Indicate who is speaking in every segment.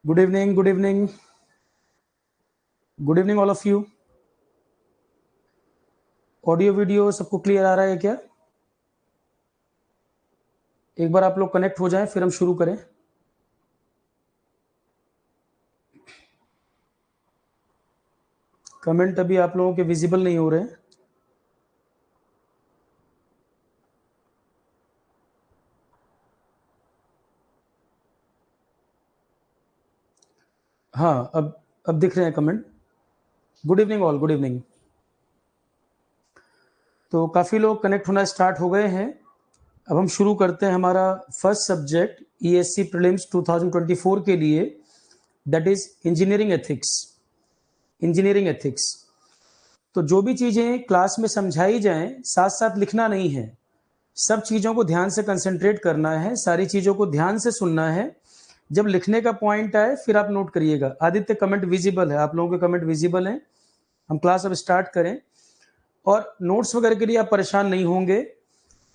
Speaker 1: Good evening, good evening, good evening all of you. Audio video सबको clear आ रहा है क्या? एक बार आप लोग कनेक्ट हो जाएं फिर हम शुरू करें। कमेंट अभी आप लोगों के विजिबल नहीं हो रहे हैं। हाँ, अब दिख रहे हैं comment. Good evening all, good evening. तो काफ़ी लोग कनेक्ट होना स्टार्ट हो गए हैं। अब हम शुरू करते हैं हमारा फर्स्ट सब्जेक्ट ईएससी प्रीलिम्स 2024 के लिए, that is engineering ethics. Engineering ethics, तो जो भी चीज़ें क्लास में समझाई जाएं साथ साथ लिखना नहीं है, सब चीज़ों को ध्यान से कंसंट्रेट करना है, सारी चीज़ों को ध्यान से सुनना है। जब लिखने का पॉइंट आए फिर आप नोट करिएगा। आदित्य, कमेंट विजिबल है, आप लोगों के कमेंट विजिबल हैं। हम क्लास अब स्टार्ट करें। और नोट्स वगैरह के लिए आप परेशान नहीं होंगे।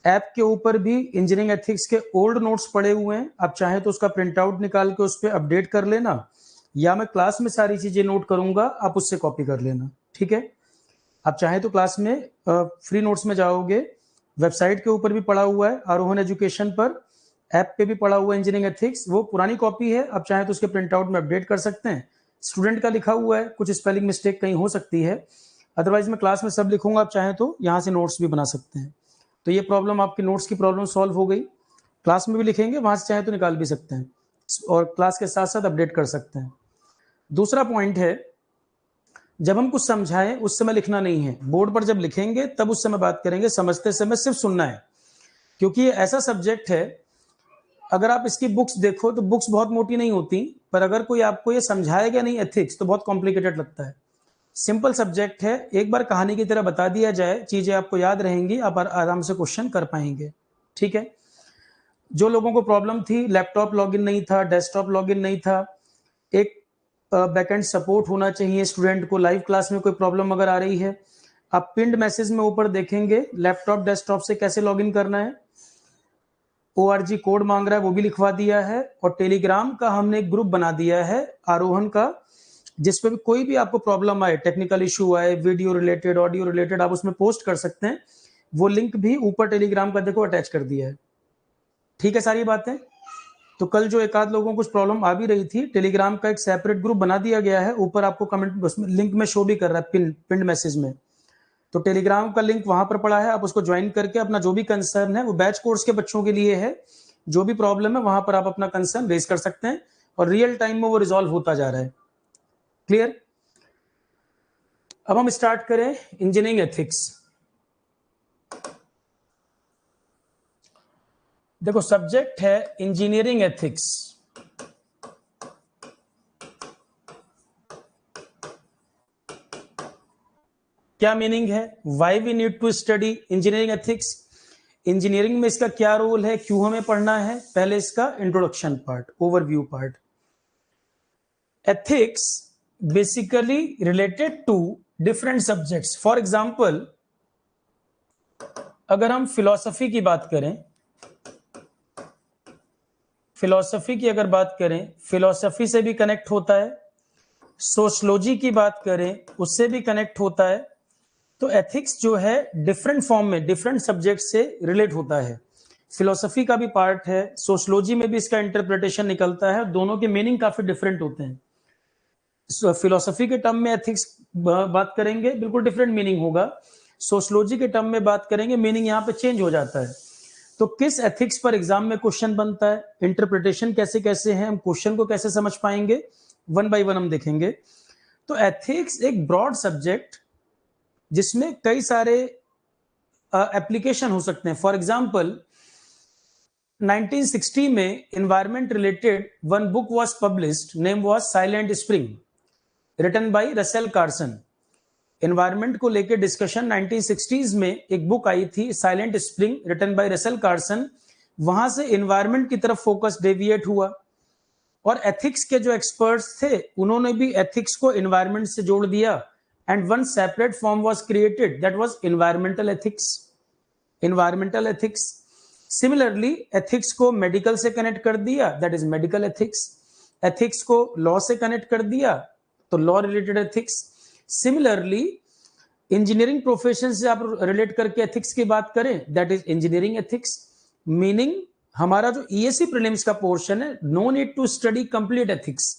Speaker 1: ऐप के ऊपर भी इंजीनियरिंग एथिक्स के ओल्ड नोट्स पड़े हुए हैं, आप चाहे तो उसका प्रिंट आउट निकाल के उस पर अपडेट कर लेना, या मैं क्लास में सारी चीज़ें नोट करूंगा, आप उससे कॉपी कर लेना। ठीक है? आप चाहे तो क्लास में फ्री नोट्स में जाओगे, वेबसाइट के ऊपर भी पड़ा हुआ है, आरोहन एजुकेशन पर, ऐप पे भी पड़ा हुआ है इंजीनियरिंग एथिक्स। वो पुरानी कॉपी है, आप चाहे तो उसके प्रिंट आउट में अपडेट कर सकते हैं। स्टूडेंट का लिखा हुआ है, कुछ स्पेलिंग मिस्टेक कहीं हो सकती है, अदरवाइज मैं क्लास में सब लिखूंगा, आप चाहे तो यहाँ से नोट्स भी बना सकते हैं। तो ये प्रॉब्लम, आपकी नोट्स की प्रॉब्लम सॉल्व हो गई। क्लास में भी लिखेंगे, वहां से चाहे तो निकाल भी सकते हैं और क्लास के साथ साथ अपडेट कर सकते हैं। दूसरा पॉइंट है, जब हम कुछ समझाएं उस समय लिखना नहीं है, बोर्ड पर जब लिखेंगे तब उस समय बात करेंगे, समझते समय सिर्फ सुनना है। क्योंकि ये ऐसा सब्जेक्ट है, अगर आप इसकी बुक्स देखो तो बुक्स बहुत मोटी नहीं होती, पर अगर कोई आपको ये समझाएगा नहीं एथिक्स तो बहुत कॉम्प्लिकेटेड लगता है। सिंपल सब्जेक्ट है, एक बार कहानी की तरह बता दिया जाए, चीजें आपको याद रहेंगी, आप आराम से क्वेश्चन कर पाएंगे। ठीक है? जो लोगों को प्रॉब्लम थी, लैपटॉप लॉगिन नहीं था, डेस्कटॉप लॉगिन नहीं था, एक बैकएंड सपोर्ट होना चाहिए स्टूडेंट को, लाइव क्लास में कोई प्रॉब्लम अगर आ रही है, आप पिंड मैसेज में ऊपर देखेंगे लैपटॉप डेस्कटॉप से कैसे लॉगिन करना है। ORG कोड मांग रहा है, वो भी लिखवा दिया है। और टेलीग्राम का हमने एक ग्रुप बना दिया है आरोहन का, जिसपे भी कोई भी आपको प्रॉब्लम आए, टेक्निकल इशू आए, वीडियो रिलेटेड, ऑडियो रिलेटेड, आप उसमें पोस्ट कर सकते हैं। वो लिंक भी ऊपर टेलीग्राम का देखो अटैच कर दिया है। ठीक है? सारी बातें। तो कल जो एक आध लोगों को कुछ प्रॉब्लम आ भी रही थी, टेलीग्राम का एक सेपरेट ग्रुप बना दिया गया है, ऊपर आपको कमेंट उसमें लिंक में शो भी कर रहा है, पिन मैसेज में। तो टेलीग्राम का लिंक वहां पर पड़ा है, आप उसको ज्वाइन करके अपना जो भी कंसर्न है, वो बैच कोर्स के बच्चों के लिए है, जो भी प्रॉब्लम है वहां पर आप अपना कंसर्न रेज कर सकते हैं और रियल टाइम में वो रिजॉल्व होता जा रहा है। क्लियर? अब हम स्टार्ट करें इंजीनियरिंग एथिक्स। देखो, सब्जेक्ट है इंजीनियरिंग एथिक्स। क्या मीनिंग है? Why we need to study engineering ethics? Engineering में इसका क्या रोल है, क्यों हमें पढ़ना है? पहले इसका introduction part, overview part. Ethics basically related to different subjects. For example, अगर हम फिलॉसफी की बात करें, फिलॉसफी की अगर बात करें, फिलॉसफी से भी कनेक्ट होता है। सोशलॉजी की बात करें, उससे भी कनेक्ट होता है। तो एथिक्स जो है डिफरेंट फॉर्म में डिफरेंट सब्जेक्ट से रिलेट होता है। फिलोसफी का भी पार्ट है, सोशलॉजी में भी इसका इंटरप्रिटेशन निकलता है, दोनों के मीनिंग काफी डिफरेंट होते हैं। फिलोसफी के टर्म में एथिक्स बात करेंगे, बिल्कुल डिफरेंट मीनिंग होगा। सोशलॉजी के टर्म में बात करेंगे, मीनिंग यहाँ पे चेंज हो जाता है। तो किस एथिक्स पर एग्जाम में क्वेश्चन बनता है, इंटरप्रिटेशन कैसे कैसे है, हम क्वेश्चन को कैसे समझ पाएंगे, वन बाय वन हम देखेंगे। तो एथिक्स एक ब्रॉड सब्जेक्ट जिसमें कई सारे एप्लीकेशन हो सकते हैं। फॉर एग्जाम्पल, 1960 में environment related one book was published, name was silent spring, written by Russell Carson. Environment को लेकर डिस्कशन 1960s में एक बुक आई थी, silent spring, written by Russell Carson. वहां से एनवायरमेंट की तरफ फोकस डेविएट हुआ और एथिक्स के जो एक्सपर्ट्स थे उन्होंने भी एथिक्स को एनवायरमेंट से जोड़ दिया, and one separate form was created, that was environmental ethics. Environmental ethics. Similarly ethics को मेडिकल से कनेक्ट कर दिया, that is medical ethics. Ethics को लॉ से कनेक्ट कर दिया तो law related ethics. Similarly engineering profession से आप रिलेट करके एथिक्स की बात करें, that is engineering ethics. Meaning हमारा जो ईएससी प्रीलिम्स का पोर्शन है, no need to study complete ethics.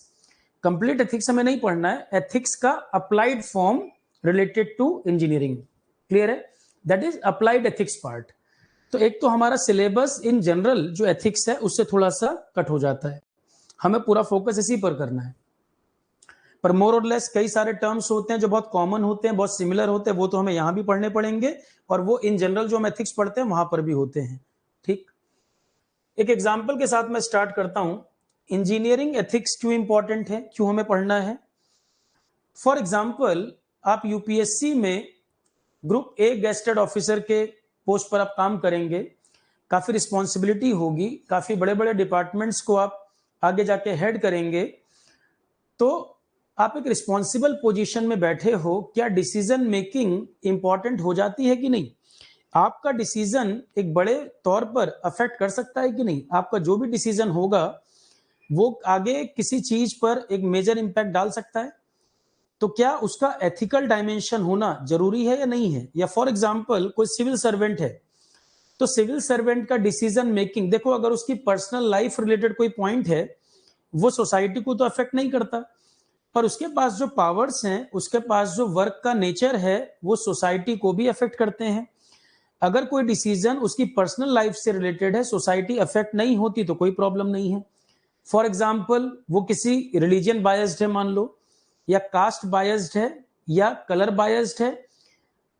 Speaker 1: Complete ethics हमें नहीं पढ़ना है, एथिक्स का applied form related to engineering. Clear है? That is applied ethics part. तो एक तो हमारा सिलेबस इन जनरल जो एथिक्स है उससे थोड़ा सा कट हो जाता है, हमें पूरा फोकस इसी पर करना है। पर मोर और लेस कई सारे टर्म्स होते हैं जो बहुत कॉमन होते हैं, बहुत सिमिलर होते हैं, वो तो हमें यहां भी पढ़ने पड़ेंगे, और वो इन जनरल जो हम एथिक्स पढ़ते हैं वहां पर भी होते हैं। ठीक, एक एग्जाम्पल के साथ मैं स्टार्ट करता हूं। इंजीनियरिंग एथिक्स क्यों इंपॉर्टेंट है, क्यों हमें पढ़ना है? फॉर एग्जाम्पल, आप यूपीएससी में ग्रुप ए गेस्टेड ऑफिसर के पोस्ट पर आप काम करेंगे, काफी रिस्पॉन्सिबिलिटी होगी, काफी बड़े बड़े डिपार्टमेंट्स को आप आगे जाके हेड करेंगे, तो आप एक रिस्पॉन्सिबल पोजीशन में बैठे हो, क्या डिसीजन मेकिंग इंपॉर्टेंट हो जाती है कि नहीं? आपका डिसीजन एक बड़े तौर पर अफेक्ट कर सकता है कि नहीं? आपका जो भी डिसीजन होगा वो आगे किसी चीज पर एक मेजर इंपैक्ट डाल सकता है, तो क्या उसका एथिकल डायमेंशन होना जरूरी है या नहीं है? या फॉर एग्जाम्पल कोई सिविल सर्वेंट है, तो सिविल सर्वेंट का डिसीजन मेकिंग, देखो अगर उसकी पर्सनल लाइफ रिलेटेड कोई पॉइंट है, वो सोसाइटी को तो अफेक्ट नहीं करता, पर उसके पास जो पावर्स हैं, उसके पास जो वर्क का नेचर है, वो सोसाइटी को भी अफेक्ट करते हैं। अगर कोई डिसीजन उसकी पर्सनल लाइफ से रिलेटेड है, सोसाइटी अफेक्ट नहीं होती, तो कोई प्रॉब्लम नहीं है। फॉर एग्जाम्पल, वो किसी रिलीजन बायस्ड है मान लो, या कास्ट बायस्ड है, या कलर बायस्ड है,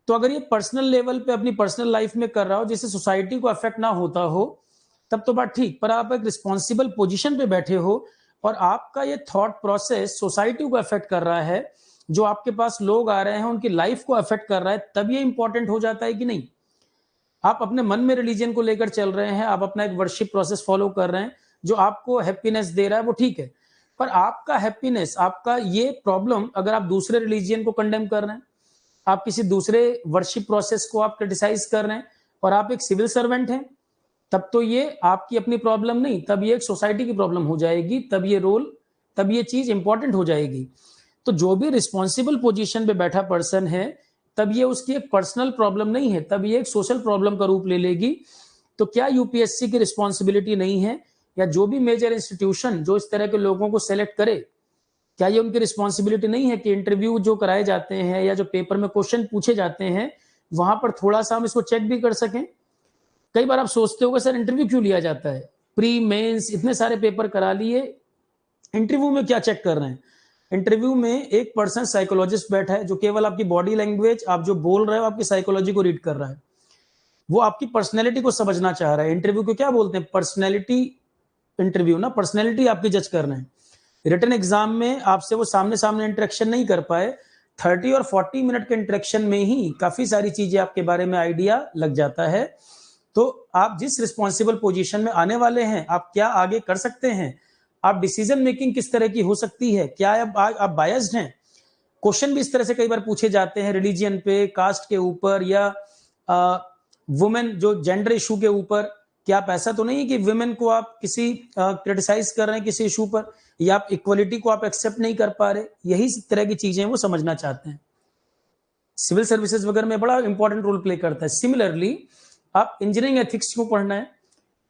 Speaker 1: तो अगर ये पर्सनल लेवल पे अपनी पर्सनल लाइफ में कर रहा हो जिससे सोसाइटी को अफेक्ट ना होता हो, तब तो बात ठीक। पर आप एक रिस्पॉन्सिबल पोजीशन पे बैठे हो और आपका ये थॉट प्रोसेस सोसाइटी को अफेक्ट कर रहा है, जो आपके पास लोग आ रहे हैं उनकी लाइफ को अफेक्ट कर रहा है, तब ये इंपॉर्टेंट हो जाता है कि नहीं? आप अपने मन में रिलीजन को लेकर चल रहे हैं, आप अपना एक वर्शिप प्रोसेस फॉलो कर रहे हैं जो आपको हैप्पीनेस दे रहा है, वो ठीक है, पर आपका हैप्पीनेस, आपका ये प्रॉब्लम अगर आप दूसरे रिलीजन को कंडेम कर रहे हैं, आप किसी दूसरे वर्शिप प्रोसेस को आप क्रिटिसाइज कर रहे हैं, और आप एक सिविल सर्वेंट हैं, तब तो ये आपकी अपनी प्रॉब्लम नहीं, तब ये एक सोसाइटी की प्रॉब्लम हो जाएगी, तब ये रोल, तब ये चीज इंपॉर्टेंट हो जाएगी। तो जो भी रिस्पॉन्सिबल पोजीशन पे बैठा पर्सन है, तब ये उसकी एक पर्सनल प्रॉब्लम नहीं है, तब ये एक सोशल प्रॉब्लम का रूप ले लेगी। तो क्या यूपीएससी की रिस्पॉन्सिबिलिटी नहीं है, या जो भी मेजर इंस्टीट्यूशन जो इस तरह के लोगों को सेलेक्ट करे, क्या ये उनकी रिस्पॉन्सिबिलिटी नहीं है कि इंटरव्यू जो कराए जाते हैं या जो पेपर में क्वेश्चन पूछे जाते हैं, वहां पर थोड़ा सा हम इसको चेक भी कर सकें? कई बार आप सोचते हो सर इंटरव्यू क्यों लिया जाता है, प्री मेंस इतने सारे पेपर करा लिए, इंटरव्यू में क्या चेक कर रहे हैं? इंटरव्यू में एक पर्सन साइकोलॉजिस्ट बैठा है जो केवल आपकी बॉडी लैंग्वेज, आप जो बोल रहे हो, आपकी साइकोलॉजी को रीड कर रहा है, वो आपकी पर्सनैलिटी को समझना चाह रहा है। इंटरव्यू को क्या बोलते हैं? पर्सनैलिटी इंटरव्यू ना, पर्सनैलिटी आपकी जज कर रहे हैं। रिटन एग्जाम में आपसे वो सामने सामने इंटरेक्शन नहीं कर पाए, 30 और 40 मिनट के इंटरेक्शन में ही काफी सारी चीजें आपके बारे में आइडिया लग जाता है। तो आप जिस रिस्पॉन्सिबल पोजीशन में आने वाले हैं, आप क्या आगे कर सकते हैं, आप डिसीजन मेकिंग किस तरह की हो सकती है, क्या आप बायस्ड हैं? क्वेश्चन भी इस तरह से कई बार पूछे जाते हैं रिलीजियन पे, कास्ट के ऊपर, या वुमेन जो जेंडर इशू के ऊपर। क्या आप ऐसा तो नहीं कि वुमेन को आप किसी क्रिटिसाइज कर रहे हैं किसी इशू पर, या आप इक्वलिटी को आप एक्सेप्ट नहीं कर पा रहे? यही तरह की चीजें वो समझना चाहते हैं। सिविल सर्विसेज वगैरह में बड़ा इंपॉर्टेंट रोल प्ले करता है। सिमिलरली आप इंजीनियरिंग एथिक्स क्यों पढ़ना है?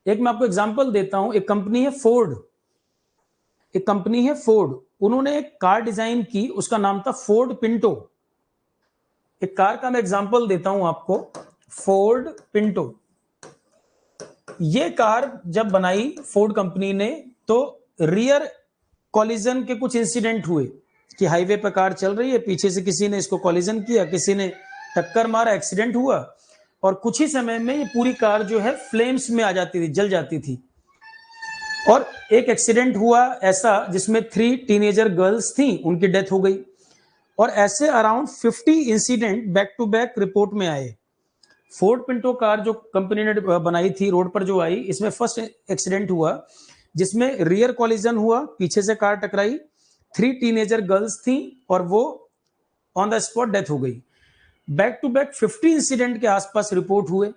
Speaker 1: एक मैं आपको एग्जांपल देता हूं। एक कंपनी है फोर्ड, उन्होंने एक कार डिजाइन की, उसका नाम था फोर्ड पिंटो। एक कार का मैं एग्जांपल देता हूं आपको, फोर्ड पिंटो। ये कार जब बनाई फोर्ड कंपनी ने, तो रियर कॉलिजन के कुछ इंसिडेंट हुए कि हाईवे पर कार चल रही है, पीछे से किसी ने इसको कॉलिजन किया, किसी ने टक्कर मारा, एक्सीडेंट हुआ, और कुछ ही समय में ये पूरी कार जो है फ्लेम्स में आ जाती थी, जल जाती थी। और एक एक्सीडेंट हुआ ऐसा जिसमें 3 टीनेजर गर्ल्स थी, उनकी डेथ हो गई। और ऐसे around 50 incident back to back report में आए। फोर्ड पिंटो कार जो कंपनी ने बनाई थी, रोड पर जो आई, इसमें फर्स्ट एक्सीडेंट हुआ जिसमें रियर कॉलिजन हुआ, पीछे से कार टकराई, 3 टीनेजर गर्ल्स थी, और वो ऑन द स्पॉट डेथ हो गई। बैक टू बैक 50 इंसिडेंट के आसपास रिपोर्ट हुए।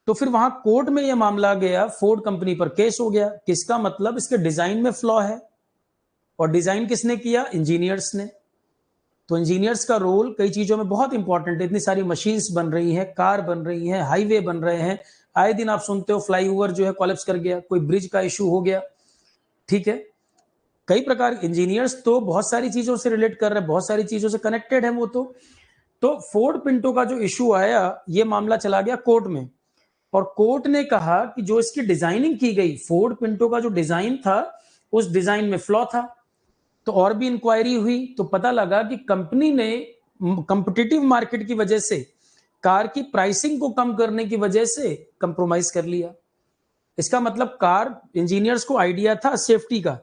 Speaker 1: तो फिर वहां कोर्ट में यह मामला गया, फोर्ड कंपनी पर केस हो गया। किसका मतलब? इसके डिजाइन में फ्लॉ है, और डिजाइन किसने किया? इंजीनियर्स ने। तो इंजीनियर्स का रोल कई चीजों में बहुत इंपॉर्टेंट है। इतनी सारी मशीन्स बन रही हैं, कार बन रही हैं, हाईवे बन रहे हैं, आए दिन आप सुनते हो फ्लाईओवर जो है कोलैप्स कर गया, कोई ब्रिज का इशू हो गया, ठीक है। कई प्रकार इंजीनियर्स तो बहुत सारी चीजों से रिलेट कर रहे हैं, बहुत सारी चीजों से कनेक्टेड है वो तो फोर्ड पिंटो का जो इशू आया, ये मामला चला गया कोर्ट में, और कोर्ट ने कहा कि जो इसकी डिजाइनिंग की गई, फोर्ड पिंटो का जो डिजाइन था, उस डिजाइन में फ्लॉ था। तो और भी इंक्वायरी हुई तो पता लगा कि कंपनी ने कंपिटिटिव मार्केट की वजह से, कार की प्राइसिंग को कम करने की वजह से कंप्रोमाइज कर लिया। इसका मतलब कार इंजीनियर्स को आइडिया था सेफ्टी का,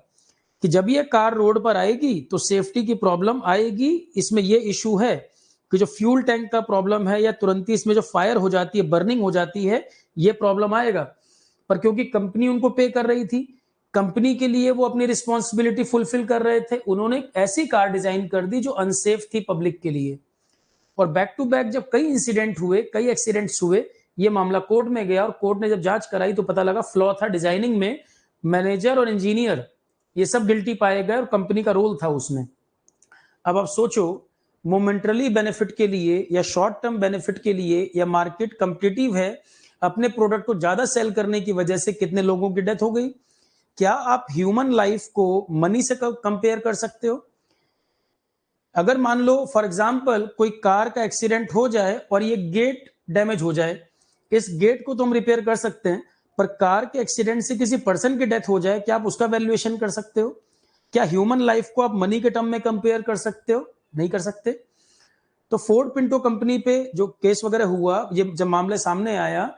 Speaker 1: कि जब ये कार रोड पर आएगी तो सेफ्टी की प्रॉब्लम आएगी। इसमें ये इशू है कि जो फ्यूल टैंक का प्रॉब्लम है, या तुरंत ही इसमें जो फायर हो जाती है, बर्निंग हो जाती है, ये प्रॉब्लम आएगा। पर क्योंकि कंपनी उनको पे कर रही थी, कंपनी के लिए वो अपनी रिस्पॉन्सिबिलिटी फुलफिल कर रहे थे, उन्होंने ऐसी कार डिजाइन कर दी जो अनसेफ थी पब्लिक के लिए। और बैक टू बैक जब कई इंसिडेंट हुए, कई एक्सीडेंट्स हुए, ये मामला कोर्ट में गया, और कोर्ट ने जब जांच कराई तो पता लगा फ्लॉ था डिजाइनिंग में। मैनेजर और इंजीनियर ये सब गिल्टी पाए गए, और कंपनी का रोल था उसमें। अब आप सोचो, मोमेंटरी बेनिफिट के लिए या शॉर्ट टर्म बेनिफिट के लिए, या मार्केट कंपिटिटिव है, अपने प्रोडक्ट को ज्यादा सेल करने की वजह से कितने लोगों की डेथ हो गई। क्या आप ह्यूमन लाइफ को मनी से कंपेयर कर सकते हो? अगर मान लो फॉर एग्जांपल कोई कार का एक्सीडेंट हो जाए और ये गेट डैमेज हो जाए, इस गेट को तो हम रिपेयर कर सकते हैं, पर कार के एक्सीडेंट से किसी पर्सन की डेथ हो जाए, क्या आप उसका वैल्यूएशन कर सकते हो? क्या ह्यूमन लाइफ को आप मनी के टर्म में कंपेयर कर सकते हो? नहीं कर सकते। तो फोर्ड पिंटो कंपनी पे जो केस वगैरह हुआ, ये जब मामले सामने आया,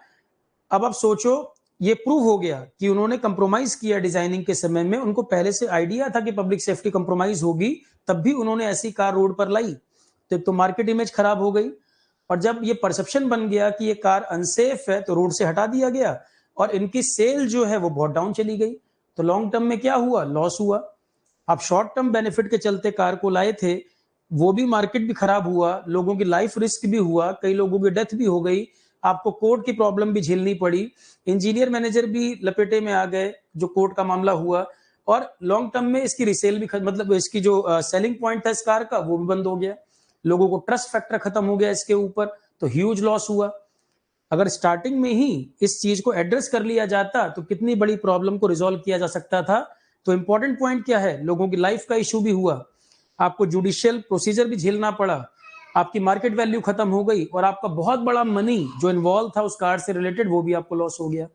Speaker 1: अब आप सोचो, ये प्रूव हो गया कि उन्होंने कंप्रोमाइज किया डिजाइनिंग के समय में। उनको पहले से आइडिया था कि पब्लिक सेफ्टी कंप्रोमाइज होगी, तब भी उन्होंने ऐसी कार रोड पर लाई। तो मार्केट इमेज खराब हो गई, और जब ये परसेप्शन बन गया कि ये कार अनसेफ है, तो रोड से हटा दिया गया, और इनकी सेल जो है वो बहुत डाउन चली गई। तो लॉन्ग टर्म में क्या हुआ? लॉस हुआ। आप शॉर्ट टर्म बेनिफिट के चलते कार को लाए थे, वो भी मार्केट भी खराब हुआ, लोगों की लाइफ रिस्क भी हुआ, कई लोगों की डेथ भी हो गई, आपको कोर्ट की प्रॉब्लम भी झेलनी पड़ी, इंजीनियर मैनेजर भी लपेटे में आ गए, जो कोर्ट का मामला हुआ, और लॉन्ग टर्म में इसकी रिसेल भी मतलब इसकी जो सेलिंग पॉइंट था इस कार का, वो भी बंद हो गया, लोगों को ट्रस्ट फैक्टर खत्म हो गया इसके ऊपर, तो ह्यूज लॉस हुआ। अगर स्टार्टिंग में ही इस चीज को एड्रेस कर लिया जाता तो कितनी बड़ी प्रॉब्लम को रिजॉल्व किया जा सकता था। तो इंपॉर्टेंट पॉइंट क्या है? लोगों की लाइफ का इशू भी हुआ, आपको जुडिशियल प्रोसीजर भी झेलना पड़ा, आपकी मार्केट वैल्यू खत्म हो गई, और आपका बहुत बड़ा मनी जो इन्वॉल्व था उस कार से रिलेटेड, वो भी आपको लॉस हो गया।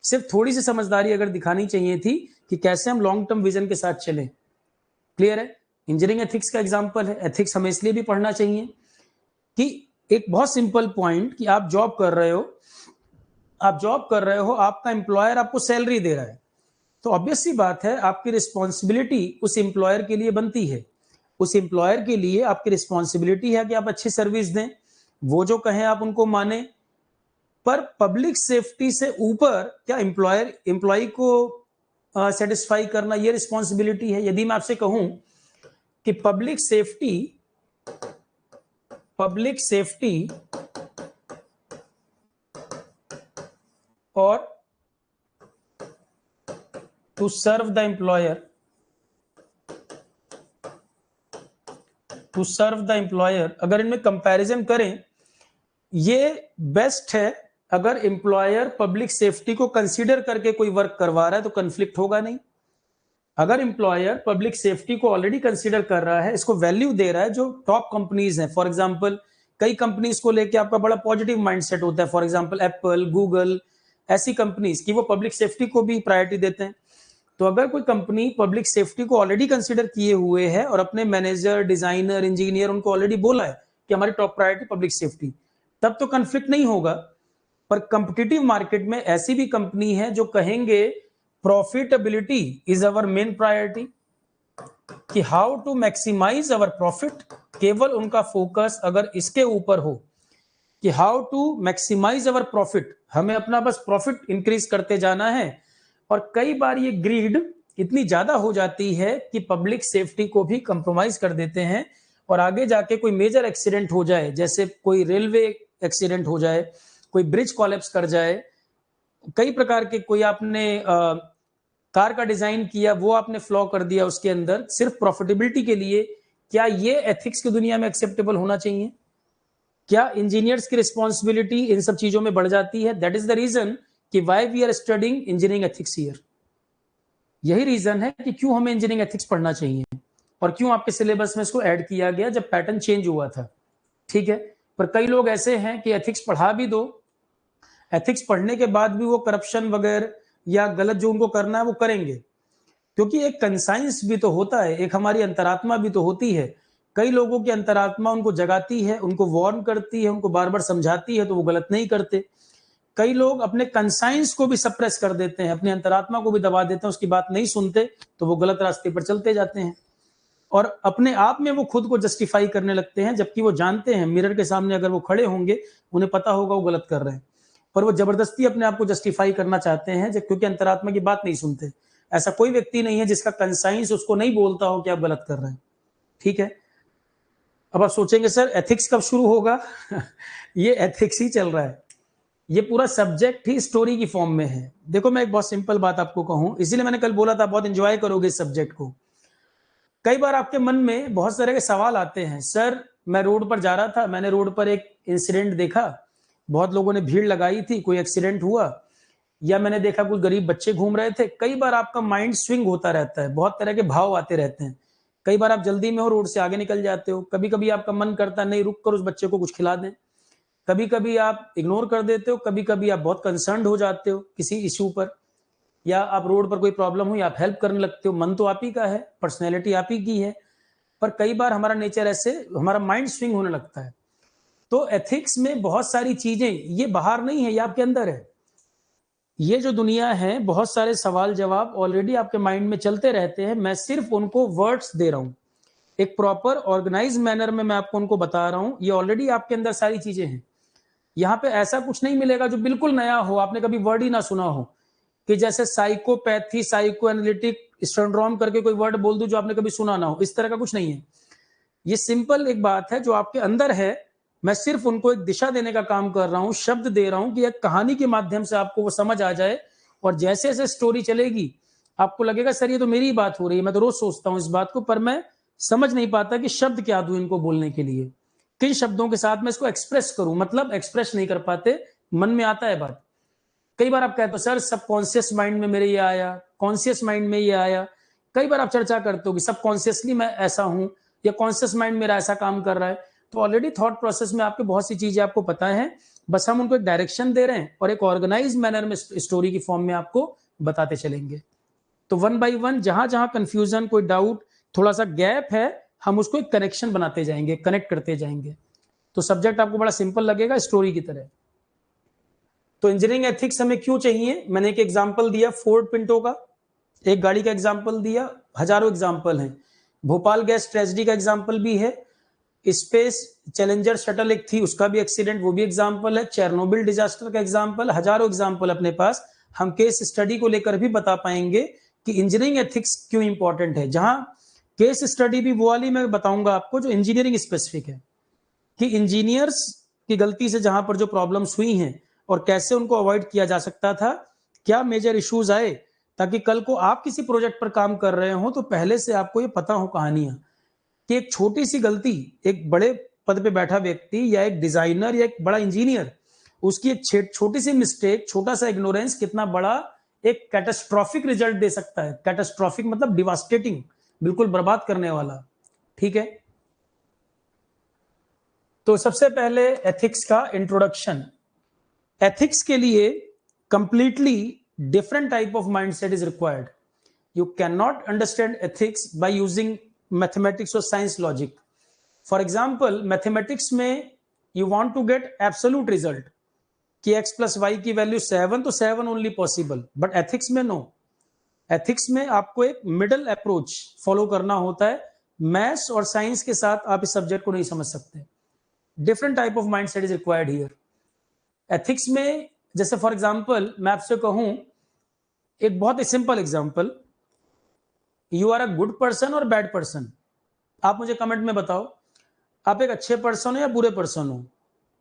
Speaker 1: सिर्फ थोड़ी सी समझदारी अगर दिखानी चाहिए थी कि कैसे हम लॉन्ग टर्म विजन के साथ चलें। क्लियर है? इंजीनियरिंग एथिक्स का एग्जांपल है। एथिक्स हमें इसलिए भी पढ़ना चाहिए कि एक बहुत सिंपल पॉइंट, कि आप जॉब कर रहे हो, आपका एम्प्लॉयर आपको सैलरी दे रहा है, तो ऑब्वियस सी बात है आपकी रिस्पॉन्सिबिलिटी उस एम्प्लॉयर के लिए बनती है। उस एम्प्लॉयर के लिए आपकी रिस्पॉन्सिबिलिटी है कि आप अच्छी सर्विस दें, वो जो कहें आप उनको माने। पर पब्लिक सेफ्टी से ऊपर क्या एम्प्लॉय को सेटिस्फाई करना ये रिस्पॉन्सिबिलिटी है? यदि मैं आपसे कहूं कि पब्लिक सेफ्टी और टू सर्व द एम्प्लॉयर, अगर इनमें कंपैरिजन करें, ये बेस्ट है। अगर एम्प्लॉयर पब्लिक सेफ्टी को कंसीडर करके कोई वर्क करवा रहा है तो कंफ्लिक्ट होगा नहीं। अगर एम्प्लॉयर पब्लिक सेफ्टी को ऑलरेडी कंसीडर कर रहा है, इसको वैल्यू दे रहा है, जो टॉप कंपनीज हैं, फॉर एग्जांपल कई कंपनीज को लेके आपका बड़ा पॉजिटिव माइंडसेट होता है, फॉर एग्जांपल एप्पल, गूगल, ऐसी कंपनीज की वो पब्लिक सेफ्टी को भी प्रायोरिटी देते हैं। तो अगर कोई कंपनी पब्लिक सेफ्टी को ऑलरेडी कंसीडर किए हुए है, और अपने मैनेजर, डिजाइनर, इंजीनियर उनको ऑलरेडी बोला है कि हमारी टॉप प्रायोरिटी पब्लिक सेफ्टी, तब तो कंफ्लिक्ट नहीं होगा। पर कंपिटिटिव मार्केट में ऐसी भी कंपनी है जो कहेंगे profitability is our main priority, कि how to maximise our profit. केवल उनका फोकस अगर इसके ऊपर हो कि how to maximise our profit, हमें अपना बस प्रॉफिट इंक्रीज करते जाना है, और कई बार ये ग्रीड इतनी ज्यादा हो जाती है कि पब्लिक सेफ्टी को भी कंप्रोमाइज कर देते हैं, और आगे जाके कोई मेजर एक्सीडेंट हो जाए, जैसे कोई रेलवे एक्सीडेंट हो जाए, कोई ब्रिज कोलैप्स कर जाए, कई प्रकार के, कोई आपने कार का डिजाइन किया, वो आपने फ्लॉ कर दिया उसके अंदर सिर्फ प्रॉफिटेबिलिटी के लिए, क्या ये एथिक्स की दुनिया में एक्सेप्टेबल होना चाहिए? क्या इंजीनियर्स की रिस्पॉन्सिबिलिटी इन सब चीजों में बढ़ जाती है? दैट इज द रीजन कि why we are studying engineering ethics here. यही रीजन है कि क्यों हमें इंजीनियरिंग एथिक्स पढ़ना चाहिए और क्यों आपके सिलेबस में इसको ऐड किया गया जब पैटर्न चेंज हुआ था। ठीक है, पर कई लोग ऐसे हैं कि एथिक्स पढ़ा भी दो, एथिक्स पढ़ने के बाद भी वो करप्शन वगैरह या गलत जो उनको करना है वो करेंगे, क्योंकि एक कंसाइंस भी तो होता है, एक हमारी अंतरात्मा भी तो होती है। कई लोगों की अंतरात्मा उनको जगाती है, उनको वार्न करती है, उनको बार बार समझाती है, तो वो गलत नहीं करते। कई लोग अपने कंसाइंस को भी सप्रेस कर देते हैं, अपनी अंतरात्मा को भी दबा देते हैं, उसकी बात नहीं सुनते, तो वो गलत रास्ते पर चलते जाते हैं और अपने आप में वो खुद को जस्टिफाई करने लगते हैं, जबकि वो जानते हैं मिरर के सामने अगर वो खड़े होंगे, उन्हें पता होगा वो गलत कर रहे हैं, पर वो जबरदस्ती अपने आप को जस्टिफाई करना चाहते हैं क्योंकि अंतरात्मा की बात नहीं सुनते। ऐसा कोई व्यक्ति नहीं है जिसका कंसाइंस उसको नहीं बोलता हो कि आप गलत कर रहे हैं। ठीक है, अब आप सोचेंगे सर एथिक्स कब शुरू होगा? ये एथिक्स ही चल रहा है, ये पूरा सब्जेक्ट ही स्टोरी की फॉर्म में है। देखो मैं एक बहुत सिंपल बात आपको कहूं, इसीलिए मैंने कल बोला था बहुत एंजॉय करोगे इस सब्जेक्ट को। कई बार आपके मन में बहुत सारे के सवाल आते हैं, सर मैं रोड पर जा रहा था, मैंने रोड पर एक इंसिडेंट देखा, बहुत लोगों ने भीड़ लगाई थी, कोई एक्सीडेंट हुआ, या मैंने देखा कुछ गरीब बच्चे घूम रहे थे। कई बार आपका माइंड स्विंग होता रहता है, बहुत तरह के भाव आते रहते हैं। कई बार आप जल्दी में हो, रोड से आगे निकल जाते हो, कभी कभी आपका मन करता है नहीं रुक कर उस बच्चे को कुछ खिला दें, कभी कभी आप इग्नोर कर देते हो, कभी कभी आप बहुत कंसर्न्ड हो जाते हो किसी इश्यू पर, या आप रोड पर कोई प्रॉब्लम हुई आप हेल्प करने लगते हो। मन तो आप ही का है, पर्सनैलिटी आप ही की है, पर कई बार हमारा नेचर ऐसे, हमारा माइंड स्विंग होने लगता है। तो एथिक्स में बहुत सारी चीजें, ये बाहर नहीं है, ये आपके अंदर है। ये जो दुनिया है, बहुत सारे सवाल जवाब ऑलरेडी आपके माइंड में चलते रहते हैं, मैं सिर्फ उनको वर्ड्स दे रहा हूं, एक प्रॉपर ऑर्गेनाइज मैनर में मैं आपको उनको बता रहा हूं। ये ऑलरेडी आपके अंदर सारी चीजें हैं। यहाँ पे ऐसा कुछ नहीं मिलेगा जो बिल्कुल नया हो, आपने कभी वर्ड ही ना सुना हो, कि जैसे साइकोपैथी, साइको एनालिटिक सिंड्रोम करके कोई वर्ड बोल दूं जो आपने कभी सुना ना हो, इस तरह का कुछ नहीं है। ये सिंपल एक बात है जो आपके अंदर है, मैं सिर्फ उनको एक दिशा देने का काम कर रहा हूं, शब्द दे रहा हूं कि एक कहानी के माध्यम से आपको वो समझ आ जाए, और जैसे जैसे स्टोरी चलेगी आपको लगेगा सर ये तो मेरी बात हो रही है, मैं तो रोज सोचता हूं इस बात को, पर मैं समझ नहीं पाता कि शब्द क्या दूं इनको बोलने के लिए, किन शब्दों के साथ मैं इसको एक्सप्रेस करूं, मतलब एक्सप्रेस नहीं कर पाते, मन में आता है बात। कई बार आप कहते हो सर सबकॉन्शियस माइंड में मेरे ये आया, कॉन्शियस माइंड में ये आया। कई बार आप चर्चा करते हो कि सबकॉन्शियसली मैं ऐसा हूं या कॉन्शियस माइंड मेरा ऐसा काम कर रहा है। तो ऑलरेडी थॉट प्रोसेस में आपके बहुत सी चीजें आपको पता है, बस हम उनको एक डायरेक्शन दे रहे हैं और एक ऑर्गेनाइज मैनर में स्टोरी की फॉर्म में आपको बताते चलेंगे। तो वन बाय वन जहां जहां कंफ्यूजन, कोई डाउट, थोड़ा सा गैप है, हम उसको एक कनेक्शन बनाते जाएंगे, कनेक्ट करते जाएंगे, तो सब्जेक्ट आपको बड़ा सिंपल लगेगा स्टोरी की तरह। तो इंजीनियरिंग एथिक्स हमें क्यों चाहिए? मैंने एक एग्जांपल दिया फोर्ड पिंटो का, एक गाड़ी का एग्जांपल दिया, हजारों एग्जांपल हैं। भोपाल गैस ट्रेजेडी का एग्जांपल भी है, स्पेस चैलेंजर शटल एक थी उसका भी एक्सीडेंट, वो भी एग्जांपल है, चेरनोबिल डिजास्टर का एग्जांपल, हजारों एग्जांपल अपने पास। हम केस स्टडी को लेकर भी बता पाएंगे कि इंजीनियरिंग एथिक्स क्यों इंपॉर्टेंट है। जहां केस स्टडी भी वो वाली मैं बताऊंगा आपको जो इंजीनियरिंग स्पेसिफिक है, कि इंजीनियर्स की गलती से जहां पर जो प्रॉब्लम्स हुई हैं और कैसे उनको अवॉइड किया जा सकता था, क्या मेजर इश्यूज आए, ताकि कल को आप किसी प्रोजेक्ट पर काम कर रहे हो तो पहले से आपको ये पता हो कहानियां, कि एक छोटी सी गलती, एक बड़े पद पे बैठा व्यक्ति या एक डिजाइनर या एक बड़ा इंजीनियर, उसकी एक छोटी सी मिस्टेक, छोटा सा इग्नोरेंस कितना बड़ा एक कैटास्ट्रॉफिक रिजल्ट दे सकता है। कैटास्ट्रॉफिक मतलब डिवास्टेटिंग, बिल्कुल बर्बाद करने वाला। ठीक है, तो सबसे पहले एथिक्स का इंट्रोडक्शन। एथिक्स के लिए completely different type of mindset is required. You can not understand ethics by using mathematics और science logic. For example mathematics में you want to get absolute result कि x प्लस वाई की value 7, तो 7 only possible, but ethics में no. Ethics में आपको एक middle approach follow करना होता है। मैथ्स और साइंस के साथ आप इस सब्जेक्ट को नहीं समझ सकते। Different type of mindset is required here. Ethics में जैसे फॉर एग्जाम्पल मैं आपसे कहूं, एक बहुत ही simple example, you are a good person और बैड पर्सन। आप मुझे कमेंट में बताओ आप एक अच्छे पर्सन हो या बुरे पर्सन हो,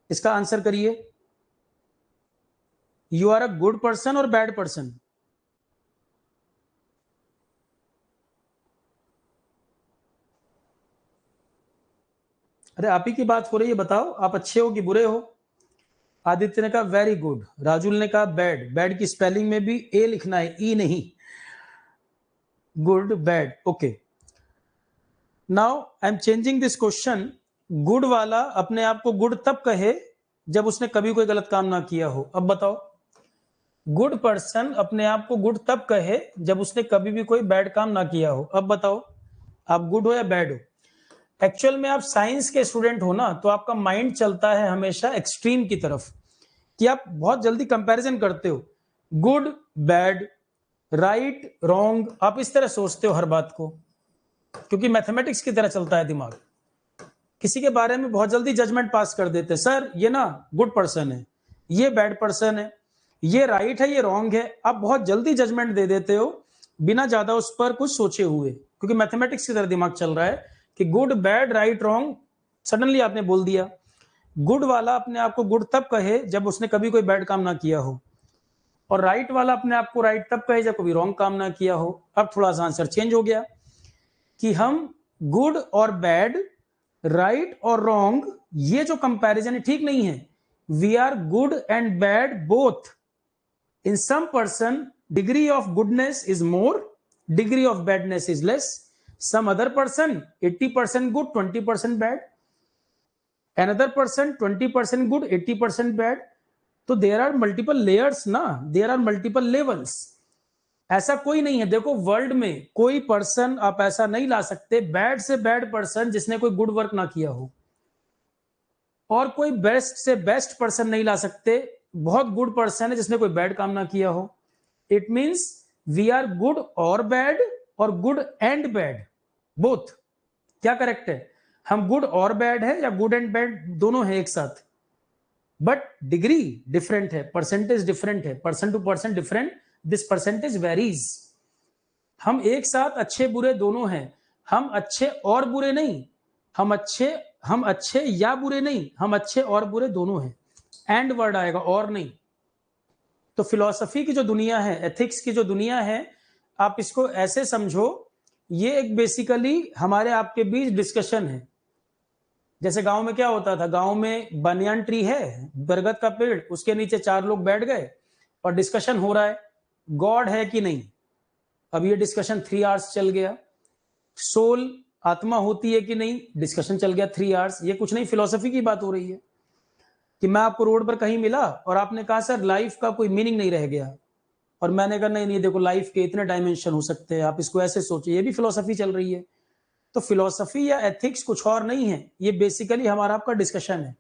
Speaker 1: इसका आंसर करिए। You are a good person और बैड पर्सन। अरे आप ही की बात हो रही है, बताओ आप अच्छे हो कि बुरे हो? आदित्य ने कहा वेरी गुड, राजुल ने कहा बैड, बैड की स्पेलिंग में भी ए लिखना है, ई नहीं, good bad, okay. Now I am changing this question. Good वाला अपने आप को गुड तब कहे जब उसने कभी कोई गलत काम ना किया हो। अब बताओ, गुड पर्सन अपने आप को गुड तब कहे जब उसने कभी भी कोई बैड काम ना किया हो। अब बताओ, आप गुड हो या बैड हो? एक्चुअल में आप साइंस के स्टूडेंट हो ना, तो आपका माइंड चलता है हमेशा एक्सट्रीम की तरफ, कि आप बहुत जल्दी कंपैरिजन करते हो, गुड बैड, राइट रॉन्ग, आप इस तरह सोचते हो हर बात को, क्योंकि मैथमेटिक्स की तरह चलता है दिमाग। किसी के बारे में बहुत जल्दी जजमेंट पास कर देते हैं, सर ये ना गुड पर्सन है, ये बैड पर्सन है, ये राइट है, ये रॉन्ग है, आप बहुत जल्दी जजमेंट दे देते हो बिना ज्यादा उस पर कुछ सोचे हुए, क्योंकि मैथमेटिक्स की तरह दिमाग चल रहा है कि good bad right wrong, suddenly आपने बोल दिया। गुड वाला अपने आप को गुड तब कहे जब उसने कभी कोई बैड काम ना किया हो, और राइट वाला अपने आप को राइट तब कहे जब कभी रॉन्ग काम ना किया हो। अब थोड़ा सा आंसर चेंज हो गया कि हम गुड और बैड, राइट और रॉन्ग, ये जो कंपैरिजन है ठीक नहीं है। We are good and bad both. In some person degree of goodness is more, degree of badness is less. Some other person 80% good 20% bad, another person 20% good 80% bad। तो there are multiple layers ना, there are multiple levels. ऐसा कोई नहीं है, देखो world में कोई person आप ऐसा नहीं ला सकते बैड से बैड पर्सन जिसने कोई गुड वर्क ना किया हो, और कोई बेस्ट से बेस्ट पर्सन नहीं ला सकते बहुत गुड पर्सन है जिसने कोई बैड काम ना किया हो। It means we are good और बैड, और गुड एंड बैड बोथ। क्या करेक्ट है? हम गुड और बैड है या गुड एंड बैड दोनों है एक साथ, बट डिग्री डिफरेंट है, परसेंटेज डिफरेंट है, person to person different, this percentage varies. हम एक साथ अच्छे बुरे दोनों हैं, हम अच्छे और बुरे नहीं, हम अच्छे या बुरे नहीं, हम अच्छे और बुरे दोनों हैं। एंड वर्ड आएगा, और नहीं। तो फिलॉसफी की जो दुनिया है, एथिक्स की जो दुनिया है, आप इसको ऐसे समझो, ये एक बेसिकली हमारे आपके बीच डिस्कशन है। जैसे गांव में क्या होता था, गांव में बनियान ट्री है, बरगद का पेड़, उसके नीचे 4 लोग बैठ गए और डिस्कशन हो रहा है गॉड है कि नहीं। अब ये डिस्कशन 3 आवर्स चल गया। सोल आत्मा होती है कि नहीं, डिस्कशन चल गया 3 आवर्स। ये कुछ नहीं, फिलॉसफी की बात हो रही है कि मैं आपको रोड पर कहीं मिला और आपने कहा सर लाइफ का कोई मीनिंग नहीं रह गया, और मैंने कहा नहीं नहीं देखो लाइफ के इतने डायमेंशन हो सकते हैं, आप इसको ऐसे सोचिए, ये भी फिलॉसफी चल रही है। तो फिलॉसफी या एथिक्स कुछ और नहीं है, ये बेसिकली हमारा आपका डिस्कशन है।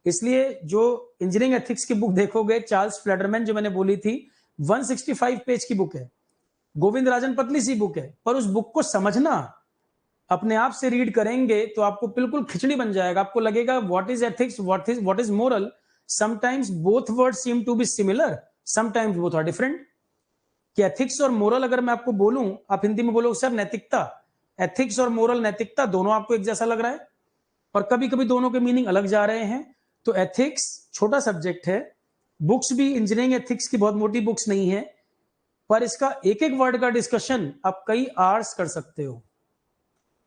Speaker 1: इसलिए जो इंजीनियरिंग एथिक्स की बुक देखोगे, चार्ल्स फ्लेडरमैन जो मैंने बोली थी, 165 पेज की बुक है, गोविंद राजन पतली सी बुक है, पर उस बुक को समझना, अपने आप से रीड करेंगे तो आपको बिल्कुल खिचड़ी बन जाएगा। आपको लगेगा what is ethics, what is moral, sometimes both words seem to be similar, sometimes both are different. कि एथिक्स और मोरल अगर मैं आपको बोलूं, आप हिंदी में बोलोगे सर नैतिकता, एथिक्स और मोरल नैतिकता दोनों आपको एक जैसा लग रहा है, और कभी कभी दोनों के मीनिंग अलग जा रहे हैं। तो एथिक्स छोटा सब्जेक्ट है, बुक्स भी इंजीनियरिंग एथिक्स की बहुत मोटी बुक्स नहीं है, पर इसका एक एक वर्ड का डिस्कशन आप कई आवर्स कर सकते हो।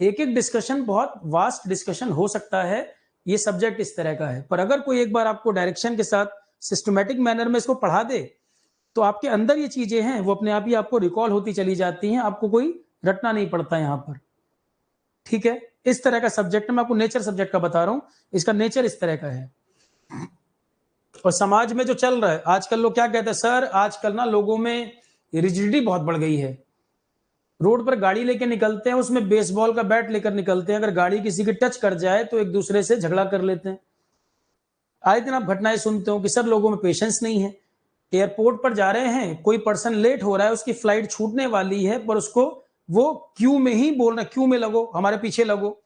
Speaker 1: एक एक डिस्कशन बहुत वास्ट डिस्कशन हो सकता है, ये सब्जेक्ट इस तरह का है। पर अगर कोई एक बार आपको डायरेक्शन के साथ सिस्टमैटिक मैनर में इसको पढ़ा दे, तो आपके अंदर ये चीजें हैं वो अपने आप ही आपको रिकॉल होती चली जाती हैं, आपको कोई रटना नहीं पड़ता यहां पर। ठीक है, इस तरह का सब्जेक्ट मैं आपको नेचर सब्जेक्ट का बता रहा हूं, इसका नेचर इस तरह का है। और समाज में जो चल रहा है आजकल, लोग क्या कहते हैं सर आजकल ना लोगों में रिजिडिटी बहुत बढ़ गई है। रोड पर गाड़ी लेके निकलते हैं, उसमें बेसबॉल का बैट लेकर निकलते हैं, अगर गाड़ी किसी की टच कर जाए तो एक दूसरे से झगड़ा कर लेते हैं। आए दिन आप घटनाएं सुनते हो कि सर लोगों में पेशेंस नहीं है। एयरपोर्ट पर जा रहे हैं, कोई पर्सन लेट हो रहा है, उसकी फ्लाइट छूटने वाली है, पर उसको वो क्यू में ही बोल रहा है क्यू में लगो, हमारे पीछे लगो।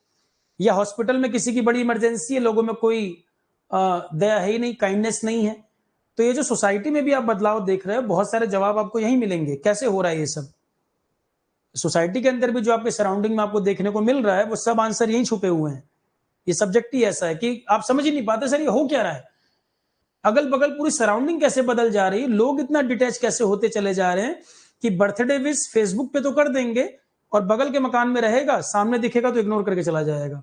Speaker 1: या हॉस्पिटल में किसी की बड़ी इमरजेंसी है, लोगों में कोई दया है ही नहीं, काइंडनेस नहीं है। तो ये जो सोसाइटी में भी आप बदलाव देख रहे हो, बहुत सारे जवाब आपको यही मिलेंगे कैसे हो रहा है ये सब। सोसाइटी के अंदर भी जो आपके सराउंडिंग में आपको देखने को मिल रहा है, वो सब आंसर यही छुपे हुए हैं। ये सब्जेक्ट ही ऐसा है कि आप समझ ही नहीं पाते सर ये हो क्या रहा है, अगल बगल पूरी सराउंडिंग कैसे बदल जा रही है, लोग इतना डिटैच कैसे होते चले जा रहे हैं कि बर्थडे विश फेसबुक पे तो कर देंगे और बगल के मकान में रहेगा, सामने दिखेगा तो इग्नोर करके चला जाएगा।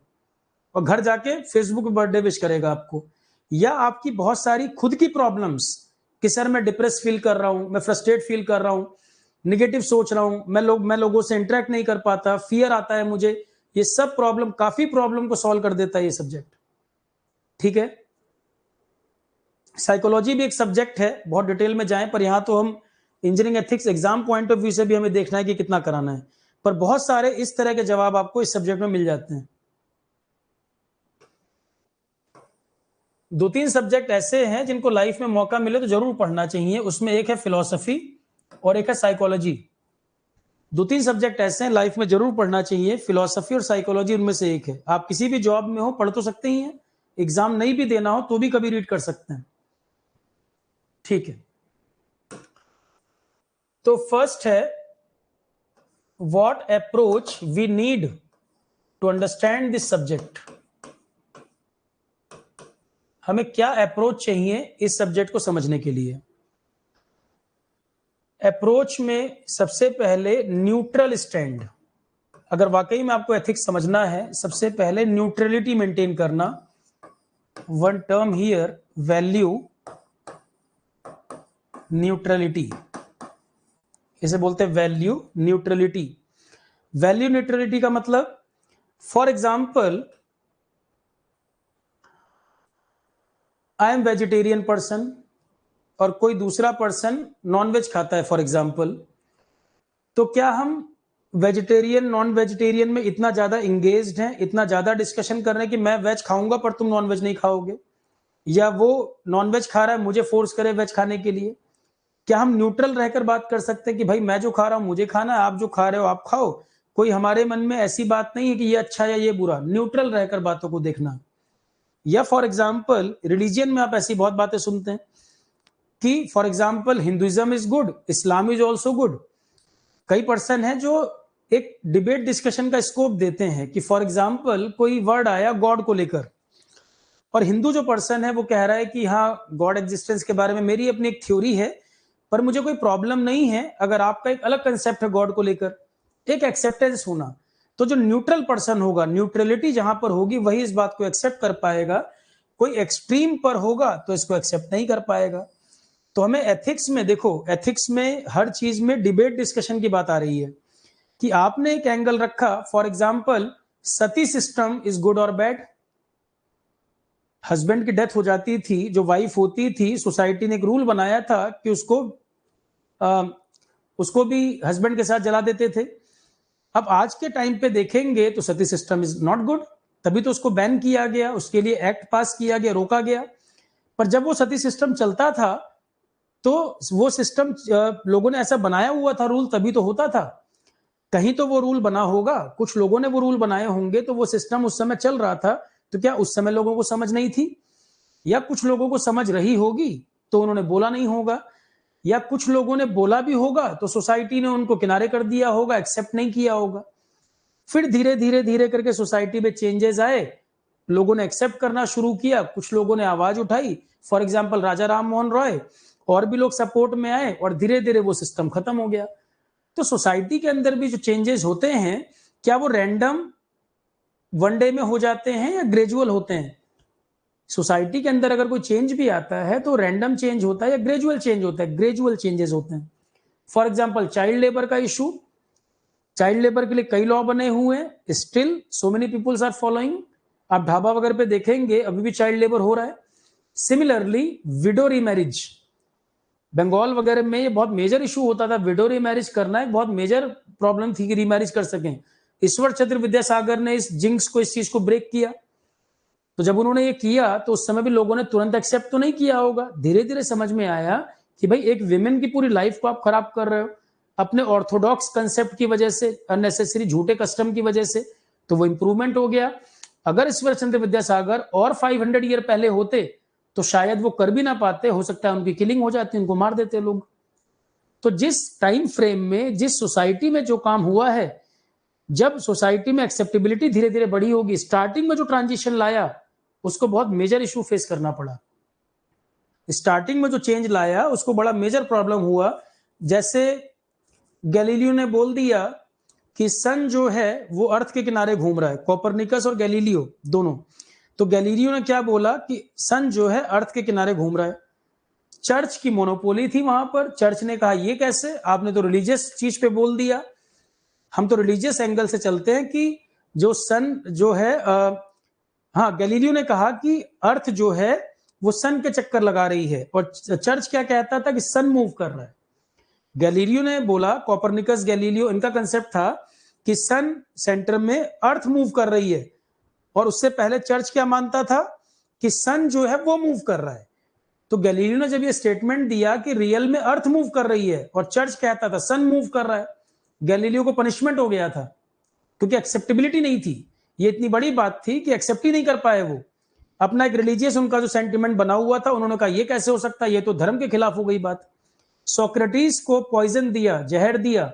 Speaker 1: और घर जाके फेसबुक पे बर्थडे विश करेगा आपको। या आपकी बहुत सारी खुद की प्रॉब्लम्स कि सर मैं डिप्रेस फील कर रहा हूं, मैं फ्रस्ट्रेट फील कर रहा हूं, निगेटिव सोच रहा हूं, मैं लोगों से इंटरेक्ट नहीं कर पाता, फियर आता है मुझे, ये सब प्रॉब्लम, काफी प्रॉब्लम को सॉल्व कर देता है ये सब्जेक्ट। ठीक है, साइकोलॉजी भी एक सब्जेक्ट है, बहुत डिटेल में जाएं, पर यहां तो हम engineering ethics exam point of view से भी हमें देखना है कि कितना कराना है, पर बहुत सारे इस तरह के जवाब आपको इस सब्जेक्ट में मिल जाते हैं। 2-3 सब्जेक्ट ऐसे हैं जिनको लाइफ में मौका मिले तो जरूर पढ़ना चाहिए, उसमें एक है फिलॉसफी और एक है साइकोलॉजी। 2-3 सब्जेक्ट ऐसे हैं लाइफ में जरूर पढ़ना चाहिए, फिलॉसफी और साइकोलॉजी उनमें से एक है। आप किसी भी जॉब में हो पढ़ तो सकते ही हैं, एग्जाम नहीं भी देना हो तो भी कभी रीड कर सकते हैं। ठीक है, तो फर्स्ट है what approach we need to understand this subject. हमें क्या अप्रोच चाहिए इस सब्जेक्ट को समझने के लिए। अप्रोच में सबसे पहले न्यूट्रल स्टैंड, अगर वाकई में आपको एथिक्स समझना है सबसे पहले न्यूट्रलिटी मेंटेन करना। One term here, value neutrality, इसे बोलते हैं वैल्यू न्यूट्रलिटी। वैल्यू न्यूट्रलिटी का मतलब, for example I am vegetarian person और कोई दूसरा पर्सन नॉनवेज खाता है फॉर एग्जाम्पल, तो क्या हम वेजिटेरियन नॉन वेजिटेरियन में इतना ज्यादा इंगेज्ड हैं, इतना ज्यादा डिस्कशन कर रहे हैं कि मैं वेज खाऊंगा पर तुम नॉनवेज नहीं खाओगे, या वो नॉनवेज खा रहा है मुझे फोर्स करे वेज खाने के लिए? क्या हम न्यूट्रल रहकर बात कर सकते हैं कि भाई मैं जो खा रहा हूं मुझे खाना है, आप जो खा रहे हो आप खाओ, कोई हमारे मन में ऐसी बात नहीं है कि ये अच्छा या ये बुरा, न्यूट्रल रहकर बातों को देखना। या फॉर एग्जाम्पल रिलीजियन में आप ऐसी बहुत बातें सुनते हैं कि for example Hinduism is good, Islam is also good. कई पर्सन हैं जो एक डिबेट डिस्कशन का स्कोप देते हैं कि फॉर एग्जाम्पल कोई वर्ड आया गॉड को लेकर, और हिंदू जो पर्सन है वो कह रहा है कि हाँ गॉड एग्जिस्टेंस के बारे में मेरी अपनी एक थ्योरी है, पर मुझे कोई प्रॉब्लम नहीं है अगर आपका एक अलग कंसेप्ट है गॉड को लेकर, एक एक्सेप्टेंस होना। तो जो न्यूट्रल पर्सन होगा, न्यूट्रलिटी जहां पर होगी वही इस बात को एक्सेप्ट कर पाएगा, कोई एक्सट्रीम पर होगा तो इसको एक्सेप्ट नहीं कर पाएगा। तो हमें एथिक्स में देखो, एथिक्स में हर चीज में डिबेट डिस्कशन की बात आ रही है कि आपने एक एंगल रखा, for example Sati system is good और बैड। हस्बैंड की डेथ हो जाती थी, जो वाइफ होती थी, सोसाइटी ने एक रूल बनाया था कि उसको भी हस्बैंड के साथ जला देते थे। अब आज के टाइम पे देखेंगे तो सती सिस्टम इज नॉट गुड, तभी तो उसको बैन किया गया, उसके लिए एक्ट पास किया गया, रोका गया। पर जब वो सती सिस्टम चलता था तो वो सिस्टम लोगों ने ऐसा बनाया हुआ था रूल, तभी तो होता था। कहीं तो वो रूल बना होगा, कुछ लोगों ने वो रूल बनाए होंगे, तो वो सिस्टम उस समय चल रहा था। तो क्या उस समय लोगों को समझ नहीं थी? या कुछ लोगों को समझ रही होगी तो उन्होंने बोला नहीं होगा, या कुछ लोगों ने बोला भी होगा तो सोसाइटी ने उनको किनारे कर दिया होगा, एक्सेप्ट नहीं किया होगा। फिर धीरे धीरे धीरे करके सोसाइटी में चेंजेस आए, लोगों ने एक्सेप्ट करना शुरू किया, कुछ लोगों ने आवाज उठाई, फॉर एग्जाम्पल राजा राम मोहन रॉय, और भी लोग सपोर्ट में आए और धीरे धीरे वो सिस्टम खत्म हो गया। तो सोसाइटी के अंदर भी जो चेंजेस होते हैं, क्या वो रैंडम वन डे में हो जाते हैं या ग्रेजुअल होते हैं? सोसाइटी के अंदर अगर कोई चेंज भी आता है तो रैंडम चेंज होता है या ग्रेजुअल चेंज होता है? ग्रेजुअल चेंजेस होते हैं। फॉर एग्जाम्पल चाइल्ड लेबर का इशू, चाइल्ड लेबर के लिए कई लॉ बने हुए हैं, still so many peoples are following. आप ढाबा वगैरह पे देखेंगे अभी भी चाइल्ड लेबर हो रहा है। सिमिलरली विडो रीमैरिज, बंगाल वगैरह में ये बहुत मेजर इशू होता था, विडो रीमैरिज करना एक बहुत मेजर प्रॉब्लम थी कि रीमैरिज कर सकें। ईश्वर चंद्र विद्यासागर ने इस जिंक्स को, इस चीज को ब्रेक किया। तो जब उन्होंने ये किया तो उस समय भी लोगों ने तुरंत एक्सेप्ट तो नहीं किया होगा, धीरे धीरे समझ में आया कि भाई एक विमेन की पूरी लाइफ को आप खराब कर रहे हो अपने ऑर्थोडॉक्स कंसेप्ट की वजह से, अननेसेसरी झूठे कस्टम की वजह से, तो वो इंप्रूवमेंट हो गया। अगर ईश्वर चंद्र विद्यासागर और 500 ईयर पहले होते तो शायद वो कर भी ना पाते, हो सकता है उनकी किलिंग हो जाती, उनको मार देते लोग। तो जिस टाइम फ्रेम में, जिस सोसाइटी में जो काम हुआ है, जब सोसाइटी में एक्सेप्टेबिलिटी धीरे धीरे बढ़ी होगी, स्टार्टिंग में जो ट्रांजिशन लाया उसको बहुत मेजर इशू फेस करना पड़ा। स्टार्टिंग में जो चेंज लाया उसको बड़ा मेजर प्रॉब्लम हुआ। जैसे गैलीलियो ने बोल दिया कि सन जो है वो अर्थ के किनारे घूम रहा है, कोपरनिकस और गैलीलियो दोनों। तो गैलीलियो ने क्या बोला कि सन जो है अर्थ के किनारे घूम रहा है। चर्च की मोनोपोली थी वहां पर, चर्च ने कहा ये कैसे, आपने तो रिलीजियस चीज पे बोल दिया। हम तो रिलीजियस एंगल से चलते हैं कि जो सन जो है हाँ, गैलीलियो ने कहा कि अर्थ जो है वो सन के चक्कर लगा रही है, और चर्च क्या कहता था कि सन मूव कर रहा है। गैलीलियो ने बोला, कोपरनिकस गैलीलियो, इनका कंसेप्ट था कि सन सेंटर में अर्थ मूव कर रही है, और उससे पहले चर्च क्या मानता था कि सन जो है वो मूव कर रहा है। तो गैलीलियो ने जब ये स्टेटमेंट दिया कि रियल में अर्थ मूव कर रही है और चर्च कहता था सन मूव कर रहा है, गैलीलियो को पनिशमेंट हो गया था, क्योंकि एक्सेप्टेबिलिटी नहीं थी। ये इतनी बड़ी बात थी कि एक्सेप्ट ही नहीं कर पाए वो। अपना एक रिलीजियस उनका जो सेंटिमेंट बना हुआ था, उन्होंने कहा ये कैसे हो सकता है, ये तो धर्म के खिलाफ हो गई बात। सोक्रेटिस को पॉइजन दिया, जहर दिया,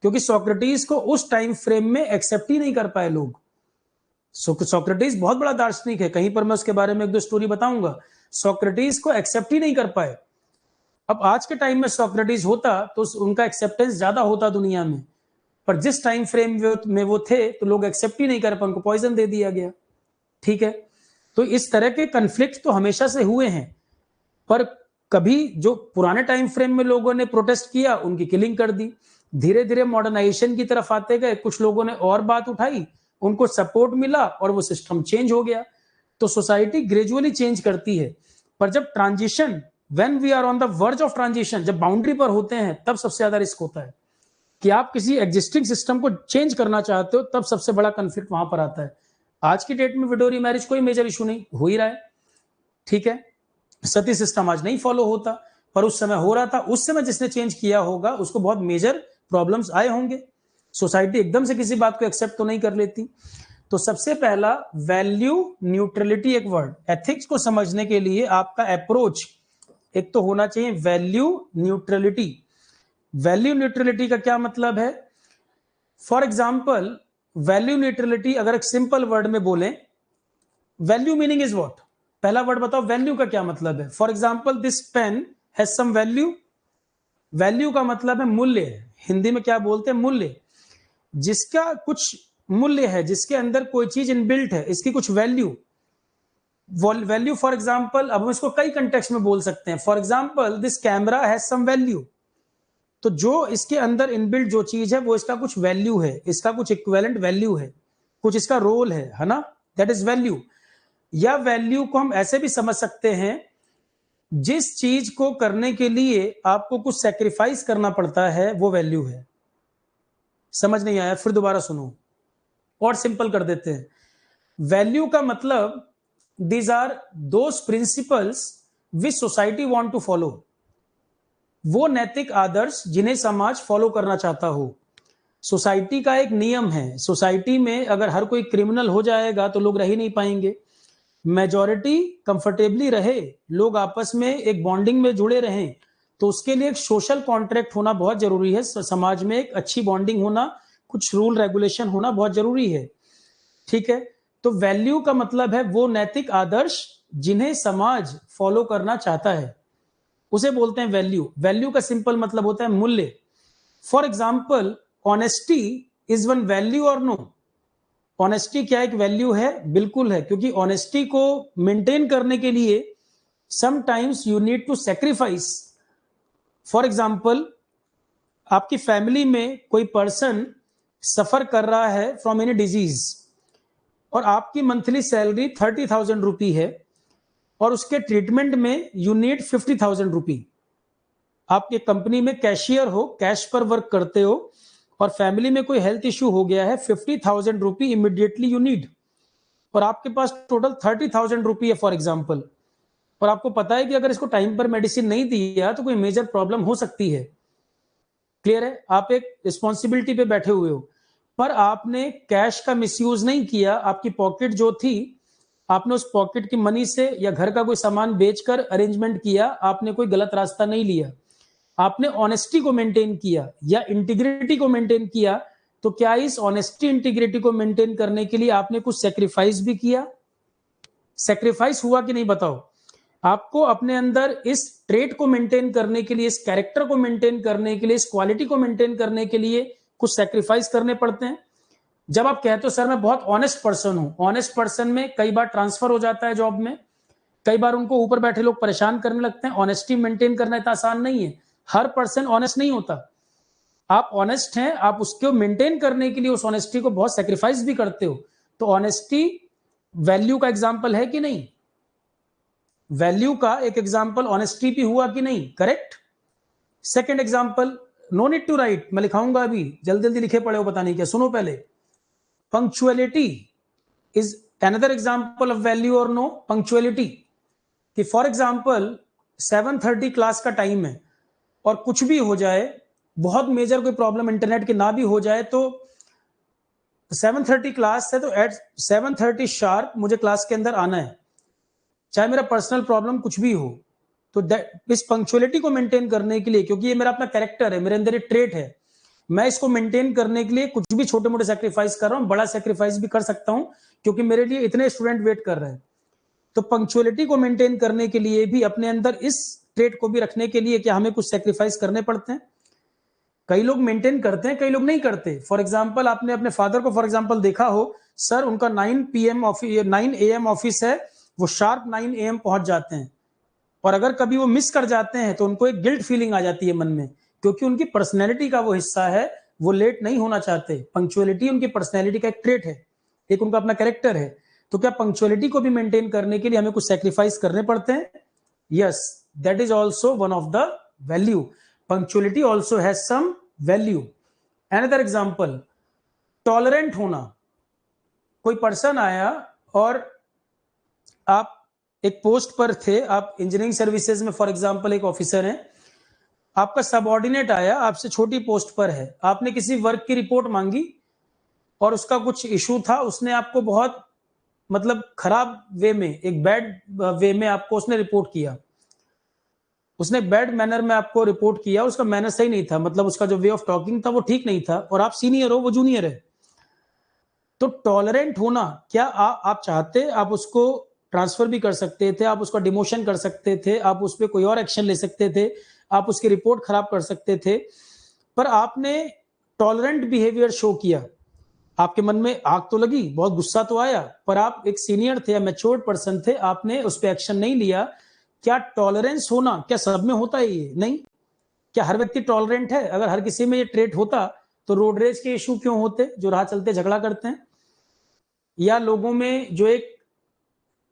Speaker 1: क्योंकि सोक्रेटिस को उस टाइम फ्रेम में एक्सेप्ट ही नहीं कर पाए लोग। सोक्रेटिस बहुत बड़ा दार्शनिक है, कहीं पर मैं उसके बारे में एक दो स्टोरी बताऊंगा। सोक्रेटिस को एक्सेप्ट ही नहीं कर पाए। अब आज के टाइम में सोक्रेटिस होता तो उनका एक्सेप्टेंस ज्यादा होता दुनिया में, पर जिस टाइम फ्रेम में वो थे तो लोग एक्सेप्ट ही नहीं कर पाए, उनको पॉइजन दे दिया गया। ठीक है, तो इस तरह के कन्फ्लिक्ट तो हमेशा से हुए हैं, पर कभी जो पुराने टाइम फ्रेम में लोगों ने प्रोटेस्ट किया उनकी किलिंग कर दी। धीरे धीरे मॉडर्नाइजेशन की तरफ आते गए, कुछ लोगों ने और बात उठाई, उनको सपोर्ट मिला और वो सिस्टम चेंज हो गया। तो सोसाइटी ग्रेजुअली चेंज करती है, पर जब transition, when we are on the verge of transition, जब बाउंड्री पर होते हैं, तब सबसे ज्यादा रिस्क होता है कि आप किसी एग्जिस्टिंग सिस्टम को चेंज करना चाहते हो, तब सबसे बड़ा कन्फ्लिक्ट वहां पर आता है। आज की डेट में विडो मैरिज कोई मेजर इशू नहीं, हो ही रहा है। ठीक है, सती सिस्टम आज नहीं फॉलो होता, पर उस समय हो रहा था। उस समय जिसने चेंज किया होगा उसको बहुत मेजर प्रॉब्लम्स आए होंगे। सोसाइटी एकदम से किसी बात को एक्सेप्ट तो नहीं कर लेती। तो सबसे पहला वैल्यू न्यूट्रलिटी, एक वर्ड, एथिक्स को समझने के लिए आपका अप्रोच एक तो होना चाहिए वैल्यू न्यूट्रलिटी। वैल्यू न्यूट्रलिटी का क्या मतलब है? फॉर एग्जाम्पल, वैल्यू न्यूट्रलिटी अगर एक सिंपल वर्ड में बोले, वैल्यू मीनिंग इज व्हाट? पहला वर्ड बताओ, वैल्यू का क्या मतलब है? For example, this pen has some value. Value का मतलब है मूल्य। हिंदी में क्या बोलते हैं? मूल्य। जिसका कुछ मूल्य है, जिसके अंदर कोई चीज इनबिल्ट है, इसकी कुछ वैल्यू। वैल्यू फॉर एग्जाम्पल, अब हम इसको कई कंटेक्स्ट में बोल सकते हैं। For example, this camera has some value. तो जो इसके अंदर इनबिल्ट जो चीज है वो इसका कुछ वैल्यू है, इसका कुछ इक्विवेलेंट वैल्यू है, कुछ इसका रोल है ना, दैट इज वैल्यू। या वैल्यू को हम ऐसे भी समझ सकते हैं, जिस चीज को करने के लिए आपको कुछ सैक्रिफाइस करना पड़ता है वो वैल्यू है। समझ नहीं आया? फिर दोबारा सुनो और सिंपल कर देते हैं। वैल्यू का मतलब, these are those principles which society want to follow. वो नैतिक आदर्श जिन्हें समाज फॉलो करना चाहता हो। सोसाइटी का एक नियम है, सोसाइटी में अगर हर कोई क्रिमिनल हो जाएगा तो लोग रह ही नहीं पाएंगे। मेजॉरिटी कंफर्टेबली रहे, लोग आपस में एक बॉन्डिंग में जुड़े रहें, तो उसके लिए एक सोशल कॉन्ट्रैक्ट होना बहुत जरूरी है। समाज में एक अच्छी बॉन्डिंग होना, कुछ रूल रेगुलेशन होना बहुत जरूरी है। ठीक है, तो वैल्यू का मतलब है वो नैतिक आदर्श जिन्हें समाज फॉलो करना चाहता है, उसे बोलते हैं वैल्यू। वैल्यू का सिंपल मतलब होता है मूल्य। For example, honesty is one value और नो? ऑनेस्टी क्या एक वैल्यू है? बिल्कुल है, क्योंकि ऑनेस्टी को मेंटेन करने के लिए sometimes you need to sacrifice. For example, आपकी फैमिली में कोई पर्सन सफर कर रहा है फ्रॉम एनी डिजीज, और आपकी मंथली सैलरी 30,000 रुपी है, और उसके ट्रीटमेंट में यू नीड 50,000 रुपी। आपके कंपनी में कैशियर हो, कैश पर वर्क करते हो, और फैमिली में कोई हेल्थ इश्यू हो गया है, 50,000 रुपी इमीडिएटली यू नीड, और आपके पास टोटल 30,000 रुपी है फॉर एग्जाम्पल, और आपको पता है कि अगर इसको टाइम पर मेडिसिन नहीं दिया तो कोई मेजर प्रॉब्लम हो सकती है। क्लियर है? आप एक रिस्पॉन्सिबिलिटी पे बैठे हुए हो, पर आपने कैश का मिसयूज नहीं किया। आपकी पॉकेट जो थी, आपने उस पॉकेट की मनी से या घर का कोई सामान बेचकर अरेंजमेंट किया, आपने कोई गलत रास्ता नहीं लिया, आपने ऑनेस्टी को मेंटेन किया या इंटीग्रिटी को मेंटेन किया। तो क्या इस ऑनेस्टी इंटीग्रिटी को मेंटेन करने के लिए आपने कुछ सेक्रीफाइस भी किया? सेक्रीफाइस हुआ कि नहीं बताओ? आपको अपने अंदर इस ट्रेट को मेंटेन करने के लिए, इस कैरेक्टर को मेंटेन करने के लिए, इस क्वालिटी को मेंटेन करने के लिए कुछ सेक्रीफाइस करने पड़ते हैं। जब आप कहते हो सर मैं बहुत ऑनेस्ट पर्सन हूं, ऑनेस्ट पर्सन में कई बार ट्रांसफर हो जाता है जॉब में, कई बार उनको ऊपर बैठे लोग परेशान करने लगते हैं। ऑनेस्टी मेंटेन करना इतना आसान नहीं है, हर पर्सन ऑनेस्ट नहीं होता। आप ऑनेस्ट हैं, आप उसको मेंटेन करने के लिए उस ऑनेस्टी को बहुत सेक्रीफाइस भी करते हो। तो ऑनेस्टी वैल्यू का एग्जाम्पल है कि नहीं? वैल्यू का एक एग्जाम्पल ऑनेस्टी भी हुआ कि नहीं? Correct. Second example, no need to write, मैं लिखाऊंगा अभी, जल्दी जल्दी लिखे पड़े हो, पता नहीं क्या। सुनो पहले, punctuality is another example of value और नो? पंक्चुअलिटी कि फॉर एग्जाम्पल 7:30 क्लास का टाइम है और कुछ भी हो जाए, बहुत मेजर कोई प्रॉब्लम इंटरनेट की ना भी हो जाए, तो 7:30 क्लास है तो एट 7:30 शार्प मुझे क्लास के अंदर आना है, चाहे मेरा पर्सनल प्रॉब्लम कुछ भी हो। तो इस पंक्चुअलिटी को मेंटेन करने के लिए, क्योंकि ये मेरा अपना कैरेक्टर है, मेरे अंदर एक ट्रेट है, मैं इसको मेंटेन करने के लिए कुछ भी छोटे मोटे सेक्रीफाइस कर रहा हूं, बड़ा सेक्रीफाइस भी कर सकता हूं, क्योंकि मेरे लिए इतने स्टूडेंट वेट कर रहे हैं। तो पंक्चुअलिटी को मेंटेन करने के लिए भी, अपने अंदर इस ट्रेट को भी रखने के लिए, क्या हमें कुछ सेक्रीफाइस करने पड़ते हैं? कई लोग मेंटेन करते हैं, कई लोग नहीं करते। फॉर एग्जाम्पल, आपने अपने फादर को फॉर एग्जाम्पल देखा हो, सर उनका 9 AM ऑफिस है, वो शार्प 9 AM पहुंच जाते हैं, और अगर कभी वो मिस कर जाते हैं तो उनको एक गिल्ट फीलिंग आ जाती है मन में, क्योंकि उनकी पर्सनैलिटी का वो हिस्सा है, वो लेट नहीं होना चाहते। पंक्चुअलिटी उनकी पर्सनैलिटी का एक ट्रेट है, एक उनका अपना कैरेक्टर है। तो क्या पंक्चुअलिटी को भी मेंटेन करने के लिए हमें कुछ सेक्रीफाइस करने पड़ते हैं? Yes, that is also one of the value. Punctuality also has some value. Another example, tolerant होना। कोई पर्सन आया और आप एक पोस्ट पर थे, आप इंजीनियरिंग सर्विसेज में फॉर एग्जांपल एक ऑफिसर हैं, आपका सबऑर्डिनेट आया, आपसे छोटी पोस्ट पर है, आपने किसी वर्क की रिपोर्ट मांगी और उसका कुछ इशू था, उसने आपको बहुत मतलब खराब वे में, एक बैड वे में आपको उसने रिपोर्ट किया, उसने बैड मैनर में आपको रिपोर्ट किया, उसका मैनर सही नहीं था, मतलब उसका जो वे ऑफ टॉकिंग था वो ठीक नहीं था, और आप सीनियर हो, वो जूनियर है। तो टॉलरेंट होना, क्या आप चाहते, आप उसको ट्रांसफर भी कर सकते थे, आप उसका डिमोशन कर सकते थे, आप उस पर कोई और एक्शन ले सकते थे, आप उसकी रिपोर्ट खराब कर सकते थे, पर आपने टॉलरेंट बिहेवियर शो किया। आपके मन में आग तो लगी, बहुत गुस्सा तो आया, पर आप एक सीनियर थे, मैच्योर्ड पर्सन थे, आपने उस पर एक्शन नहीं लिया। क्या टॉलरेंस होना, क्या सब में होता है ये? नहीं। क्या हर व्यक्ति टॉलरेंट है? अगर हर किसी में ये ट्रेट होता तो रोड रेज के इशू क्यों होते, जो राह चलते झगड़ा करते हैं? या लोगों में जो एक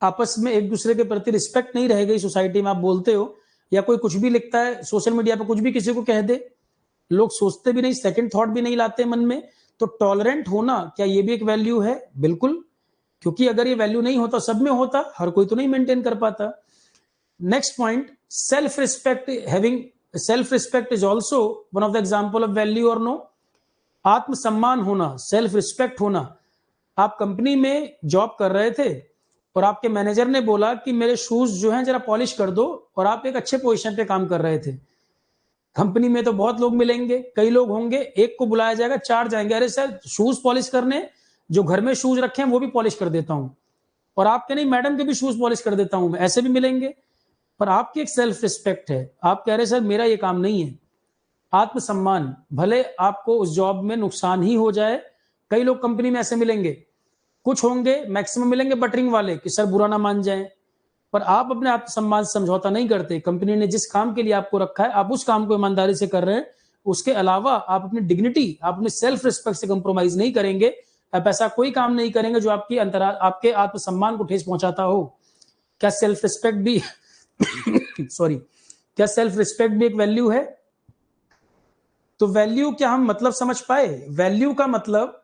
Speaker 1: आपस में एक दूसरे के प्रति रिस्पेक्ट नहीं रह गई सोसाइटी में, आप बोलते हो, या कोई कुछ भी लिखता है सोशल मीडिया पे, कुछ भी किसी को कह दे, लोग सोचते भी नहीं, सेकंड थॉट भी नहीं लाते मन में। तो टॉलरेंट होना, क्या ये भी एक वैल्यू है? बिल्कुल, क्योंकि अगर ये वैल्यू नहीं होता, सब में होता, हर कोई तो नहीं मेंटेन कर पाता। Next point, self respect. Having self respect is also one of the example of value और नो? आत्मसम्मान होना, सेल्फ रिस्पेक्ट होना। आप कंपनी में जॉब कर रहे थे और आपके मैनेजर ने बोला कि मेरे शूज जो हैं जरा पॉलिश कर दो, और आप एक अच्छे पोजीशन पे काम कर रहे थे। कंपनी में तो बहुत लोग मिलेंगे, कई लोग होंगे, एक को बुलाया जाएगा, 4 जाएंगे, अरे सर शूज पॉलिश करने, जो घर में शूज रखे हैं वो भी पॉलिश कर देता हूं, और आपके नहीं, मैडम के भी शूज पॉलिश कर देता हूं मैं, ऐसे भी मिलेंगे। पर आपकी एक सेल्फ रिस्पेक्ट है, आप कह रहे सर मेरा ये काम नहीं है। आत्मसम्मान, भले आपको उस जॉब में नुकसान ही हो जाए, कई लोग कंपनी में ऐसे मिलेंगे, कुछ होंगे, मैक्सिमम मिलेंगे बटरिंग वाले कि सर बुरा ना मान जाए, पर आप अपने आत्मसम्मान से समझौता नहीं करते। कंपनी ने जिस काम के लिए आपको रखा है, आप उस काम को ईमानदारी से कर रहे हैं, उसके अलावा आप अपनी डिग्निटी, आप अपने सेल्फ रिस्पेक्ट से कंप्रोमाइज नहीं करेंगे। आप ऐसा कोई काम नहीं करेंगे जो आपके आत्मसम्मान को ठेस पहुंचाता हो। क्या सेल्फ रिस्पेक्ट भी सॉरी, क्या सेल्फ रिस्पेक्ट भी एक वैल्यू है? तो वैल्यू क्या हम मतलब समझ पाए? वैल्यू का मतलब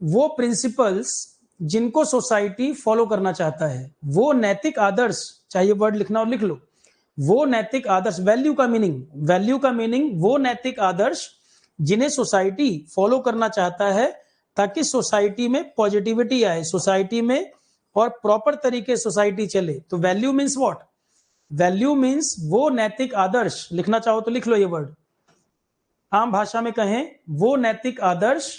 Speaker 1: वो प्रिंसिपल्स जिनको सोसाइटी फॉलो करना चाहता है, वो नैतिक आदर्श, चाहिए वर्ड लिखना और लिख लो, वो नैतिक आदर्श। वैल्यू का मीनिंग वो नैतिक आदर्श जिन्हें सोसाइटी फॉलो करना चाहता है, ताकि सोसाइटी में पॉजिटिविटी आए, सोसाइटी में और प्रॉपर तरीके सोसाइटी चले। तो value means what? Value means वो नैतिक आदर्श, लिखना चाहो तो लिख लो ये वर्ड, आम भाषा में कहें, वो नैतिक आदर्श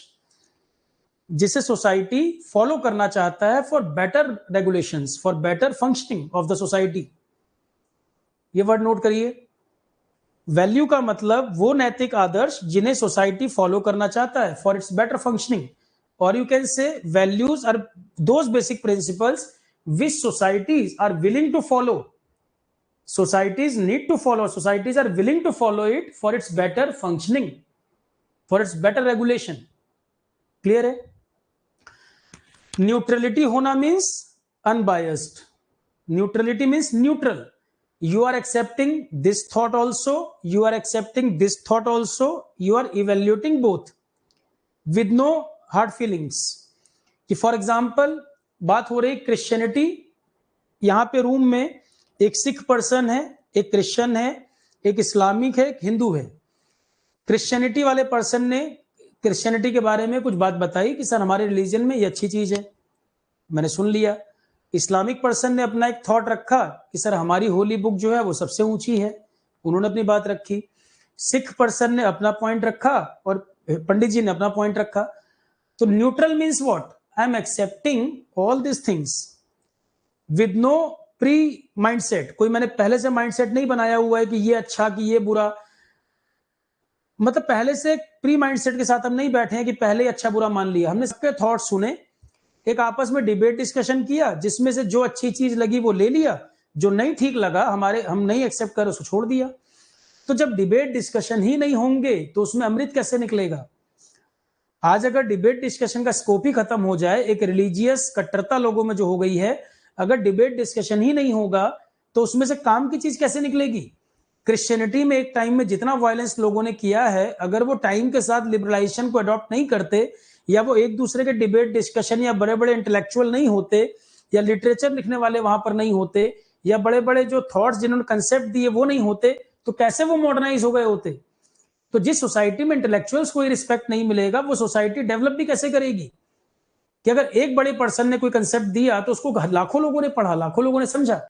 Speaker 1: जिसे सोसाइटी फॉलो करना चाहता है for better regulations, for better functioning of the society. ये वर्ड नोट करिए। वैल्यू का मतलब वो नैतिक आदर्श जिन्हें सोसाइटी फॉलो करना चाहता है फॉर इट्स बेटर फंक्शनिंग, और you can say values are those basic principles which societies are willing to follow. Societies need to follow, societies are willing to follow it for its better functioning, for its better regulation. Clear है? Neutrality होना means unbiased. Neutrality means neutral. You are accepting this thought also, you are accepting this thought also, you are evaluating both with no hard feelings. कि for example बात हो रही Christianity, यहां पे room में एक सिख पर्सन है, एक क्रिश्चियन है, एक इस्लामिक है, एक हिंदू है. क्रिश्चियनिटी वाले पर्सन ने क्रिश्चियनिटी के बारे में कुछ बात बताई कि सर हमारे रिलीजन में ये अच्छी चीज है, मैंने सुन लिया. इस्लामिक पर्सन ने अपना एक थॉट रखा कि सर हमारी होली बुक जो है वो सबसे ऊंची है, उन्होंने अपनी बात रखी. सिख पर्सन ने अपना पॉइंट रखा और पंडित जी ने अपना पॉइंट रखा. तो neutral means what? I am accepting all this things with no pre mindset. कोई मैंने पहले से माइंडसेट नहीं बनाया हुआ है कि ये अच्छा कि ये बुरा, मतलब पहले से प्री माइंडसेट के साथ हम नहीं बैठे हैं कि पहले अच्छा बुरा मान लिया. हमने सबके थॉट सुने, एक आपस में डिबेट डिस्कशन किया, जिसमें से जो अच्छी चीज लगी वो ले लिया, जो नहीं ठीक लगा हम नहीं एक्सेप्ट कर उसको छोड़ दिया. तो जब डिबेट डिस्कशन ही नहीं होंगे तो उसमें अमृत कैसे निकलेगा? आज अगर डिबेट डिस्कशन का स्कोप ही खत्म हो जाए, एक रिलीजियस कट्टरता लोगों में जो हो गई है, अगर डिबेट डिस्कशन ही नहीं होगा तो उसमें से काम की चीज कैसे निकलेगी? क्रिश्चियनिटी में एक टाइम में जितना वायलेंस लोगों ने किया है, अगर वो टाइम के साथ लिबरलाइजेशन को अडॉप्ट नहीं करते, या वो एक दूसरे के डिबेट डिस्कशन या बड़े बड़े इंटेलेक्चुअल नहीं होते, या लिटरेचर लिखने वाले वहां पर नहीं होते, या बड़े बड़े जो थॉट्स जिन्होंने कंसेप्ट दिए वो नहीं होते, तो कैसे वो मॉडर्नाइज हो गए होते? तो जिस सोसाइटी में इंटेलेक्चुअल्स को रिस्पेक्ट नहीं मिलेगा, वो सोसाइटी डेवलप भी कैसे करेगी? कि अगर एक बड़े पर्सन ने कोई कंसेप्ट दिया तो उसको लाखों लोगों ने पढ़ा, लाखों लोगों ने समझा,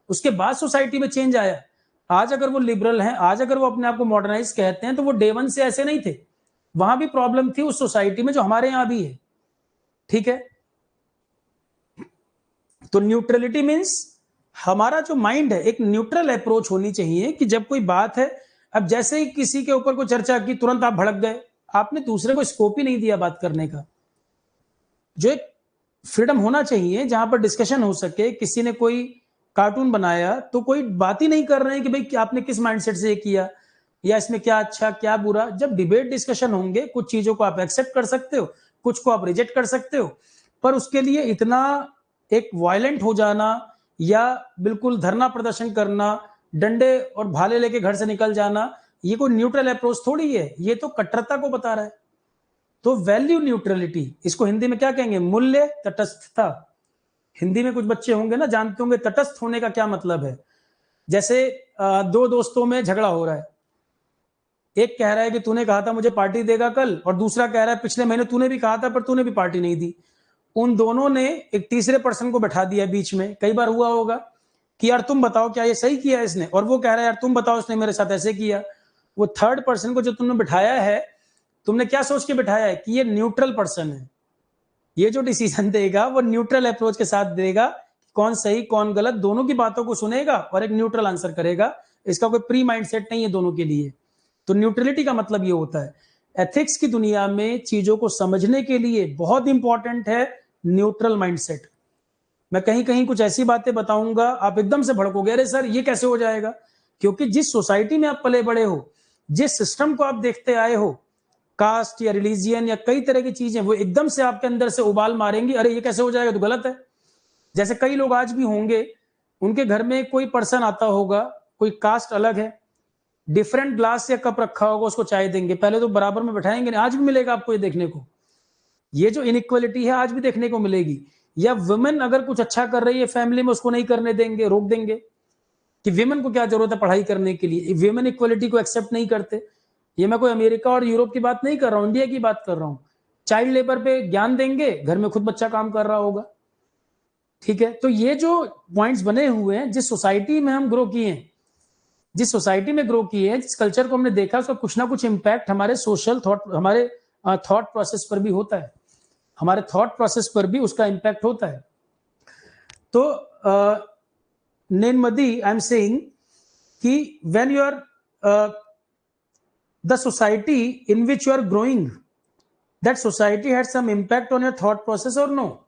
Speaker 1: उसके बाद सोसाइटी में चेंज आया. आज अगर वो लिबरल हैं, आज अगर वो अपने आप को मॉडर्नाइज कहते हैं, तो वो डे वन से ऐसे नहीं थे. वहां भी प्रॉब्लम थी उस सोसाइटी में जो हमारे यहां भी है. ठीक है? तो न्यूट्रलिटी मीन्स हमारा जो माइंड है, एक न्यूट्रल अप्रोच होनी चाहिए कि जब कोई बात है, अब जैसे ही किसी के ऊपर कोई चर्चा की तुरंत आप भड़क गए, आपने दूसरे को स्कोप ही नहीं दिया बात करने का. जो एक फ्रीडम होना चाहिए जहां पर डिस्कशन हो सके. किसी ने कोई कार्टून बनाया तो कोई बात ही नहीं कर रहे हैं कि भाई आपने किस माइंडसेट से ये किया, या इसमें क्या अच्छा क्या बुरा. जब डिबेट डिस्कशन होंगे, कुछ चीजों को आप एक्सेप्ट कर सकते हो, कुछ को आप रिजेक्ट कर सकते हो, पर उसके लिए इतना एक वायलेंट हो जाना या बिल्कुल धरना प्रदर्शन करना, डंडे और भाले लेके घर से निकल जाना, ये कोई न्यूट्रल अप्रोच थोड़ी है, ये तो कट्टरता को बता रहा है. तो वैल्यू न्यूट्रलिटी, इसको हिंदी में क्या कहेंगे? मूल्य तटस्थता. हिंदी में कुछ बच्चे होंगे ना, जानते होंगे तटस्थ होने का क्या मतलब है. जैसे दो दोस्तों में झगड़ा हो रहा है, एक कह रहा है कि तूने कहा था मुझे पार्टी देगा कल, और दूसरा कह रहा है पिछले महीने तूने भी कहा था पर तूने भी पार्टी नहीं दी. उन दोनों ने एक तीसरे पर्सन को बैठा दिया बीच में. कई बार हुआ होगा कि यार तुम बताओ क्या ये सही किया इसने, और वो कह रहा है यार तुम बताओ इसने मेरे साथ ऐसे किया. वो थर्ड पर्सन को जो तुमने बिठाया है, तुमने क्या सोच के बिठाया है कि ये न्यूट्रल पर्सन है, ये जो डिसीजन देगा वो न्यूट्रल अप्रोच के साथ देगा, कौन सही कौन गलत, दोनों की बातों को सुनेगा और एक न्यूट्रल आंसर करेगा. इसका कोई प्री माइंडसेट नहीं है दोनों के लिए. तो न्यूट्रलिटी का मतलब ये होता है. एथिक्स की दुनिया में चीजों को समझने के लिए बहुत इंपॉर्टेंट है न्यूट्रल माइंडसेट. मैं कहीं कहीं कुछ ऐसी बातें बताऊंगा, आप एकदम से भड़कोगे, अरे सर ये कैसे हो जाएगा? क्योंकि जिस सोसाइटी में आप पले बड़े हो, जिस सिस्टम को आप देखते आए हो, कास्ट या रिलीजियन या कई तरह की चीजें, वो एकदम से आपके अंदर से उबाल मारेंगी, अरे ये कैसे हो जाएगा, तो गलत है. जैसे कई लोग आज भी होंगे, उनके घर में कोई पर्सन आता होगा, कोई कास्ट अलग है, डिफरेंट ग्लास या कप रखा होगा, उसको चाय देंगे, पहले तो बराबर में बैठाएंगे नहीं. आज भी मिलेगा आपको ये देखने को. ये जो इनइक्वालिटी है आज भी देखने को मिलेगी. या वुमेन अगर कुछ अच्छा कर रही है फैमिली में, उसको नहीं करने देंगे, रोक देंगे कि विमेन को क्या जरूरत है पढ़ाई करने के लिए. विमेन इक्वालिटी को एक्सेप्ट नहीं करते. ये मैं कोई अमेरिका और यूरोप की बात नहीं कर रहा हूं, इंडिया की बात कर रहा हूं. चाइल्ड लेबर पे ज्ञान देंगे, घर में खुद बच्चा काम कर रहा होगा. ठीक है? तो ये जो पॉइंट्स बने हुए हैं, जिस सोसाइटी में हम ग्रो किए हैं, जिस सोसाइटी में ग्रो किए हैं, जिस कल्चर को हमने देखा, उसका कुछ ना कुछ इंपैक्ट हमारे सोशल थॉट, हमारे थॉट प्रोसेस पर भी होता है. हमारे थॉट प्रोसेस पर भी उसका इंपैक्ट होता है. तो नेनमदी आई एम सेइंग कि when you are the society in which you are growing, that society had some impact on your thought process or no?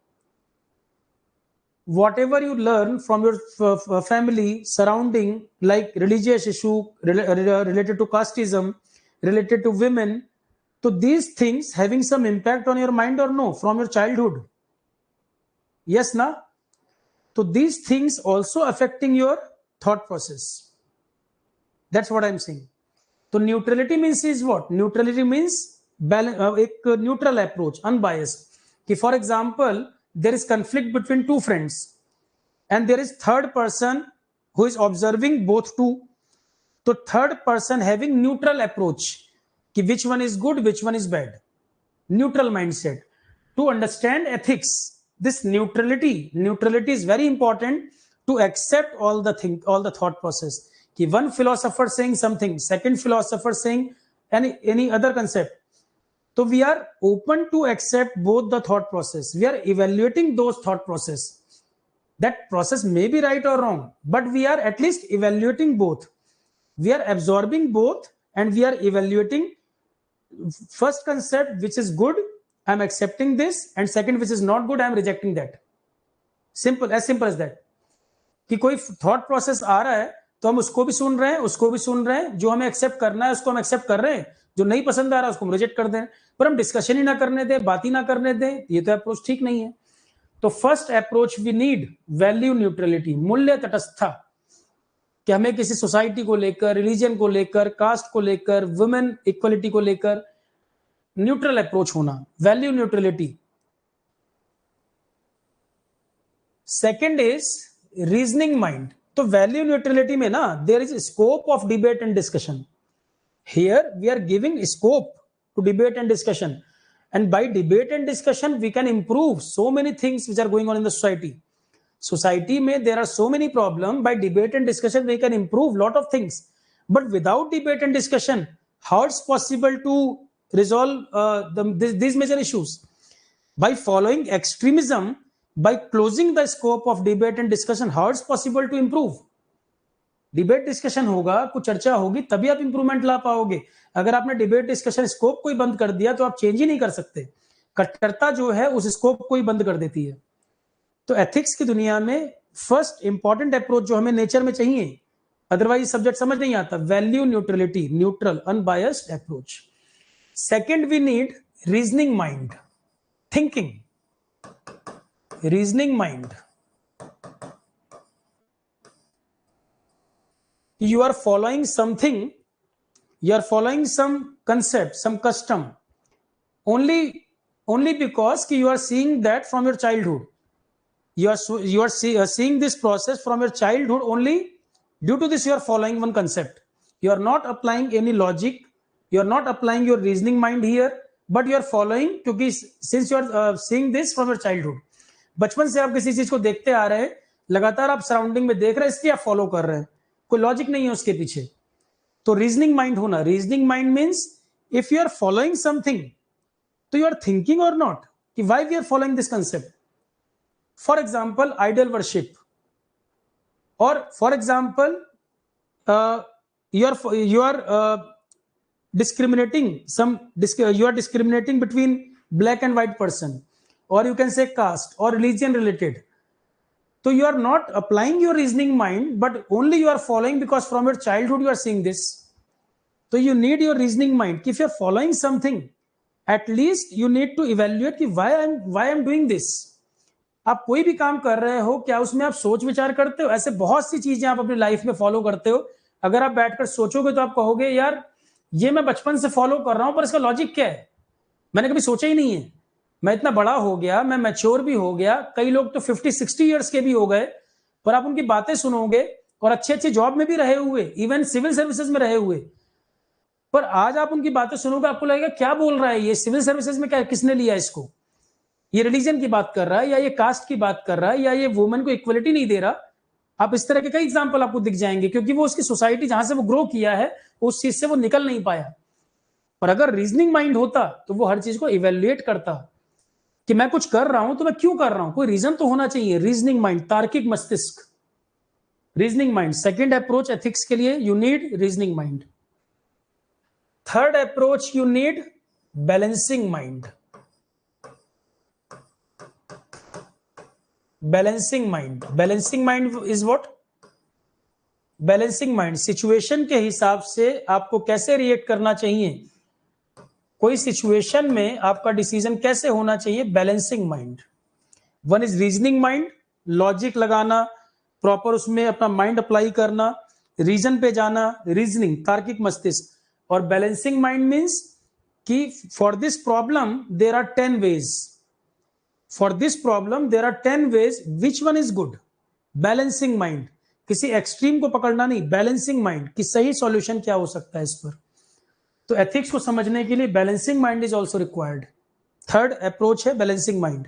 Speaker 1: Whatever you learn from your family surrounding, like religious issue related to casteism, related to women, so these things having some impact on your mind or no from your childhood? Yes, na? So these things also affecting your thought process. That's what I'm saying. So neutrality means is what? Neutrality means एक neutral approach, unbiased. कि for example, there is conflict between two friends and there is third person who is observing both two. So third person having neutral approach कि which one is good, which one is bad. Neutral mindset. To understand ethics, this neutrality is very important to accept all the thought process. कि one philosopher saying something, second philosopher saying any other concept. So we are open to accept both the thought process. We are evaluating those thought process. That process may be right or wrong, but we are at least evaluating both. We are absorbing both and we are evaluating first concept which is good, I'm accepting this, and second which is not good, I'm rejecting that. Simple as that. कि कोई thought process आ रहा है तो हम उसको भी सुन रहे हैं, उसको भी सुन रहे हैं, जो हमें एक्सेप्ट करना है उसको हम एक्सेप्ट कर रहे हैं, जो नहीं पसंद आ रहा है उसको हम रिजेक्ट कर दें, पर हम डिस्कशन ही ना करने दें, बात ही ना करने दें, ये तो अप्रोच ठीक नहीं है. तो first approach we need value neutrality, मूल्य तटस्थता, कि हमें किसी सोसाइटी को लेकर, रिलीजन को लेकर, कास्ट को लेकर, वुमेन इक्वलिटी को लेकर न्यूट्रल अप्रोच होना, value neutrality. Second is reasoning mind. तो वैल्यू न्यूट्रलिटी में ना there is scope of debate and discussion. Here we are giving scope to debate and discussion, and by debate and discussion we can improve so many things which are going on in the society mein there are so many problems. By debate and discussion we can improve lot of things, but without debate and discussion how it's possible to resolve these major issues? By following extremism, by closing the scope of debate and discussion, how it's possible to improve? Debate discussion होगा, कुछ चर्चा होगी, तभी आप improvement ला पाओगे. अगर आपने debate discussion scope को ही बंद कर दिया तो आप चेंज ही नहीं कर सकते. कट्टरता जो है उस स्कोप को ही बंद कर देती है. तो एथिक्स की दुनिया में फर्स्ट इंपॉर्टेंट अप्रोच जो हमें नेचर में चाहिए, अदरवाइज सब्जेक्ट समझ नहीं आता, value neutrality, neutral unbiased approach. Second we need reasoning mind, thinking, reasoning mind. You are following something, you are following some concept, some custom only because you are seeing that from your childhood. You are seeing this process from your childhood only. Due to this you are following one concept. You are not applying any logic, you are not applying your reasoning mind here, but you are following क्योंकि since you are seeing this from your childhood. बचपन से आप किसी चीज को देखते आ रहे हैं, लगातार आप सराउंडिंग में देख रहे हैं, इसलिए आप फॉलो कर रहे हैं, कोई लॉजिक नहीं है उसके पीछे. तो रीजनिंग माइंड होना. Reasoning mind means if you are following something तो यू आर थिंकिंग और नॉट कि why we are following this concept. For example idol worship, और for example you are discriminating you are discriminating between black and white person, or you can say caste or religion related. So you are not applying your reasoning mind, but only you are following because from your childhood you are seeing this. So you need your reasoning mind. If you are following something, at least you need to evaluate कि why I'm doing this. आप कोई भी काम कर रहे हो, क्या उसमें आप सोच विचार करते हो? ऐसे बहुत सी चीजें आप अपनी लाइफ में फॉलो करते हो. अगर आप बैठकर सोचोगे तो आप कहोगे यार ये मैं बचपन से फॉलो कर रहा हूं, पर इसका लॉजिक क्या है, मैंने कभी सोचा ही नहीं है. मैं इतना बड़ा हो गया, मैं मैच्योर भी हो गया, कई लोग तो 50-60 इयर्स के भी हो गए, पर आप उनकी बातें सुनोगे और अच्छी जॉब में भी रहे हुए, इवन सिविल सर्विसेज में रहे हुए, पर आज आप उनकी बातें सुनोगे आपको लगेगा क्या बोल रहा है ये, सिविल सर्विसेज में क्या किसने लिया इसको, ये रिलीजन की बात कर रहा है या ये कास्ट की बात कर रहा है या ये वुमेन को इक्वलिटी नहीं दे रहा. आप इस तरह के कई एग्जाम्पल आपको दिख जाएंगे, क्योंकि वो उसकी सोसाइटी जहां से वो ग्रो किया है उस चीज से वो निकल नहीं पाया. पर अगर रीजनिंग माइंड होता तो वो हर चीज को इवेल्युएट करता कि मैं कुछ कर रहा हूं तो मैं क्यों कर रहा हूं, कोई रीजन तो होना चाहिए. रीजनिंग माइंड, तार्किक मस्तिष्क, reasoning mind. Second approach ethics के लिए you need reasoning mind. Third approach, you need balancing mind. Balancing mind. Balancing mind is what? Balancing mind situation के हिसाब से आपको कैसे रिएक्ट करना चाहिए, कोई सिचुएशन में आपका डिसीजन कैसे होना चाहिए. Balancing mind. One is reasoning mind, logic लगाना, प्रॉपर उसमें अपना माइंड अप्लाई करना, रीजन पे जाना, रीजनिंग, तार्किक मस्तिष्क. और बैलेंसिंग माइंड मीन्स कि for this problem there are 10 ways, for this problem there are 10 ways, which one is good. Balancing mind, किसी एक्सट्रीम को पकड़ना नहीं, बैलेंसिंग माइंड कि सही सॉल्यूशन क्या हो सकता है इस पर. तो एथिक्स को समझने के लिए balancing mind is also required. Third approach है बैलेंसिंग माइंड.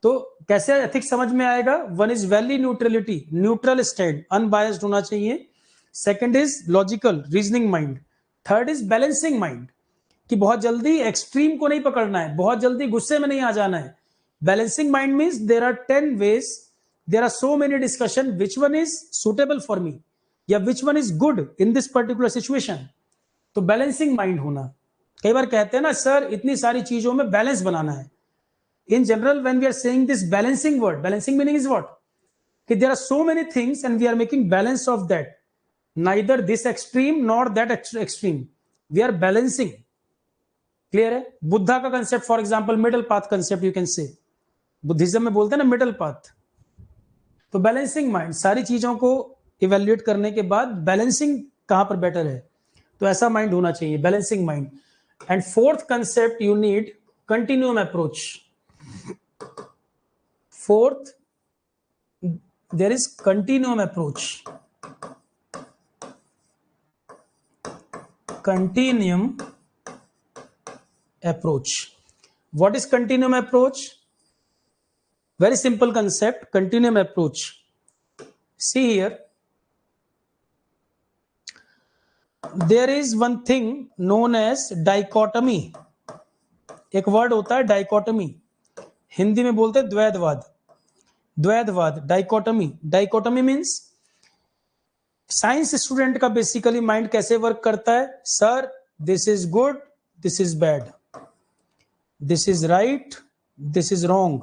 Speaker 1: तो कैसे एथिक्स समझ में आएगा? One is value neutrality, neutral stand, unbiased होना चाहिए. Second is logical reasoning mind. Third is balancing mind कि बहुत जल्दी एक्सट्रीम को नहीं पकड़ना है, बहुत जल्दी गुस्से में नहीं आ जाना है. Balancing mind means there are 10 ways, there are so many discussion, which one is suitable for me या which one is good in this particular situation. तो बैलेंसिंग माइंड होना. कई बार कहते हैं ना सर इतनी सारी चीजों में बैलेंस बनाना है. In general, when we are saying this balancing word, balancing meaning is what? That there are so many things and we are making balance of that. Neither this extreme nor that extreme. We are balancing. Clear है? बुद्धा का concept, for example, middle path concept you can say. Buddhism में बोलते हैं ना middle path. तो balancing mind, सारी चीजों को इवेल्युएट करने के बाद बैलेंसिंग कहां पर बेटर है, तो ऐसा माइंड होना चाहिए, balancing mind. And fourth concept, you need continuum approach. Fourth, there is continuum approach. Continuum approach. What is continuum approach? Very simple concept, continuum approach. See here, there is one thing known as dichotomy. एक word होता है dichotomy, Hindi में बोलते हैं द्वैधवाद. द्वैधवाद, dichotomy. Dichotomy means science student का basically mind कैसे वर्क करता है. Sir this is good, this is bad, this is right, this is wrong,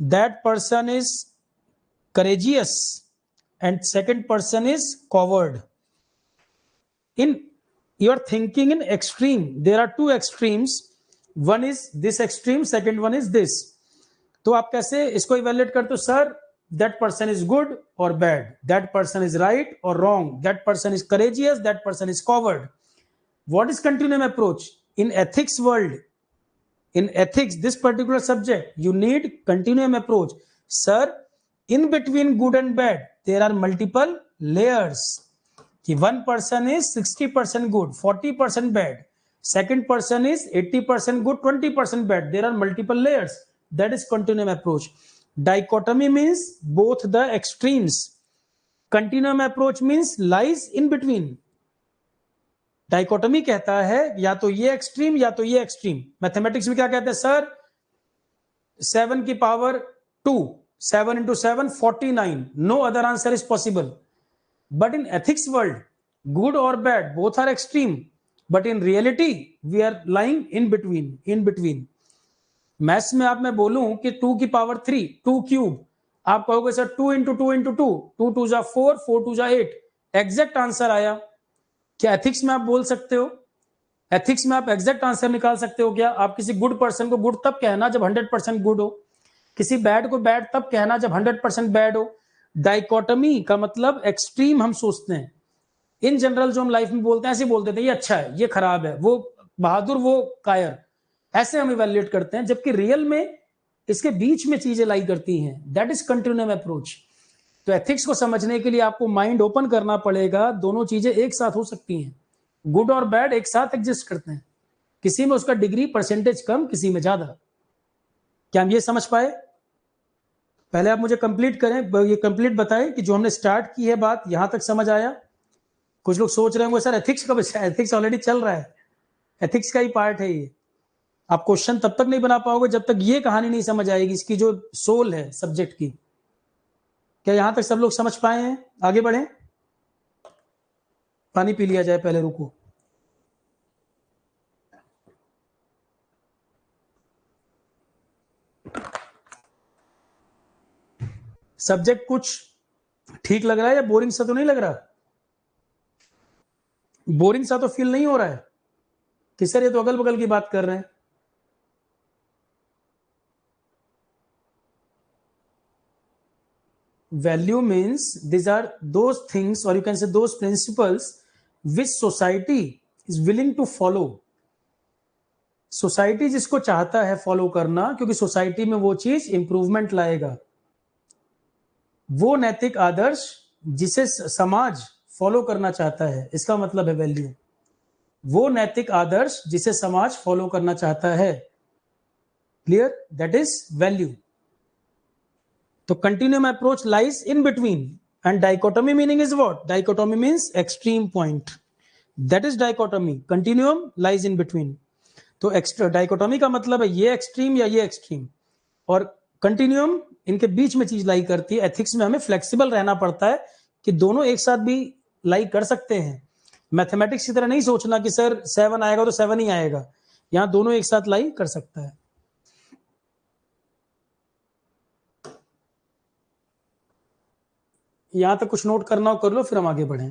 Speaker 1: that person is courageous and second person is coward. In your thinking in extreme there are two extremes, one is this extreme, second one is this. तो आप कैसे इसको evaluate करते हो? Sir that person is good और bad, that person is right और wrong, that person is courageous, that person is coward. What is continuum approach in ethics world? In ethics this particular subject you need continuum approach. Sir in between good and bad there are multiple layers. कि one person is 60% good, 40% bad, second person is 80% good, 20% bad. There are multiple layers. That is continuum approach. Dichotomy means both the extremes. Continuum approach means lies in between. Dichotomy कहता है या तो ये extreme या तो ये extreme. Mathematics में क्या कहते हैं? सर 7 की power 2, 7 into 7 49. No other answer is possible. But in ethics world, good or bad both are extreme. But in reality we are lying in between. In between. Maths में आप मैं बोलूं कि 2 की पावर 3, 2 क्यूब, आप कहोगे sir 2 into 2 into 2, 2 2 जा 4, 4 2 जा 8, एग्जैक्ट आंसर आया. क्या एथिक्स में आप बोल सकते हो? एथिक्स में आप एग्जैक्ट आंसर निकाल सकते हो क्या? आप किसी गुड पर्सन को गुड तब कहना जब 100% गुड हो, किसी बैड को बैड तब कहना जब 100% बैड हो. डाइकोटमी का मतलब एक्सट्रीम हम सोचते हैं. इन जनरल जो हम लाइफ में बोलते हैं ऐसे बोलते थे, ये अच्छा है, ये खराब है, वो बहादुर, वो कायर, ऐसे हम इवैल्यूएट करते हैं, जबकि रियल में इसके बीच में चीजें लाई करती हैं. That is continuum approach. तो एथिक्स को समझने के लिए आपको माइंड ओपन करना पड़ेगा. दोनों चीजें एक साथ हो सकती हैं, गुड और बैड एक साथ एग्जिस्ट करते हैं. किसी में उसका डिग्री परसेंटेज कम, किसी में ज्यादा. क्या हम ये समझ पाए? पहले आप मुझे कंप्लीट करें, ये कंप्लीट बताएं कि जो हमने स्टार्ट की है बात यहां तक समझ आया. कुछ लोग सोच रहे होंगे सर एथिक्स का विषय, एथिक्स ऑलरेडी चल रहा है, एथिक्स का ही पार्ट है ये. आप क्वेश्चन तब तक नहीं बना पाओगे जब तक ये कहानी नहीं समझ आएगी, इसकी जो सोल है सब्जेक्ट की. क्या यहां तक सब लोग समझ पाए हैं? आगे बढ़े, पानी पी लिया जाए पहले, रुको. सब्जेक्ट कुछ ठीक लग रहा है या बोरिंग सा तो नहीं लग रहा? बोरिंग सा तो फील नहीं हो रहा है कि सर ये तो अगल बगल की बात कर रहे हैं? Value means these are those things, or you can say those principles which society is willing to follow. Society जिसको चाहता है फॉलो करना, क्योंकि सोसाइटी में वो चीज इंप्रूवमेंट लाएगा। वो नैतिक आदर्श जिसे समाज फॉलो करना चाहता है, इसका मतलब है वैल्यू। वो नैतिक आदर्श जिसे समाज फॉलो करना चाहता है, क्लियर, दैट इज वैल्यू। तो continuum approach lies in between, and dichotomy meaning is what? Dichotomy means extreme point, that is dichotomy. Continuum lies in between. तो एक्स्ट्रा डाइकोटोमी का मतलब है ये एक्सट्रीम या ये एक्सट्रीम, और कंटिन्यूम इनके बीच में चीज लाई करती है। एथिक्स में हमें फ्लेक्सिबल रहना पड़ता है कि दोनों एक साथ भी लाई कर सकते हैं। मैथमेटिक्स की तरह नहीं सोचना कि सर 7 आएगा तो 7 ही आएगा, यहां दोनों एक साथ लाई कर सकता है। यहां तक कुछ नोट करना हो कर लो, फिर हम आगे बढ़ें।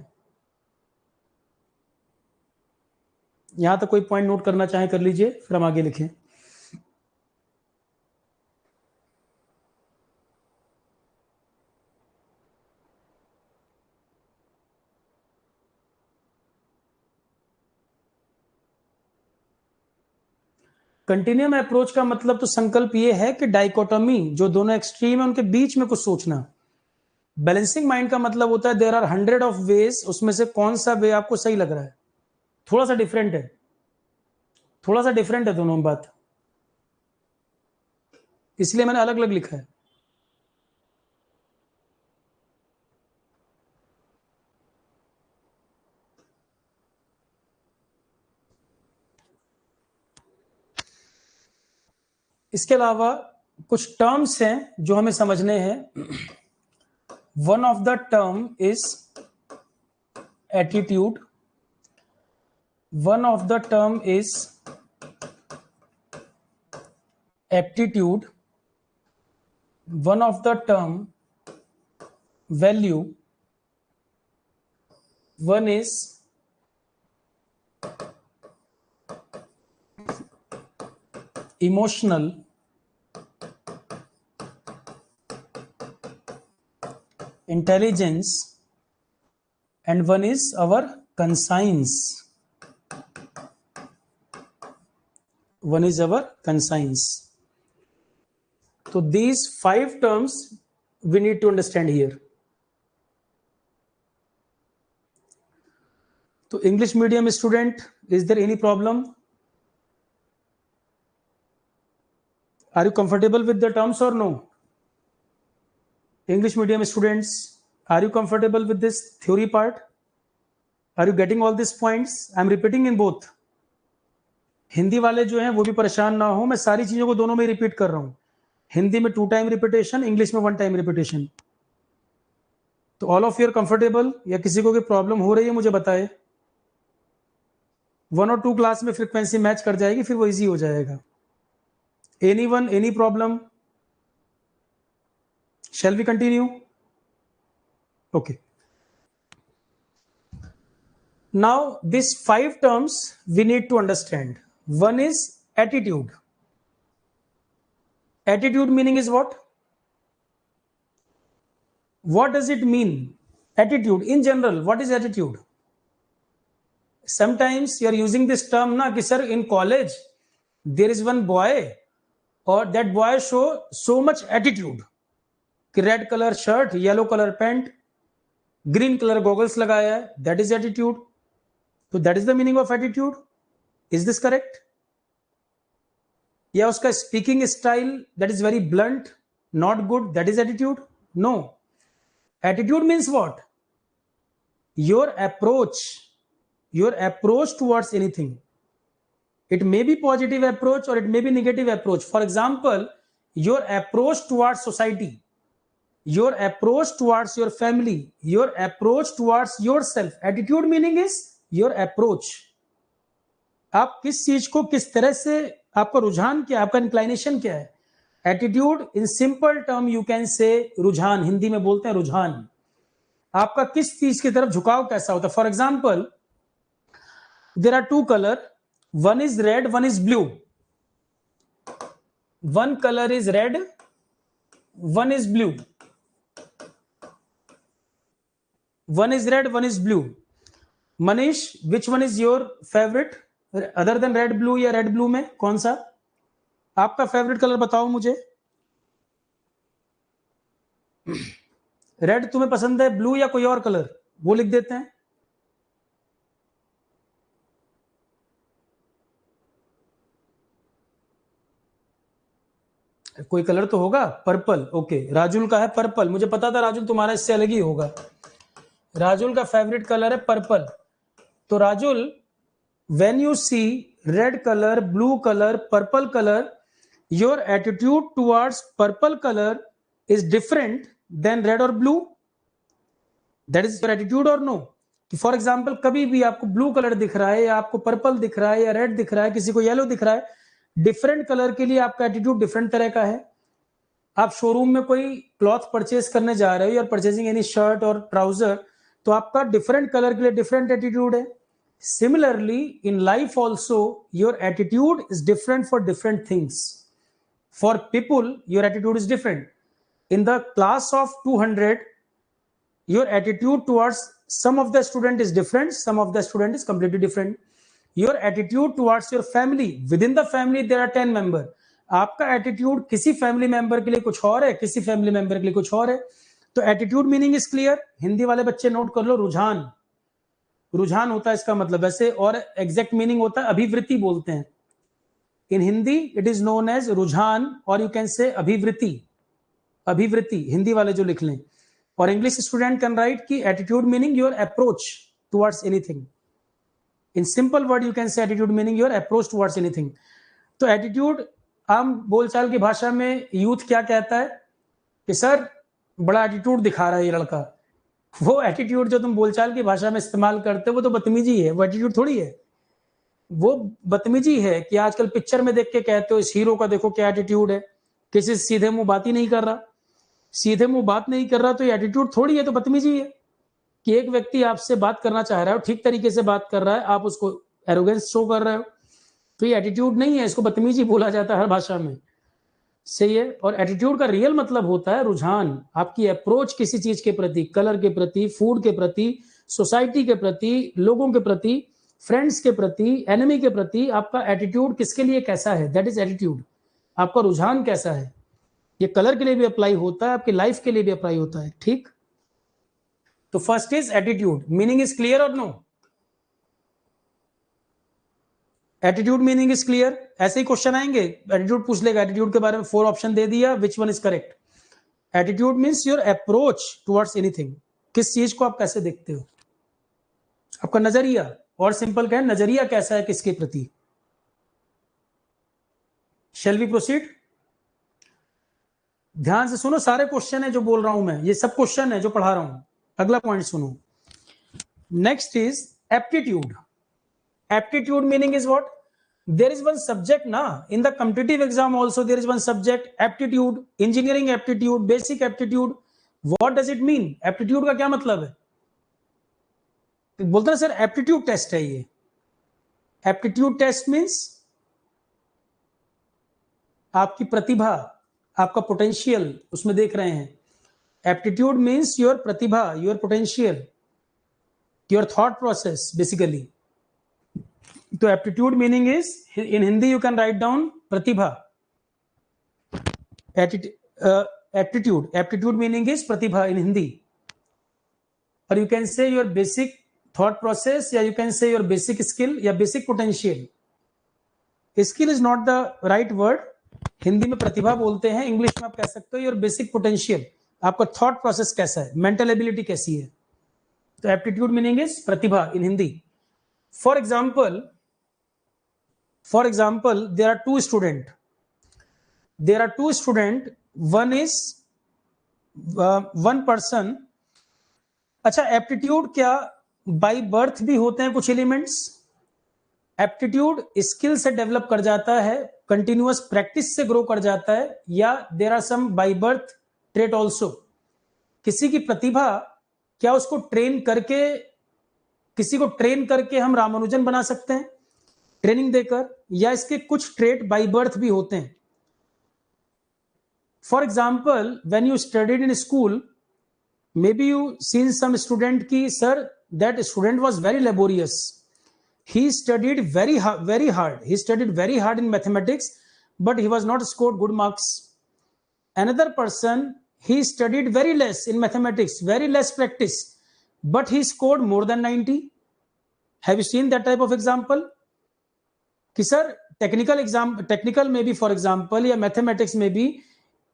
Speaker 1: यहां तक कोई पॉइंट नोट करना चाहे कर लीजिए, फिर हम आगे लिखें। कंटिन्यूम अप्रोच का मतलब तो संकल्प ये है कि डाइकोटोमी, जो दोनों एक्सट्रीम है उनके बीच में कुछ सोचना। बैलेंसिंग माइंड का मतलब होता है देयर आर 100 ऑफ वेज, उसमें से कौन सा वे आपको सही लग रहा है। थोड़ा सा डिफरेंट है, थोड़ा सा डिफरेंट है दोनों बात, इसलिए मैंने अलग अलग लिखा है। इसके अलावा कुछ टर्म्स हैं जो हमें समझने हैं। One of the term is attitude, one of the term is aptitude, one of the term value, one is emotional, intelligence, and one is our conscience. One is our conscience. So these 5 terms we need to understand here. So English medium student, is there any problem? Are you comfortable with the terms or no? English medium students, are you comfortable with this theory part? Are you getting all these points? I am repeating in both. Hindi वाले जो हैं वो भी परेशान ना हो, मैं सारी चीजों को दोनों में रिपीट कर रहा हूं। हिंदी में 2 टाइम रिपीटेशन, इंग्लिश में 1 टाइम रिपीटेशन। तो all of you are comfortable, या किसी को कोई प्रॉब्लम हो रही है मुझे बताए। 1 और 2 क्लास में फ्रीक्वेंसी मैच कर जाएगी, फिर वो इजी हो जाएगा। Anyone, any problem? Shall we continue? Okay. Now these 5 terms we need to understand. One is attitude. Attitude meaning is what? What does it mean? Attitude in general, what is attitude? Sometimes you are using this term na ki sir in college there is one boy, or that boy show so much attitude. Red colour shirt, yellow colour pant, green colour goggles लगाया है, that is attitude. तो that is the meaning of attitude. Is this correct? या उसका speaking style that is very blunt, not good, that is attitude? No. Attitude means what? Your approach towards anything. It may be positive approach और it may be negative approach. For example, your approach towards society, your approach towards your family, your approach towards yourself. Attitude meaning is your approach. आप किस चीज को किस तरह से, आपका रुझान क्या है, आपका इंक्लाइनेशन क्या है, attitude in simple term you can से रुझान, हिंदी में बोलते हैं रुझान। आपका किस चीज की तरफ झुकाव कैसा होता है? For example, there are two colour, one is red, one is blue. One colour is red, one is blue. One is red, one is blue. Manish, which one is your favourite other than red blue, या red blue में कौन सा आपका favourite colour बताओ मुझे। Red तुम्हें पसंद है, ब्लू या कोई और कलर, वो लिख देते हैं। कोई कलर तो होगा, पर्पल। ओके, राजुल का है पर्पल, मुझे पता था राजुल तुम्हारा इससे अलग ही होगा। राजुल का फेवरेट कलर है पर्पल। तो Rajul, when you see red colour, blue colour, purple colour, your attitude towards purple color is different than red or blue? That is your attitude or no? For example, कभी भी आपको blue colour दिख रहा है, या आपको purple दिख रहा है, या रेड दिख रहा है, किसी को येलो दिख रहा है, डिफरेंट कलर के लिए आपका एटीट्यूड डिफरेंट तरह का है। आप शोरूम में कोई क्लॉथ परचेज करने जा रहे हो, या परचेजिंग एनी शर्ट और ट्राउजर, तो आपका डिफरेंट कलर के लिए डिफरेंट एटीट्यूड है। Similarly in life also your attitude is different for different things. For people, your attitude is different. In the class of 200, your attitude towards some of the student is different, some of the student is completely different. Your attitude towards your family, within the family there are 10 member. आपका attitude किसी family member के लिए कुछ और है, किसी family member के लिए कुछ और है। तो attitude meaning is clear। Hindi वाले बच्चे नोट कर लो, रुझान। रुझान होता है इसका मतलब वैसे, और exact meaning होता है अभिवृत्ति बोलते हैं। In Hindi, it is known as रुझान, और you can say अभिवृत्ति। अभिवृत्ति हिंदी वाले जो लिख लें। और इंग्लिश स्टूडेंट कैन राइट कि attitude meaning your approach towards anything. In simple word you can से attitude meaning your approach towards anything. तो एटीट्यूड आम बोलचाल की भाषा में यूथ क्या कहता है कि सर बड़ा एटीट्यूड दिखा रहा है ये लड़का। वो एटीट्यूड जो तुम बोलचाल की भाषा में इस्तेमाल करते हो वो तो बदतमीजी है, वो एटीट्यूड थोड़ी है। वो बदतमीजी है कि आजकल पिक्चर में देख के कहते हो इस हीरो का देखो क्या एटीट्यूड है, किसी से सीधे मुंह बात ही नहीं कर रहा। सीधे मुंह बात नहीं कर रहा तो ये एटीट्यूड थोड़ी है, तो बदतमीजी है। कि एक व्यक्ति आपसे बात करना चाह रहा है, ठीक तरीके से बात कर रहा है, आप उसको एरोगेंस शो कर रहे हो, तो ये एटीट्यूड नहीं है, इसको बदतमीजी बोला जाता है हर भाषा में। सही है। और एटीट्यूड का रियल मतलब होता है रुझान, आपकी अप्रोच किसी चीज के प्रति, कलर के प्रति, फूड के प्रति, सोसाइटी के प्रति, लोगों के प्रति, फ्रेंड्स के प्रति, एनिमी के प्रति, आपका एटीट्यूड किसके लिए कैसा है, दैट इज एटीट्यूड। आपका रुझान कैसा है। ये कलर के लिए भी अप्लाई होता है, आपकी लाइफ के लिए भी अप्लाई होता है। ठीक, तो first is attitude. Meaning is clear और no? Attitude meaning is clear. ऐसे ही क्वेश्चन आएंगे, एटीट्यूड पूछ लेगा, एटीट्यूड के बारे में 4 ऑप्शन दे दिया, विच one is correct. Attitude means your approach towards anything, किस चीज को आप कैसे देखते हो, आपका नजरिया, और सिंपल कहें नजरिया कैसा है किसके प्रति। Shall we proceed? ध्यान से सुनो, सारे क्वेश्चन है जो बोल रहा हूं मैं, ये सब क्वेश्चन है जो पढ़ा रहा हूं। अगला पॉइंट सुनो। Next is aptitude. Aptitude meaning is what? there is one subject na in the competitive exam also, there is one subject aptitude, engineering aptitude, basic aptitude. what does it mean? aptitude का क्या मतलब है? बोलते ना sir aptitude test है ये। Aptitude test means आपकी प्रतिभा, आपका पोटेंशियल उसमें देख रहे हैं। एप्टीट्यूड मींस योर प्रतिभा, your potential, your thought process basically. तो aptitude meaning is, in Hindi you can write down प्रतिभा। एप्टीट्यूड, एप्टीट्यूड मीनिंग इज प्रतिभा इन हिंदी। और you can say your basic thought process, या you can say your basic skill या basic potential. Skill is not the right word, Hindi में प्रतिभा बोलते हैं, English में आप कह सकते हो योर बेसिक पोटेंशियल, आपका थॉट प्रोसेस कैसा है, मेंटल एबिलिटी कैसी है। तो एप्टीट्यूड मीनिंग इज प्रतिभा in Hindi. For example, there are two student, one is one person। अच्छा, एप्टीट्यूड क्या बाय बर्थ भी होते हैं कुछ एलिमेंट्स? एप्टीट्यूड स्किल से डेवलप कर जाता है, कंटिन्यूअस प्रैक्टिस से ग्रो कर जाता है, या there are some by birth trait also? किसी की प्रतिभा, क्या उसको ट्रेन करके, किसी को ट्रेन करके हम रामानुजन बना सकते हैं ट्रेनिंग देकर, या इसके कुछ ट्रेट बाय बर्थ भी होते हैं? For example, when you studied in school, maybe you seen some student ki sir, that student was very laborious, he studied very hard, he studied very hard in mathematics, but he was not scored good marks. Another person, he studied very less in mathematics, very less practice, but he scored more than 90. Have you seen that type of example ki sir, technical maybe, for example, या mathematics में भी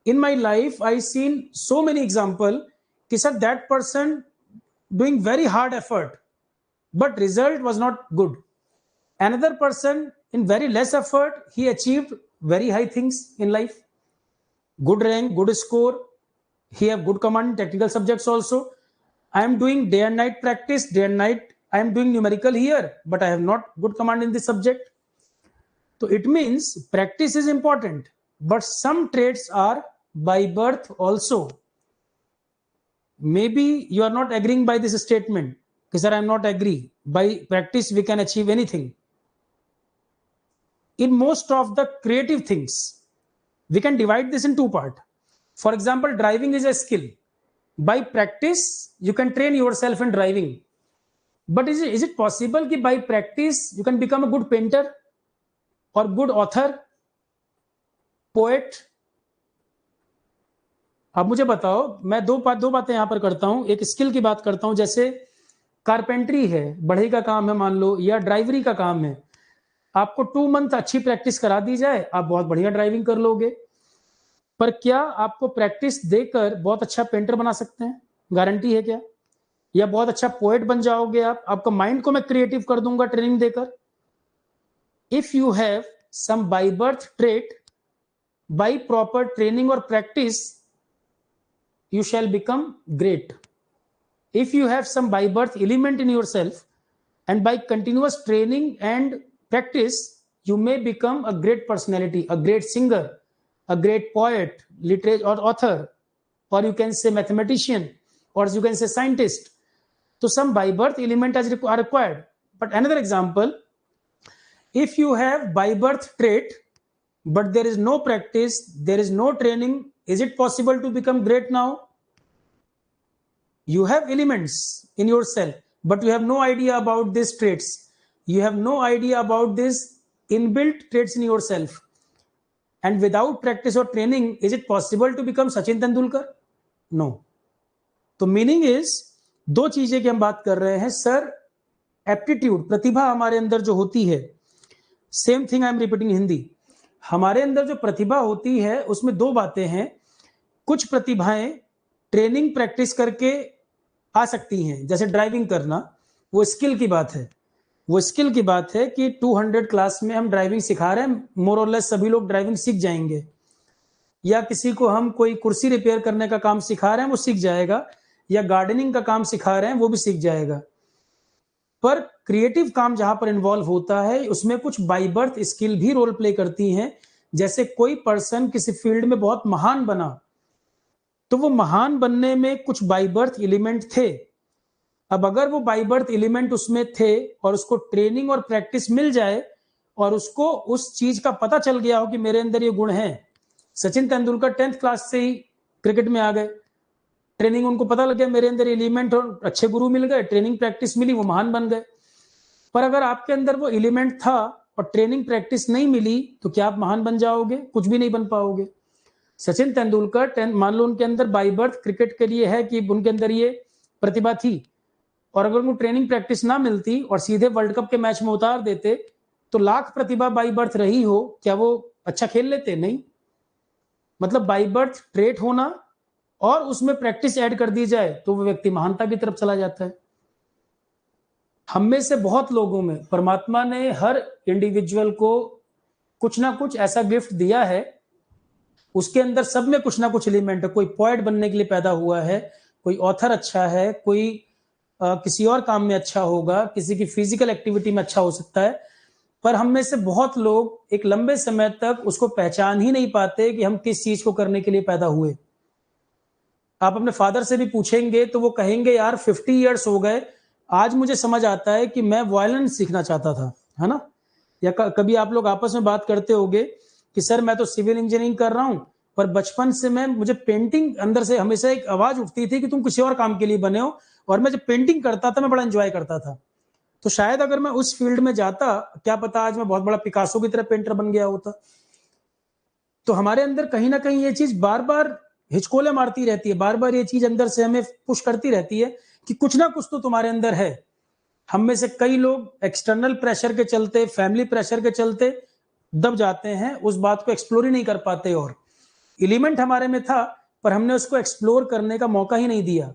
Speaker 1: in my life I seen so many example कि sir, that person doing very hard effort but result was not good. Another person in very less effort, he achieved very high things in life, good rank, good score, he have good command in technical subjects also. I am doing day and night practice, day and night I am doing numerical here, but I have not good command in this subject. So it means practice is important, but some traits are by birth also. Maybe you are not agreeing by this statement, because sir, I am not agree. By practice we can achieve anything. In most of the creative things, we can divide this in two parts. For example, driving is a skill. By practice, you can train yourself in driving. But is it possible that by practice you can become a good painter or good author, poet? अब मुझे बताओ, मैं दो बातें यहां पर करता हूं, एक स्किल की बात करता हूं, जैसे कारपेंटरी है, बढ़ई का काम है मान लो, या ड्राइवरी का काम है, आपको 2 मंथ अच्छी प्रैक्टिस करा दी जाए, आप बहुत बढ़िया ड्राइविंग कर लोगे। पर क्या आपको प्रैक्टिस देकर बहुत अच्छा पेंटर बना सकते हैं? गारंटी है क्या? या बहुत अच्छा पोएट बन जाओगे आप? आपका माइंड को मैं क्रिएटिव कर दूंगा ट्रेनिंग देकर। If you have some by birth trait, by proper training और practice, you shall become great. If you have some by birth element in yourself, and by continuous training and practice, you may become a great personality, a great singer, a great poet, literature or author, or you can say mathematician, or you can say scientist. So some by birth element are required. But another example, if you have by birth trait, but there is no practice, there is no training, is it possible to become great now? You have elements in yourself, but you have no idea about these traits. You have no idea about these inbuilt traits in yourself. And without practice or training, is it possible to become Sachin Tendulkar? No. तो meaning is, दो चीजें की हम बात कर रहे हैं sir. Aptitude, प्रतिभा हमारे अंदर जो होती है, same thing I am repeating Hindi, हमारे अंदर जो प्रतिभा होती है उसमें दो बातें हैं। कुछ प्रतिभाएं ट्रेनिंग प्रैक्टिस करके आ सकती हैं, जैसे ड्राइविंग करना, वो स्किल की बात है। वो स्किल की बात है कि 200 क्लास में हम ड्राइविंग सिखा रहे हैं, मोर और लेस सभी लोग ड्राइविंग सीख जाएंगे। या किसी को हम कोई कुर्सी रिपेयर करने का काम सिखा रहे हैं, वो सीख जाएगा। या गार्डनिंग का काम सिखा रहे हैं, वो भी सीख जाएगा। पर क्रिएटिव काम जहां पर इन्वॉल्व होता है, उसमें कुछ बाय बर्थ स्किल भी रोल प्ले करती हैं। जैसे कोई पर्सन किसी फील्ड में बहुत महान बना, तो वो महान बनने में कुछ बाय बर्थ एलिमेंट थे। अब अगर वो बाय बर्थ एलिमेंट उसमें थे और उसको ट्रेनिंग और प्रैक्टिस मिल जाए और उसको उस चीज का पता चल गया हो कि मेरे अंदर ये गुण है। सचिन तेंदुलकर 10th क्लास से ही क्रिकेट में आ गए, ट्रेनिंग उनको पता लग गया मेरे अंदर एलिमेंट, और अच्छे गुरु मिल गए, ट्रेनिंग प्रैक्टिस मिली, वो महान बन गए। पर अगर आपके अंदर वो एलिमेंट था और ट्रेनिंग प्रैक्टिस नहीं मिली, तो क्या आप महान बन जाओगे? कुछ भी नहीं बन पाओगे। सचिन तेंदुलकर मान लो उनके अंदर बाय बर्थ क्रिकेट के लिए है कि उनके अंदर ये प्रतिभा थी, और अगर उनको ट्रेनिंग प्रैक्टिस ना मिलती और सीधे वर्ल्ड कप के मैच में उतार देते, तो लाख प्रतिभा बाय बर्थ रही हो, क्या वो अच्छा खेल लेते? नहीं। मतलब बाय बर्थ ट्रेट होना और उसमें प्रैक्टिस ऐड कर दी जाए तो वो व्यक्ति महानता की तरफ चला जाता है। हम में से बहुत लोगों में परमात्मा ने हर इंडिविजुअल को कुछ ना कुछ ऐसा गिफ्ट दिया है, उसके अंदर सब में कुछ ना कुछ एलिमेंट है। कोई पोएट बनने के लिए पैदा हुआ है, कोई ऑथर अच्छा है, कोई किसी और काम में अच्छा होगा, किसी की फिजिकल एक्टिविटी में अच्छा हो सकता है। पर हम में से बहुत लोग एक लंबे समय तक उसको पहचान ही नहीं पाते कि हम किस चीज को करने के लिए पैदा हुए। आप अपने फादर से भी पूछेंगे तो वो कहेंगे यार 50 इयर्स हो गए, आज मुझे समझ आता है कि मैं वायलिन सीखना चाहता था, है ना। या कभी आप लोग आपस में बात करते होंगे कि सर मैं तो सिविल इंजीनियरिंग कर रहा हूं, पर बचपन से मुझे पेंटिंग अंदर से हमेशा एक आवाज उठती थी कि तुम किसी और काम के लिए बने हो, और मैं जब पेंटिंग करता था मैं बड़ा एंजॉय करता था। तो शायद अगर मैं उस फील्ड में जाता, क्या पता आज मैं बहुत बड़ा पिकासो की तरह पेंटर बन गया होता। तो हमारे अंदर कहीं ना कहीं ये चीज बार बार हिचकोले मारती रहती है, बार बार ये चीज अंदर से हमें पुश करती रहती है कि कुछ ना कुछ तो तुम्हारे अंदर है। हम में से कई लोग एक्सटर्नल प्रेशर के चलते, फैमिली प्रेशर के चलते दब जाते हैं, उस बात को एक्सप्लोर ही नहीं कर पाते। और एलिमेंट हमारे में था पर हमने उसको एक्सप्लोर करने का मौका ही नहीं दिया,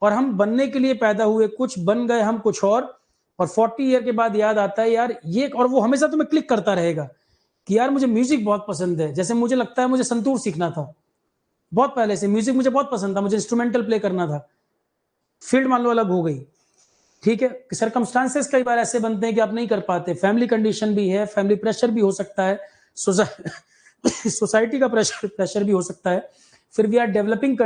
Speaker 1: और हम बनने के लिए पैदा हुए, कुछ बन गए हम कुछ और 40 ईयर के बाद याद आता है यार ये, और वो हमेशा तुम्हें क्लिक करता रहेगा कि यार मुझे म्यूजिक बहुत पसंद है। जैसे मुझे लगता है मुझे संतूर सीखना था, बहुत पहले से म्यूजिक मुझे बहुत पसंद था, मुझे इंस्ट्रूमेंटल प्ले करना था। फील्ड मान लो अलग हो गई, ठीक है, कि सर्कमस्टांसेस कई बार ऐसे बनते हैं कि आप नहीं कर पाते, फैमिली कंडीशन भी है, फैमिली प्रेशर भी हो सकता है, सोसाइटी का प्रेशर भी हो सकता है। फिर वी आर डेवलपिंग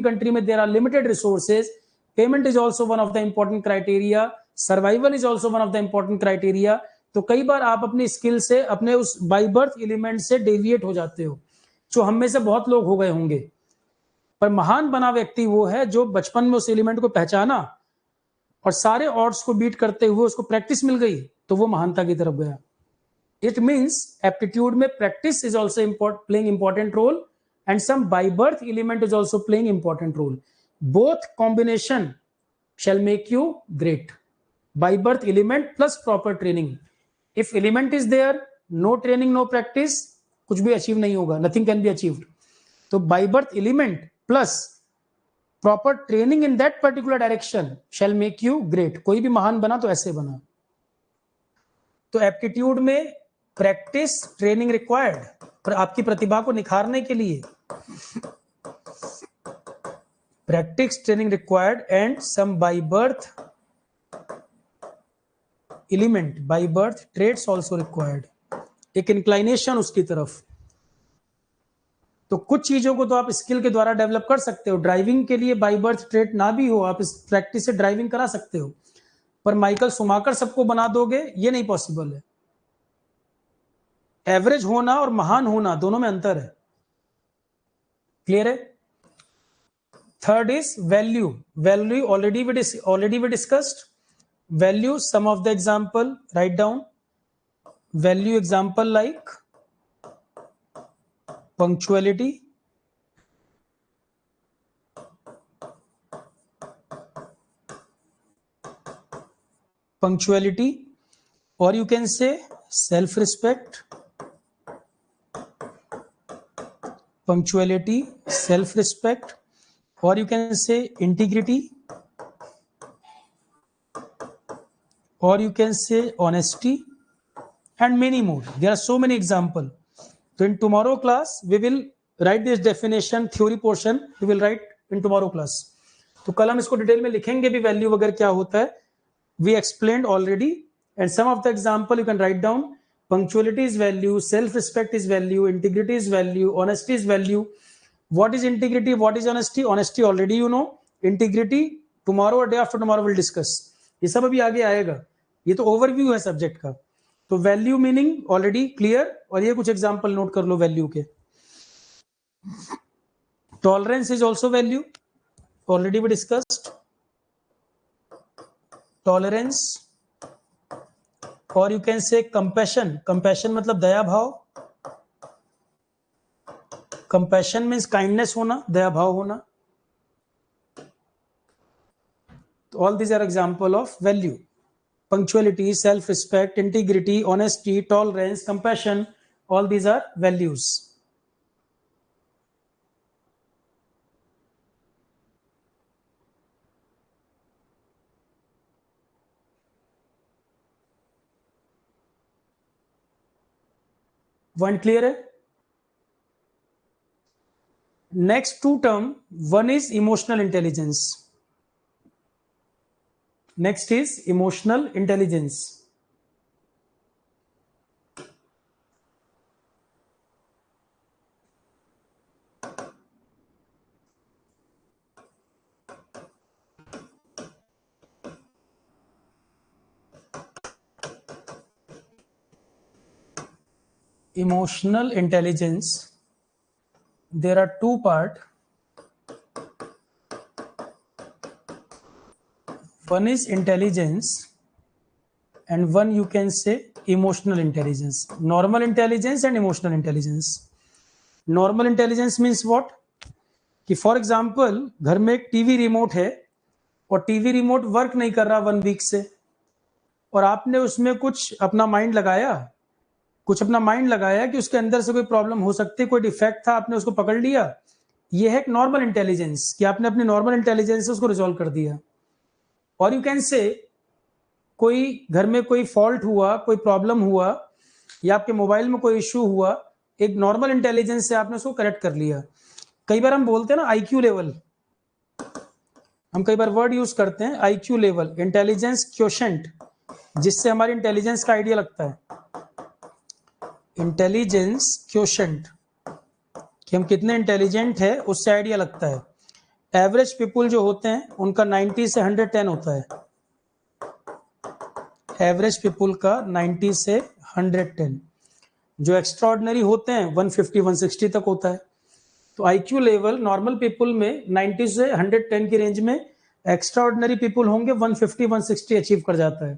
Speaker 1: कंट्री में there are limited resources, payment is also one of the important criteria, survival is also one of the important criteria. तो कई बार आप अपनी स्किल से, अपने उस बाई बर्थ एलिमेंट से डेविएट हो जाते हो, जो हम में से बहुत लोग हो गए होंगे। पर महान बना व्यक्ति वो है जो बचपन में उस एलिमेंट को पहचाना और सारे ऑड्स को बीट करते हुए उसको प्रैक्टिस मिल गई, तो वो महानता की तरफ गया। इट मीन्स एप्टीट्यूड में practice is also playing important role, and some by birth element is also playing important role. Both combination shall make you great. By birth element plus proper training. If element is there, no training, no practice, कुछ भी achieve नहीं होगा, nothing can be achieved. तो by birth element plus proper training in that particular direction shall make you great. कोई भी महान बना तो ऐसे बना। तो एप्टीट्यूड में प्रैक्टिस, ट्रेनिंग रिक्वायर्ड, पर आपकी प्रतिभा को निखारने के लिए practice, training required, and some by birth element, by birth traits also required, एक इंक्लाइनेशन उसकी तरफ। तो कुछ चीजों को तो आप स्किल के द्वारा डेवलप कर सकते हो। ड्राइविंग के लिए बाय बर्थ ट्रेट ना भी हो, आप इस प्रैक्टिस से ड्राइविंग करा सकते हो, पर माइकल शुमाकर सबको बना दोगे ये नहीं पॉसिबल है। एवरेज होना और महान होना दोनों में अंतर है। क्लियर है? Third is value. Value already we discussed. Value, some of the example write down. Value example like punctuality, or you can say self-respect, punctuality, self-respect, or you can say integrity, or you can say honesty, and many more. There are so many examples. So in tomorrow class we will write this definition, theory portion we will write in tomorrow class. तो कल हम इसको detail में लिखेंगे भी, value वगैरह क्या होता है। We explained already, and some of the example you can write down. Punctuality is value, self-respect is value, integrity is value, honesty is value. What is integrity? What is honesty? Honesty already you know. Integrity tomorrow or day after tomorrow we'll discuss. ये सब अभी आगे आएगा, ये तो overview है subject का। तो वैल्यू मीनिंग ऑलरेडी क्लियर, और ये कुछ एग्जांपल नोट कर लो वैल्यू के। Tolerance is also value, already we discussed. Tolerance, और you can say compassion. Compassion मतलब दया भाव। कंपैशन मीन्स काइंडनेस होना, दया भाव होना। All these are example of value. Punctuality, self-respect, integrity, honesty, tolerance, compassion, all these are values. One clear है? Next two term, one is emotional intelligence. Next is emotional intelligence. emotional intelligence, there are two parts. One is intelligence and one you can say emotional intelligence. Normal intelligence and emotional intelligence. Normal intelligence means what? कि for example घर में एक TV remote है और TV remote work नहीं कर रहा 1 week से, और आपने उसमें कुछ अपना माइंड लगाया कि उसके अंदर से कोई प्रॉब्लम हो सकती है, कोई डिफेक्ट था, आपने उसको पकड़ लिया। ये है एक नॉर्मल इंटेलिजेंस कि आपने अपनी नॉर्मल इंटेलिजेंस से उसको रिजॉल्व कर दिया। और यू कैन से कोई घर में कोई फॉल्ट हुआ, कोई प्रॉब्लम हुआ या आपके मोबाइल में कोई इश्यू हुआ, एक नॉर्मल इंटेलिजेंस से आपने उसको करेक्ट कर लिया। कई बार हम बोलते हैं ना आईक्यू लेवल, हम कई बार वर्ड यूज करते हैं आईक्यू लेवल, इंटेलिजेंस क्वोशेंट, जिससे हमारी इंटेलिजेंस का आइडिया लगता है। इंटेलिजेंस क्वोशेंट कि हम कितने इंटेलिजेंट है, उससे आइडिया लगता है। एवरेज पीपुल जो होते हैं उनका 90 से 110 होता है। एवरेज पीपुल का 90 से 110, जो एक्स्ट्राऑर्डिनरी होते हैं 150-160 तक होता है। तो आईक्यू लेवल नॉर्मल पीपुल में 90 से 110 की रेंज में, एक्स्ट्राऑर्डिनरी पीपुल होंगे 150-160 अचीव कर जाता है।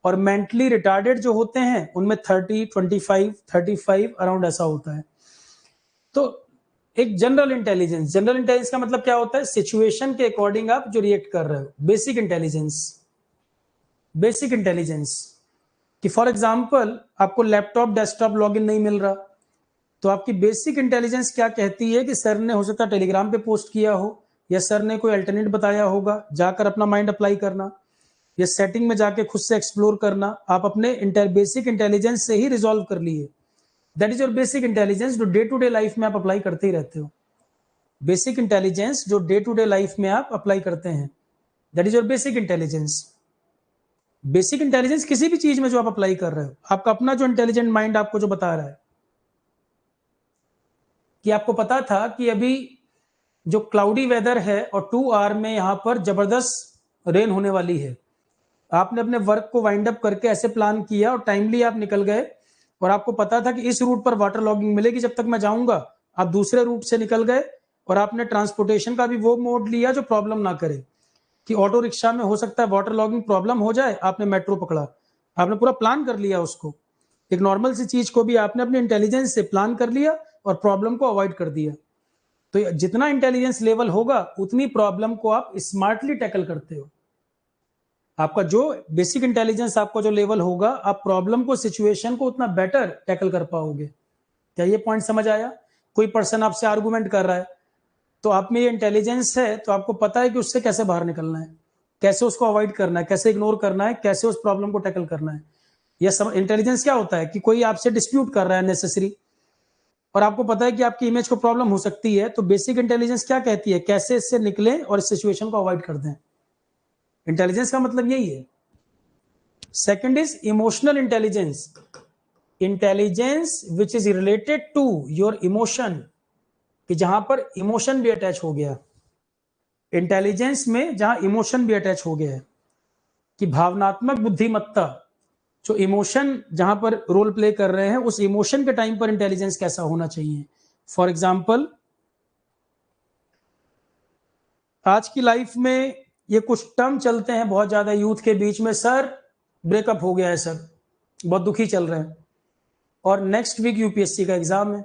Speaker 1: और मेंटली रिटार्डेड जो होते हैं उनमें 30, 25, 35 अराउंड ऐसा होता है। तो एक जनरल इंटेलिजेंस का मतलब क्या होता है? सिचुएशन के अकॉर्डिंग आप जो रिएक्ट कर रहे हो। बेसिक इंटेलिजेंस कि फॉर एग्जांपल आपको लैपटॉप डेस्कटॉप लॉगिन नहीं मिल रहा, तो आपकी बेसिक इंटेलिजेंस क्या कहती है कि सर ने हो सकता है टेलीग्राम पे पोस्ट किया हो, या सर ने कोई अल्टरनेट बताया होगा, जाकर अपना माइंड अप्लाई करना, या सेटिंग में जाके खुद से एक्सप्लोर करना। आप अपने बेसिक इंटेलिजेंस से ही रिजॉल्व कर लिए। That is your basic intelligence, जो डे टू डे लाइफ में आप अप्लाई करते ही रहते हो। बेसिक इंटेलिजेंस जो डे टू डे लाइफ में आप अप्लाई करते हैं, that is your basic intelligence. Basic intelligence किसी भी चीज में जो आप अप्लाई कर रहे हो, आपका अपना जो इंटेलिजेंट माइंड आपको जो बता रहा है कि आपको पता था कि अभी जो क्लाउडी वेदर है और 2 आवर में यहां पर जबरदस्त रेन होने वाली है। आपने अपने वर्क को वाइंड अप करके ऐसे प्लान किया और टाइमली आप निकल गए, और आपको पता था कि इस रूट पर वाटर लॉगिंग मिलेगी जब तक मैं जाऊंगा। आप दूसरे रूट से निकल गए और आपने ट्रांसपोर्टेशन का भी वो मोड लिया जो प्रॉब्लम ना करे, कि ऑटो रिक्शा में हो सकता है वाटर लॉगिंग प्रॉब्लम हो जाए, आपने मेट्रो पकड़ा। आपने पूरा प्लान कर लिया उसको। एक नॉर्मल सी चीज को भी आपने अपने इंटेलिजेंस से प्लान कर लिया और प्रॉब्लम को अवॉइड कर दिया। तो जितना इंटेलिजेंस लेवल होगा उतनी प्रॉब्लम को आप स्मार्टली टैकल करते हो। आपका जो बेसिक इंटेलिजेंस आपका जो लेवल होगा, आप प्रॉब्लम को, सिचुएशन को उतना बेटर टैकल कर पाओगे। क्या ये पॉइंट समझ आया? कोई पर्सन आपसे आर्गुमेंट कर रहा है, तो आप में ये इंटेलिजेंस है, तो आपको पता है कि उससे कैसे बाहर निकलना है, कैसे उसको अवॉइड करना है, कैसे इग्नोर करना है, कैसे उस प्रॉब्लम को टैकल करना है। यह इंटेलिजेंस क्या होता है कि कोई आपसे डिस्प्यूट कर रहा है नेसेसरी, और आपको पता है कि आपकी इमेज को प्रॉब्लम हो सकती है, तो बेसिक इंटेलिजेंस क्या कहती है? कैसे इससे निकलें और इस सिचुएशन को अवॉइड कर दें। इंटेलिजेंस का मतलब यही है। Second is emotional intelligence which is related to your emotion, कि जहां पर इमोशन भी अटैच हो गया। इंटेलिजेंस में जहां इमोशन भी अटैच हो गया है, कि भावनात्मक बुद्धिमत्ता, जो इमोशन जहां पर रोल प्ले कर रहे हैं, उस इमोशन के टाइम पर इंटेलिजेंस कैसा होना चाहिए। फॉर एग्जाम्पल, आज की लाइफ में ये कुछ टर्म चलते हैं बहुत ज्यादा यूथ के बीच में, सर ब्रेकअप हो गया है, सर बहुत दुखी चल रहे हैं, और नेक्स्ट वीक यूपीएससी का एग्जाम है।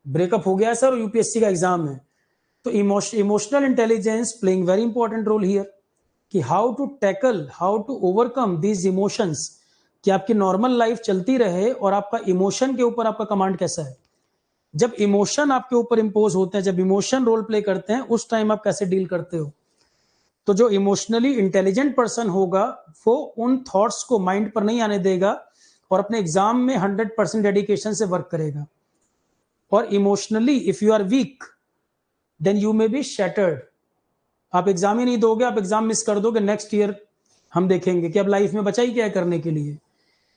Speaker 1: ब्रेकअप हो गया है सर और यूपीएससी का एग्जाम है। तो emotional intelligence playing very important role here, कि how to tackle, how to overcome these emotions, कि आपकी नॉर्मल लाइफ चलती रहे और आपका इमोशन के ऊपर आपका कमांड कैसा है। जब इमोशन आपके ऊपर इंपोज होते हैं, जब इमोशन रोल प्ले करते हैं, उस टाइम आप कैसे डील करते हो। तो जो इमोशनली इंटेलिजेंट पर्सन होगा, वो उन थॉट्स को माइंड पर नहीं आने देगा और अपने एग्जाम में 100% डेडिकेशन से वर्क करेगा। और emotionally if you are weak, then you may be shattered. आप एग्जाम ही नहीं दोगे, आप एग्जाम मिस कर दोगे, नेक्स्ट ईयर हम देखेंगे कि अब लाइफ में बचा ही क्या है करने के लिए।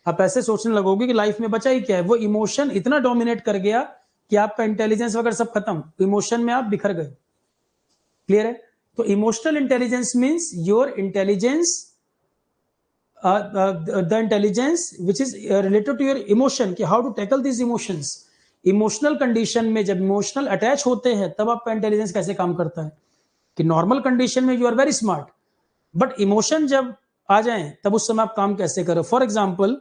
Speaker 1: आप ऐसे सोचने लगोगे कि लाइफ में बचा ही क्या है। वो इमोशन इतना डोमिनेट कर गया कि आपका इंटेलिजेंस वगैरह सब खत्म, इमोशन में आप बिखर गए। क्लियर है? तो emotional intelligence means your intelligence the intelligence which is related to your emotion, कि how to tackle this emotions. Emotional condition में जब इमोशनल अटैच होते हैं तब आपका इंटेलिजेंस कैसे काम करता है, कि नॉर्मल कंडीशन में you are very smart, but emotion जब आ जाए तब उस समय आप काम कैसे करो। फॉर एग्जाम्पल,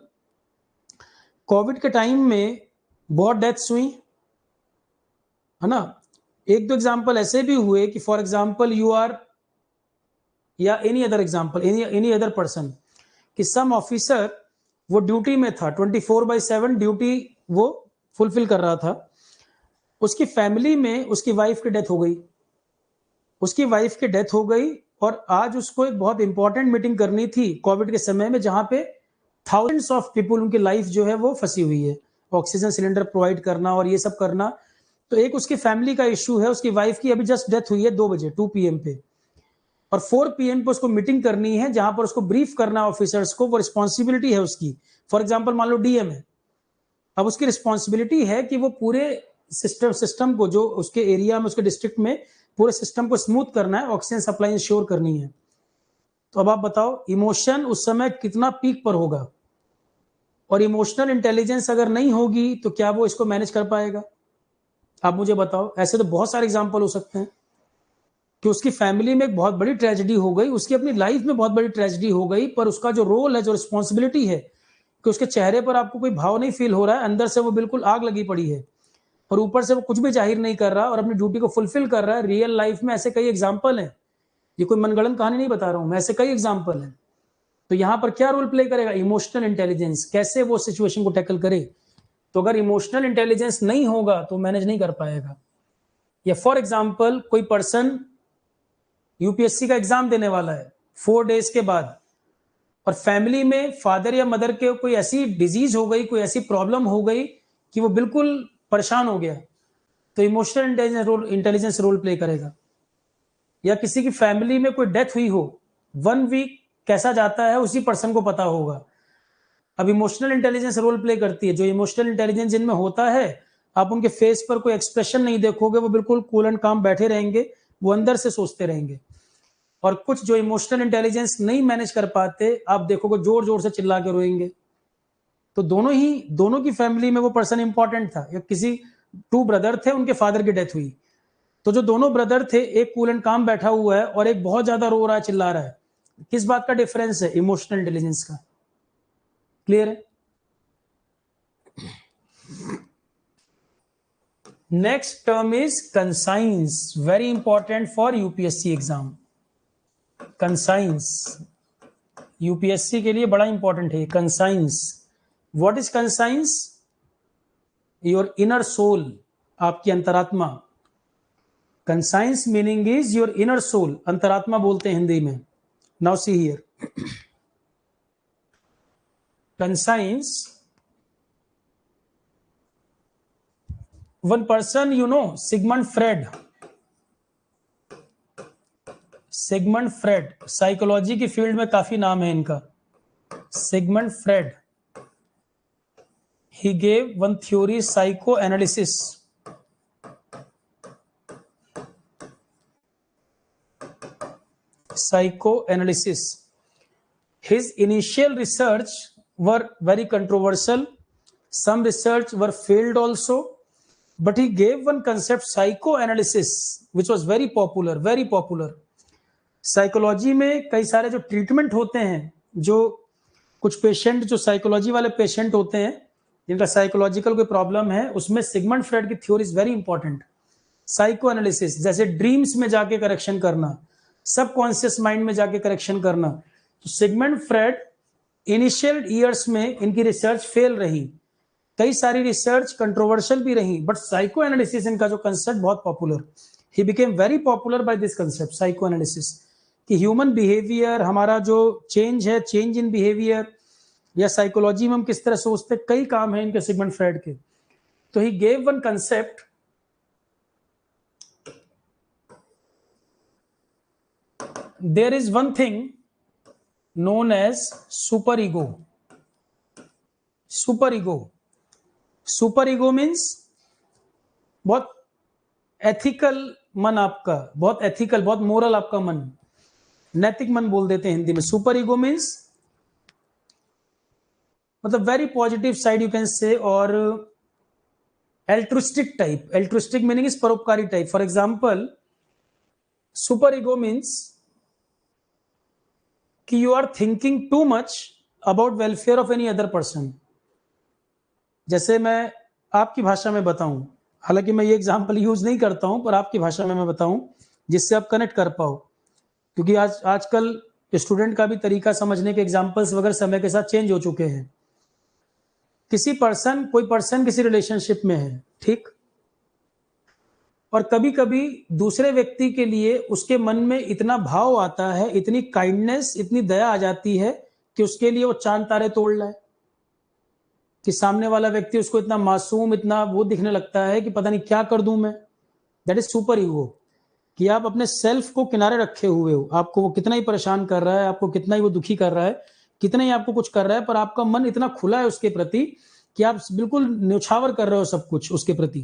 Speaker 1: कोविड के टाइम में बहुत डेथ्स हुई है ना। एक दो एग्जाम्पल ऐसे भी हुए कि फॉर एग्जाम्पल यू आर, या any other example, any other person, कि सम ऑफिसर वो ड्यूटी में था, 24/7 ड्यूटी वो फुलफिल कर रहा था, उसकी फैमिली में उसकी वाइफ की डेथ हो गई, उसकी वाइफ की डेथ हो गई, और आज उसको एक बहुत इंपॉर्टेंट मीटिंग करनी थी कोविड के समय में, जहां पे थाउजेंड्स ऑफ पीपल, उनकी लाइफ जो है वो फंसी हुई है, ऑक्सीजन सिलेंडर प्रोवाइड करना और ये सब करना। तो एक उसकी फैमिली का इशू है, उसकी वाइफ की अभी जस्ट डेथ हुई है 2 बजे 2 PM पे, और 4 PM पे उसको मीटिंग करनी है जहां पर उसको ब्रीफ करना ऑफिसर्स को, वो रिस्पॉन्सिबिलिटी है उसकी। फॉर एग्जाम्पल मान लो DM है, अब उसकी रिस्पॉन्सिबिलिटी है कि वो पूरे सिस्टम को, जो उसके एरिया में, उसके डिस्ट्रिक्ट में पूरे सिस्टम को स्मूथ करना है, ऑक्सीजन सप्लाई इंश्योर करनी है। तो अब आप बताओ इमोशन उस समय कितना पीक पर होगा, और इमोशनल इंटेलिजेंस अगर नहीं होगी तो क्या वो इसको मैनेज कर पाएगा? आप मुझे बताओ। ऐसे तो बहुत सारे एग्जाम्पल हो सकते हैं कि उसकी फैमिली में एक बहुत बड़ी ट्रेजेडी हो गई, उसकी अपनी लाइफ में बहुत बड़ी ट्रेजेडी हो गई, पर उसका जो रोल है, जो रिस्पॉन्सिबिलिटी है, कि उसके चेहरे पर आपको कोई भाव नहीं फील हो रहा है, अंदर से वो बिल्कुल आग लगी पड़ी है, और ऊपर से वो कुछ भी जाहिर नहीं कर रहा और अपनी ड्यूटी को फुलफिल कर रहा है। रियल लाइफ में ऐसे कई एग्जाम्पल हैं, ये कोई मनगढ़ंत कहानी नहीं बता रहा हूं मैं, ऐसे कई एग्जाम्पल हैं। तो यहां पर क्या रोल प्ले करेगा? इमोशनल इंटेलिजेंस, कैसे वो सिचुएशन को टैकल करे। तो अगर इमोशनल इंटेलिजेंस नहीं होगा तो मैनेज नहीं कर पाएगा। या फॉर एग्जाम्पल, कोई पर्सन यूपीएससी का एग्जाम देने वाला है 4 डेज के बाद, और फैमिली में फादर या मदर के कोई ऐसी डिजीज हो गई, कोई ऐसी प्रॉब्लम हो गई कि वो बिल्कुल परेशान हो गया, तो इमोशनल इंटेलिजेंस रोल प्ले करेगा। या किसी की फैमिली में कोई डेथ हुई हो, 1 वीक कैसा जाता है उसी पर्सन को पता होगा। अब इमोशनल इंटेलिजेंस रोल प्ले करती है। जो इमोशनल इंटेलिजेंस जिनमें होता है, आप उनके फेस पर कोई एक्सप्रेशन नहीं देखोगे, वो बिल्कुल कूल एंड काम बैठे रहेंगे, वो अंदर से सोचते रहेंगे। और कुछ जो इमोशनल इंटेलिजेंस नहीं मैनेज कर पाते, आप देखोगे जोर जोर से चिल्ला के रोएंगे। तो दोनों की फैमिली में वो पर्सन इंपॉर्टेंट था। या किसी 2 ब्रदर थे, उनके फादर की डेथ हुई, तो जो दोनों ब्रदर थे, एक कूल एंड काम बैठा हुआ है और एक बहुत ज्यादा रो रहा है, चिल्ला रहा है। किस बात का डिफरेंस है? इमोशनल इंटेलिजेंस का। क्लियर है? Next term is conscience, very important for UPSC exam. Conscience UPSC के लिए बड़ा इंपॉर्टेंट है। Conscience, what is conscience? Your inner soul, आपकी अंतरात्मा। Conscience meaning is your inner soul, अंतरात्मा बोलते हैं हिंदी में। Now see here, conscience, one person, you know, Sigmund Freud, psychology की फील्ड में काफी नाम है इनका। Sigmund Freud, he gave one theory, psychoanalysis. His initial research were very controversial, some research were failed also, but he gave one concept, psychoanalysis, which was very popular. Psychology में कई सारे जो ट्रीटमेंट होते हैं, जो कुछ पेशेंट, जो psychology वाले पेशेंट होते हैं जिनका साइकोलॉजिकल कोई प्रॉब्लम है, उसमें सिगमंड फ्रेड की theory is very important. Psycho analysis, जैसे ड्रीम्स में जाके करेक्शन करना, सबकॉन्शियस माइंड में जाके करेक्शन करना। तो सिगमंड फ्रेड इनिशियल ईयर्स में इनकी रिसर्च फेल रही, कई सारी रिसर्च कंट्रोवर्शियल भी रही, बट साइको एनालिसिस इनका जो कंसेप्ट बहुत popular, he became very popular by this concept psycho analysis, कि ह्यूमन बिहेवियर, हमारा जो चेंज है, चेंज इन बिहेवियर, या साइकोलॉजी में हम किस तरह सोचते, कई काम है इनके सिगमंड फ्रेड के। तो he gave one concept, there is one thing known as super ego. Super ego means बहुत एथिकल मन आपका, बहुत एथिकल, बहुत मोरल आपका मन, नैतिक मन बोल देते हैं हिंदी में। सुपर ईगो मीन्स मतलब very positive side you can say, और altruistic type, altruistic meaning is परोपकारी type. For example, super ego means कि you are thinking too much about welfare of any other person. जैसे मैं आपकी भाषा में बताऊं, हालांकि मैं ये एग्जांपल यूज नहीं करता हूं, पर आपकी भाषा में मैं बताऊं जिससे आप कनेक्ट कर पाओ, क्योंकि आजकल स्टूडेंट का भी तरीका समझने के एग्जांपल्स वगैरह समय के साथ चेंज हो चुके हैं. कोई पर्सन किसी रिलेशनशिप में है, ठीक, और कभी कभी दूसरे व्यक्ति के लिए उसके मन में इतना भाव आता है, इतनी काइंडनेस, इतनी दया आ जाती है कि उसके लिए वो चांद तारे तोड़ लाए, कि सामने वाला व्यक्ति उसको इतना मासूम, इतना वो दिखने लगता है कि पता नहीं क्या कर दूं मैं. That is super ego. कि आप अपने सेल्फ को किनारे रखे हुए हो, आपको वो कितना ही परेशान कर रहा है, आपको कितना ही वो दुखी कर रहा है, कितना ही आपको कुछ कर रहा है, पर आपका मन इतना खुला है उसके प्रति कि आप बिल्कुल न्यौछावर कर रहे हो सब कुछ उसके प्रति.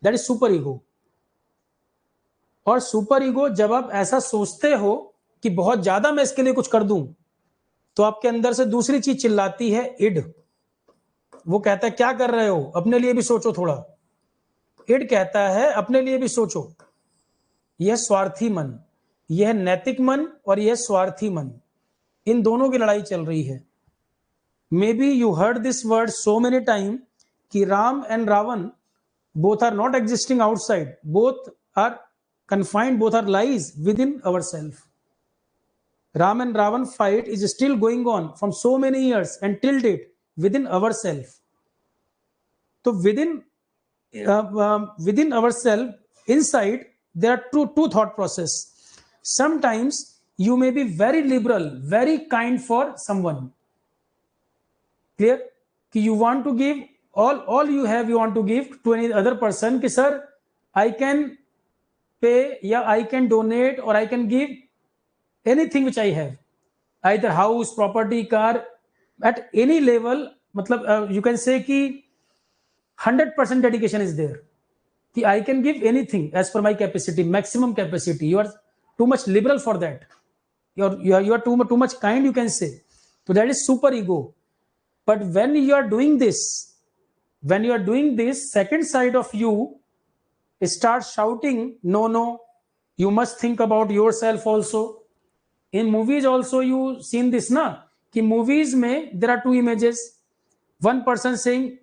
Speaker 1: That is super ego. और सुपर ईगो जब आप ऐसा सोचते हो कि बहुत ज्यादा मैं इसके लिए कुछ कर दूं, तो आपके अंदर से दूसरी चीज चिल्लाती है, इड. वो कहता है क्या कर रहे हो, अपने लिए भी सोचो थोड़ा. इड कहता है अपने लिए भी सोचो. यह स्वार्थी मन, यह नैतिक मन और यह स्वार्थी मन, इन दोनों की लड़ाई चल रही है. Maybe you heard this word so many time कि Ram and Ravan both are not existing outside, both are confined, both are lies within ourselves. Ram and Ravan fight is still going on from so many years and till date within ourselves. So within ourselves, inside, there are two thought process. Sometimes you may be very liberal, very kind for someone. Clear? कि you want to give all you have, you want to give to any other person, कि sir I can pay या I can donate or I can give anything which I have, either house, property, car, at any level. मतलब you can say कि 100% dedication is there, कि I can give anything as per my capacity, maximum capacity. You are too much liberal for that. You are too much kind, you can say. So that is super ego. But when you are doing this, second side of you starts shouting, no, you must think about yourself also. In movies also you seen this na, कि movies में there are two images. One person saying,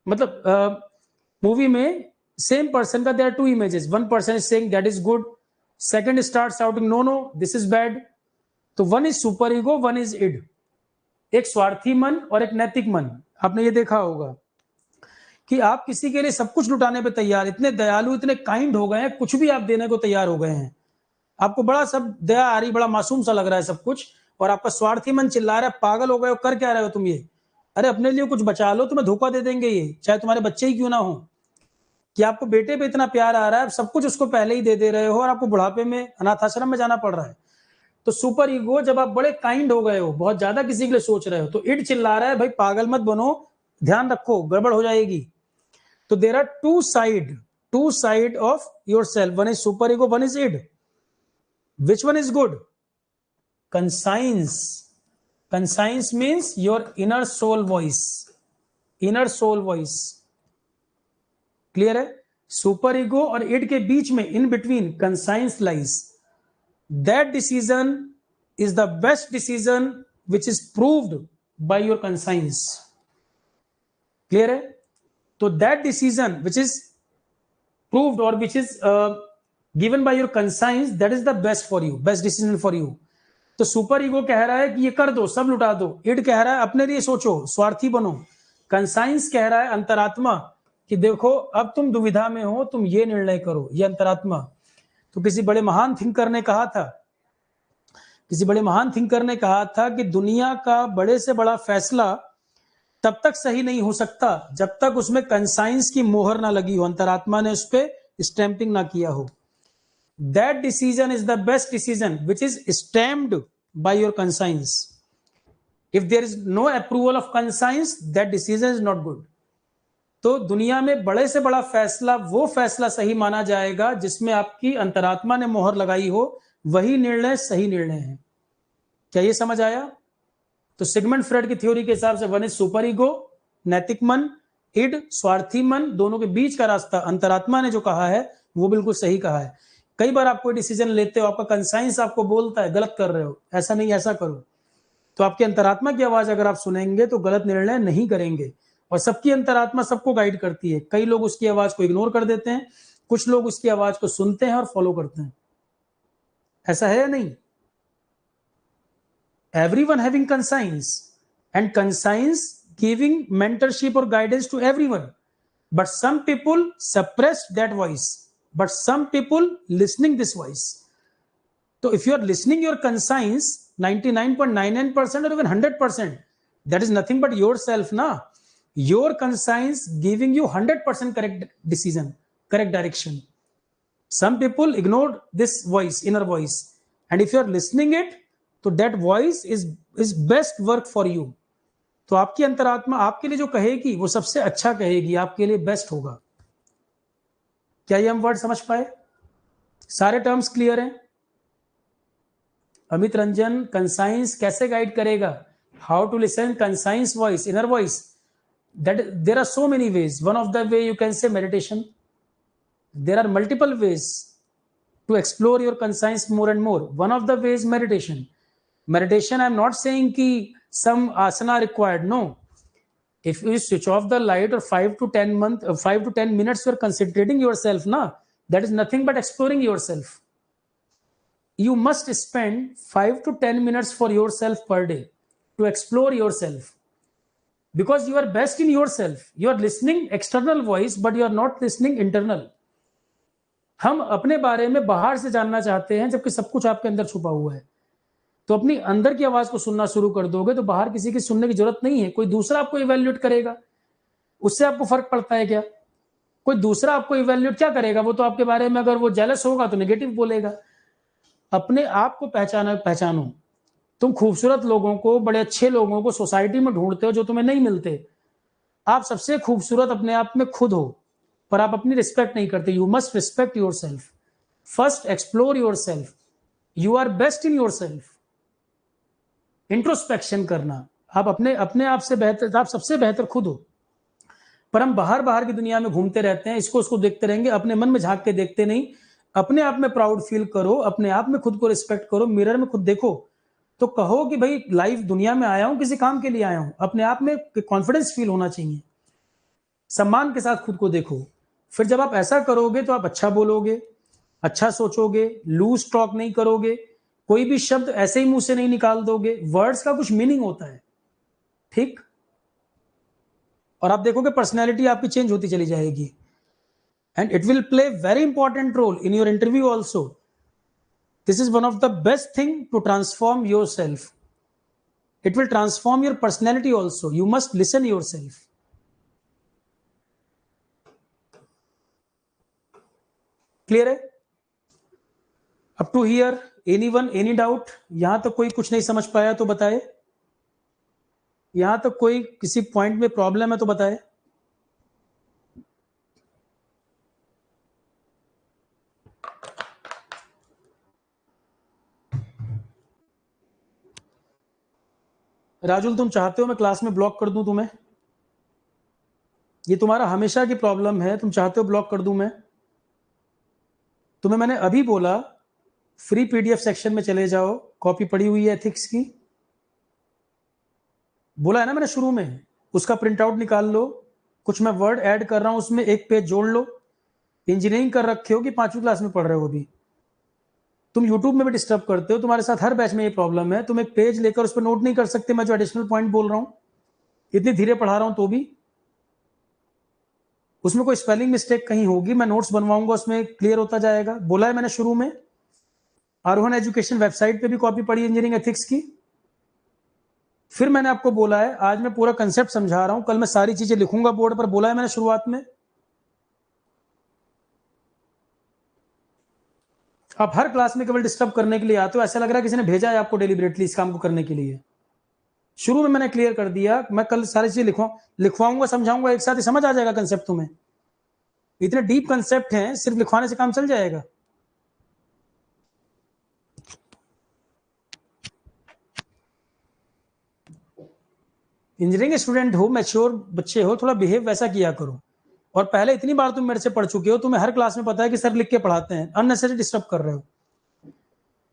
Speaker 1: मतलब movie में same person का there are two images. One person is saying that is good, second starts shouting no, this is bad. तो one is super ego, one is id. एक स्वार्थी मन और एक नैतिक मन. आपने ये देखा होगा कि आप किसी के लिए सब कुछ लुटाने पे तैयार, इतने दयालु, इतने काइंड हो गए हैं, कुछ भी आप देने को तैयार हो गए हैं, आपको बड़ा सब दया आ रही, बड़ा मासूम सा लग रहा है सब कुछ, और आपका स्वार्थी मन चिल्ला रहा है पागल हो गए हो, कर क्या रहे हो तुम ये, अरे अपने लिए कुछ बचा लो, तुम्हें धोखा दे देंगे ये, चाहे तुम्हारे बच्चे ही क्यों ना हो. कि आपको बेटे पे इतना प्यार आ रहा है, सब कुछ उसको पहले ही दे रहे हो, और आपको बुढ़ापे में अनाथ आश्रम में जाना पड़ रहा है. तो सुपर ईगो, जब आप बड़े काइंड हो गए हो, बहुत ज्यादा किसी के लिए सोच रहे हो, तो इड चिल्ला रहा है भाई पागल मत बनो, ध्यान रखो गड़बड़ हो जाएगी. तो there are two side of your self. One is super ego, one is id. Which one is good? Conscience means your inner soul voice. Clear है? सुपर ईगो और इड के बीच में, in between, conscience lies. That decision is the best decision which is proved by your conscience. Clear है? तो that decision which is proved or which is given by your conscience, that is the best for you, best decision for you. तो super ego कह रहा है कि ये कर दो, सब लुटा दो. इड कह रहा है अपने लिए सोचो, स्वार्थी बनो. कंसाइंस कह रहा है, अंतरात्मा, कि देखो अब तुम दुविधा में हो, तुम ये निर्णय करो. ये अंतरात्मा. तो किसी बड़े महान थिंकर ने कहा था कि दुनिया का बड़े से बड़ा फैसला तब तक सही नहीं हो सकता जब तक उसमें कंसाइंस की मोहर ना लगी हो, अंतरात्मा ने उस पर स्टैंपिंग ना किया हो. That decision is the best decision which is stamped by your conscience. If there is no approval of conscience, that decision is not good. तो दुनिया में बड़े से बड़ा फैसला वो फैसला सही माना जाएगा जिसमें आपकी अंतरात्मा ने मोहर लगाई हो, वही निर्णय सही निर्णय है. क्या ये समझ आया? तो सिगमंड फ्रेड की थ्योरी के हिसाब से वन इज सुपर ईगो, नैतिक मन, इड स्वार्थी मन, दोनों के बीच का रास्ता अंतरात्मा ने जो कहा है वो बिल्कुल सही कहा है। कई बार आप कोई डिसीजन लेते हो, आपका कंसाइंस आपको बोलता है गलत कर रहे हो, ऐसा नहीं ऐसा करो, तो आपकी अंतरात्मा की आवाज अगर आप सुनेंगे तो गलत निर्णय नहीं करेंगे। और सबकी अंतरात्मा सबको गाइड करती है, कई लोग उसकी आवाज को इग्नोर कर देते हैं, कुछ लोग उसकी आवाज को सुनते हैं और फॉलो करते हैं। ऐसा है या नहीं? Everyone having conscience, and conscience giving mentorship or guidance to everyone, but some people suppress that voice, but some people listening this voice. So if you are listening your conscience 99.99% or even 100%, that is nothing but yourself na. Your conscience giving you 100% correct decision, correct direction. Some people ignore this voice, inner voice, and if you are listening it, तो that voice is best work for you. तो आपकी अंतरात्मा आपके लिए जो कहेगी वो सबसे अच्छा कहेगी, आपके लिए बेस्ट होगा। क्या ये हम वर्ड समझ पाए? सारे टर्म्स क्लियर हैं? अमित रंजन, कंसाइंस कैसे गाइड करेगा? How to listen conscience voice, inner voice? That there are so many ways. One of the way you can say meditation. There are multiple ways to explore your conscience more and more. One of the ways meditation. Meditation, I'm not saying ki some asana required. No. If you switch off the light or 5 to 10 minutes, you're concentrating yourself. Na, that is nothing but exploring yourself. You must spend 5 to 10 minutes for yourself per day to explore yourself. Because you are best in yourself. You are listening external voice, but you are not listening internal. हम अपने बारे में बाहर से जानना चाहते हैं, जबकि सब कुछ आपके अंदर छुपा हुआ है। तो अपनी अंदर की आवाज को सुनना शुरू कर दोगे तो बाहर किसी की सुनने की जरूरत नहीं है। कोई दूसरा आपको इवैल्यूएट करेगा, उससे आपको फर्क पड़ता है क्या? कोई दूसरा आपको इवैल्यूएट क्या करेगा? वो तो आपके बारे में अगर वो जेलस होगा तो नेगेटिव बोलेगा। अपने आप को पहचानो। तुम खूबसूरत लोगों को, बड़े अच्छे लोगों को सोसाइटी में ढूंढते हो जो तुम्हें नहीं मिलते। आप सबसे खूबसूरत अपने आप में खुद हो, पर आप अपनी रिस्पेक्ट नहीं करते। You must respect your self. First explore your self. You are best in your self. Introspection करना, आप अपने आप से बेहतर, आप सबसे बेहतर खुद हो। पर हम बाहर की दुनिया में घूमते रहते हैं, इसको उसको देखते रहेंगे, अपने मन में झांक के देखते नहीं। अपने आप में प्राउड फील करो, अपने आप में खुद को रिस्पेक्ट करो, मिरर में खुद देखो तो कहो कि भाई लाइफ दुनिया में आया हूं, किसी काम के लिए आया हूं। अपने आप में कॉन्फिडेंस फील होना चाहिए। सम्मान के साथ खुद को देखो। फिर जब आप ऐसा करोगे तो आप अच्छा बोलोगे, अच्छा सोचोगे, लूज टॉक नहीं करोगे, कोई भी शब्द ऐसे ही मुंह से नहीं निकाल दोगे। वर्ड्स का कुछ मीनिंग होता है, ठीक? और आप देखोगे पर्सनैलिटी आपकी चेंज होती चली जाएगी। And it will play very important role in your interview also. This is one of the best thing to transform yourself. It will transform your personality also. You must listen yourself. Clear है? Up to here anyone, any doubt? यहां तक कोई कुछ नहीं समझ पाया तो बताए। यहां तक कोई किसी पॉइंट में प्रॉब्लम है तो बताए। राजुल, तुम चाहते हो मैं क्लास में ब्लॉक कर दूं तुम्हें? ये तुम्हारा हमेशा की प्रॉब्लम है, तुम चाहते हो ब्लॉक कर दूं मैं? तुम्हें मैंने अभी बोला फ्री पीडीएफ सेक्शन में चले जाओ, कॉपी पड़ी हुई है एथिक्स की, बोला है ना मैंने शुरू में। उसका प्रिंट आउट निकाल लो, कुछ मैं वर्ड ऐड कर रहा हूं उसमें, एक पेज जोड़ लो। इंजीनियरिंग कर रखे हो कि 5वीं क्लास में पढ़ रहे हो अभी? तुम यूट्यूब में भी डिस्टर्ब करते हो, तुम्हारे साथ हर बैच में ये प्रॉब्लम है। तुम एक पेज लेकर उस पर नोट नहीं कर सकते मैं जो एडिशनल पॉइंट बोल रहा हूं, इतनी धीरे पढ़ा रहा हूं तो भी। उसमें कोई स्पेलिंग मिस्टेक कहीं होगी, मैं नोट्स बनवाऊंगा, उसमें क्लियर होता जाएगा। बोला है मैंने शुरू में। आरोहन एजुकेशन वेबसाइट पे भी कॉपी पड़ी इंजीनियरिंग एथिक्स की। फिर मैंने आपको बोला है, आज मैं पूरा कंसेप्ट समझा रहा हूं, कल मैं सारी चीजें लिखूंगा बोर्ड पर। बोला है मैंने शुरुआत में। आप हर क्लास में केवल डिस्टर्ब करने के लिए आते हो। ऐसा लग रहा है किसी ने भेजा है आपको डेलिबरेटली इस काम को करने के लिए। शुरू में मैंने क्लियर कर दिया, मैं कल सारी चीजें लिखवाऊंगा, समझाऊंगा, एक साथ ही समझ आ जाएगा कंसेप्ट तुम्हें। इतने डीप कंसेप्ट हैं, सिर्फ लिखवाने से काम चल जाएगा? इंजीनियरिंग स्टूडेंट हो, मैच्योर बच्चे हो, थोड़ा बिहेव वैसा किया करो। और पहले इतनी बार तुम मेरे से पढ़ चुके हो, तुम्हें हर क्लास में पता है कि सर लिख के पढ़ाते हैं, अननेसेसरी डिस्टर्ब कर रहे हो।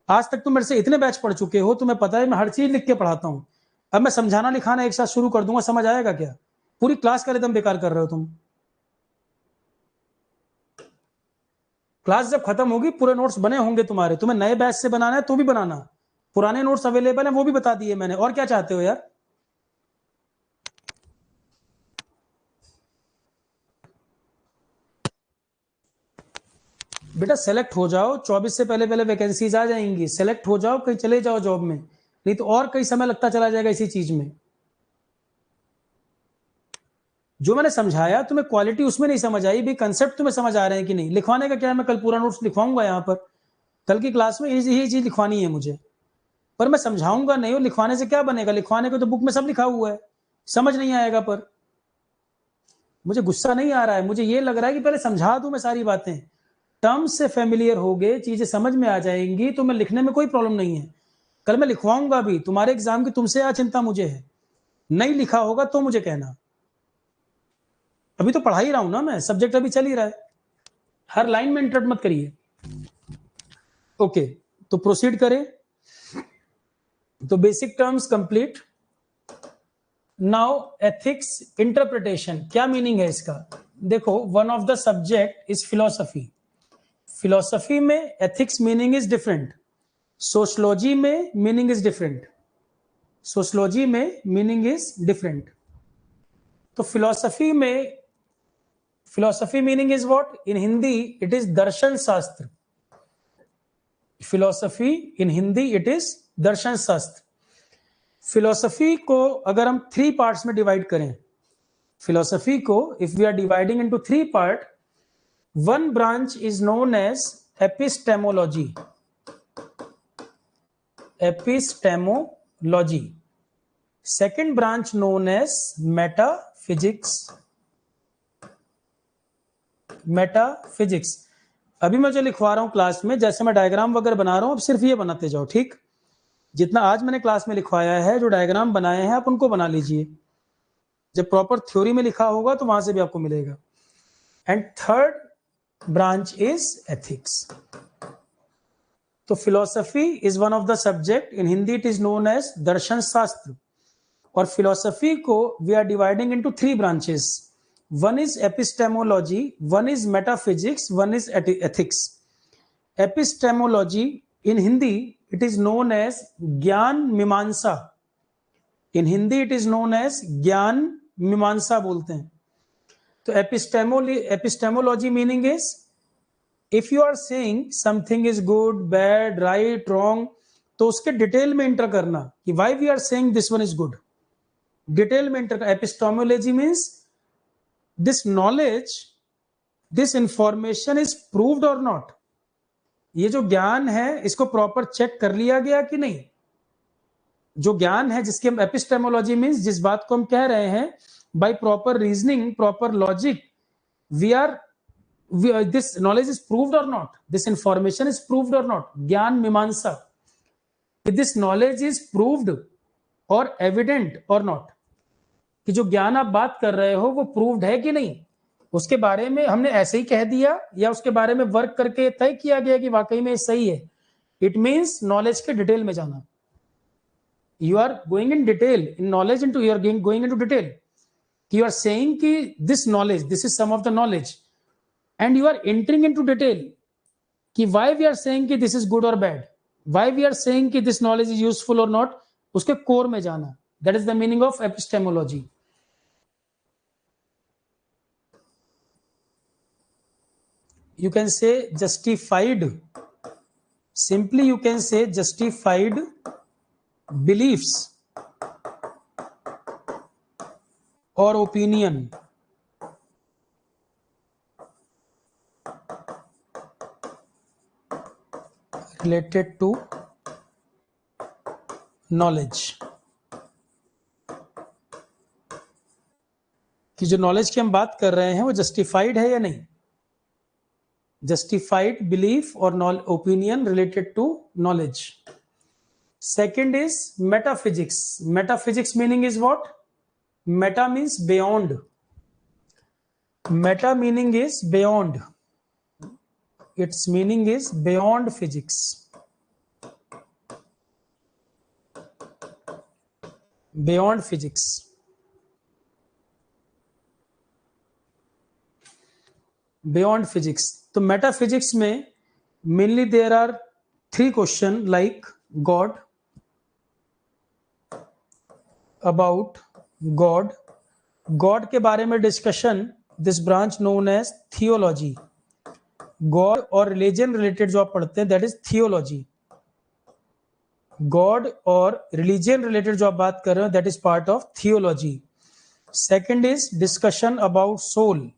Speaker 1: आज तक तुम मेरे से इतने बैच पढ़ चुके हो, तुम्हें पता है मैं हर चीज लिख के पढ़ाता हूँ। अब मैं समझाना लिखाना एक साथ शुरू कर दूंगा, समझ आएगा क्या? पूरी क्लास का रिदम बेकार कर रहे हो तुम। क्लास जब खत्म होगी पूरे नोट्स बने होंगे तुम्हारे, तुम्हें नए बैच से बनाना है तो भी बनाना, पुराने नोट्स अवेलेबल हैं वो भी बता दिए मैंने, और क्या चाहते हो यार? बेटा सेलेक्ट हो जाओ, 24 से पहले पहले वैकेंसीज आ जाएंगी, सेलेक्ट हो जाओ, कहीं चले जाओ जॉब में, नहीं तो और कई समय लगता चला जाएगा इसी चीज में। जो मैंने समझाया तुम्हें क्वालिटी उसमें नहीं समझ आई भी, कंसेप्ट तुम्हें समझ आ रहे हैं कि नहीं? लिखवाने का क्या है, मैं कल पूरा नोट्स लिखवाऊंगा यहाँ पर, कल की क्लास में यही चीज लिखवानी है मुझे, पर मैं समझाऊंगा नहीं। और लिखवाने से क्या बनेगा? लिखवाने को तो बुक में सब लिखा हुआ है, समझ नहीं आएगा। पर मुझे गुस्सा नहीं आ रहा है, मुझे ये लग रहा है कि पहले समझा दूं मैं सारी बातें, टर्म्स से फेमिलियर हो गए, चीजें समझ में आ जाएंगी तो मैं लिखने में कोई प्रॉब्लम नहीं है। कल मैं लिखवाऊंगा भी, तुम्हारे एग्जाम की तुमसे क्या चिंता मुझे है? नहीं लिखा होगा तो मुझे कहना, अभी तो पढ़ा ही रहा हूं ना मैं, सब्जेक्ट अभी चल ही रहा है, हर लाइन में इंटरप्ट मत करिए। ओके, तो प्रोसीड करें। तो basic terms complete. Now ethics interpretation, क्या मीनिंग है इसका? देखो, one of the subject is philosophy. Philosophy में ethics meaning is different, sociology में मीनिंग इज डिफरेंट, सोशलॉजी में मीनिंग इज डिफरेंट। तो फिलोसफी में, philosophy meaning is what? In Hindi it is दर्शन शास्त्र। Philosophy in Hindi it is दर्शन शास्त्र। Philosophy को अगर हम 3 पार्ट्स में डिवाइड करें, फिलोसफी को if we are dividing into 3 part, one branch is known as epistemology, epistemology. Second branch known as metaphysics, metaphysics. अभी मैं जो लिखवा रहा हूं क्लास में, जैसे मैं डायग्राम वगैरह बना रहा हूं, अब सिर्फ ये बनाते जाओ, ठीक? जितना आज मैंने क्लास में लिखवाया है, जो डायग्राम बनाए हैं आप उनको बना लीजिए, जब प्रॉपर थ्योरी में लिखा होगा तो वहां से भी आपको मिलेगा। And third branch is ethics. तो philosophy is one of the subject, in Hindi it is known as दर्शन शास्त्र। और फिलोसफी को we are dividing into 3 branches, one is epistemology, one is metaphysics, one is ethics. Epistemology in Hindi it is known as ज्ञान मीमांसा, in Hindi it is known as ज्ञान मीमांसा बोलते हैं। तो epistemology meaning is, if you are saying something is good, bad, right, wrong, तो उसके detail में इंटर करना कि why we are saying this one is good, detail में enter. Epistemology means this knowledge, this information is proved और not, ये जो ज्ञान है इसको प्रॉपर चेक कर लिया गया कि नहीं। जो ज्ञान है जिसके हम एपिस्टेमोलॉजी मीन्स, जिस बात को हम कह रहे हैं by proper reasoning, proper logic, we are this knowledge is proved or not, this information is proved or not, ज्ञान मीमांसा, this knowledge is proved or evident or not, कि जो ज्ञान आप बात कर रहे हो वो प्रूव्ड है कि नहीं, उसके बारे में हमने ऐसे ही कह दिया या उसके बारे में वर्क करके तय किया गया कि वाकई में सही है। इट मीन्स नॉलेज के डिटेल में जाना, you are going in detail, in knowledge into, you are going into detail, you are saying कि this knowledge, this is some of the knowledge, and you are entering into detail कि why we are saying कि this is good or bad, why we are saying कि this knowledge is useful or not, उसके core में जाना, that is the meaning of epistemology. You can say justified, simply you can say justified beliefs or opinion related to knowledge, कि जो knowledge की हम बात कर रहे हैं वो जस्टिफाइड है या नहीं, जस्टिफाइड बिलीफ और opinion related to knowledge. Second is metaphysics, metaphysics meaning is what? Meta means beyond, meta meaning is beyond, its meaning is beyond physics, beyond physics. Beyond physics. तो मेटाफिजिक्स में mainly there are 3 question like God, about God, God के बारे में discussion, this branch known as theology. God और religion related जो आप पढ़ते हैं दैट इज थियोलॉजी। गॉड और रिलीजन रिलेटेड जो आप बात कर रहे हो that is part of theology. Second is discussion about soul.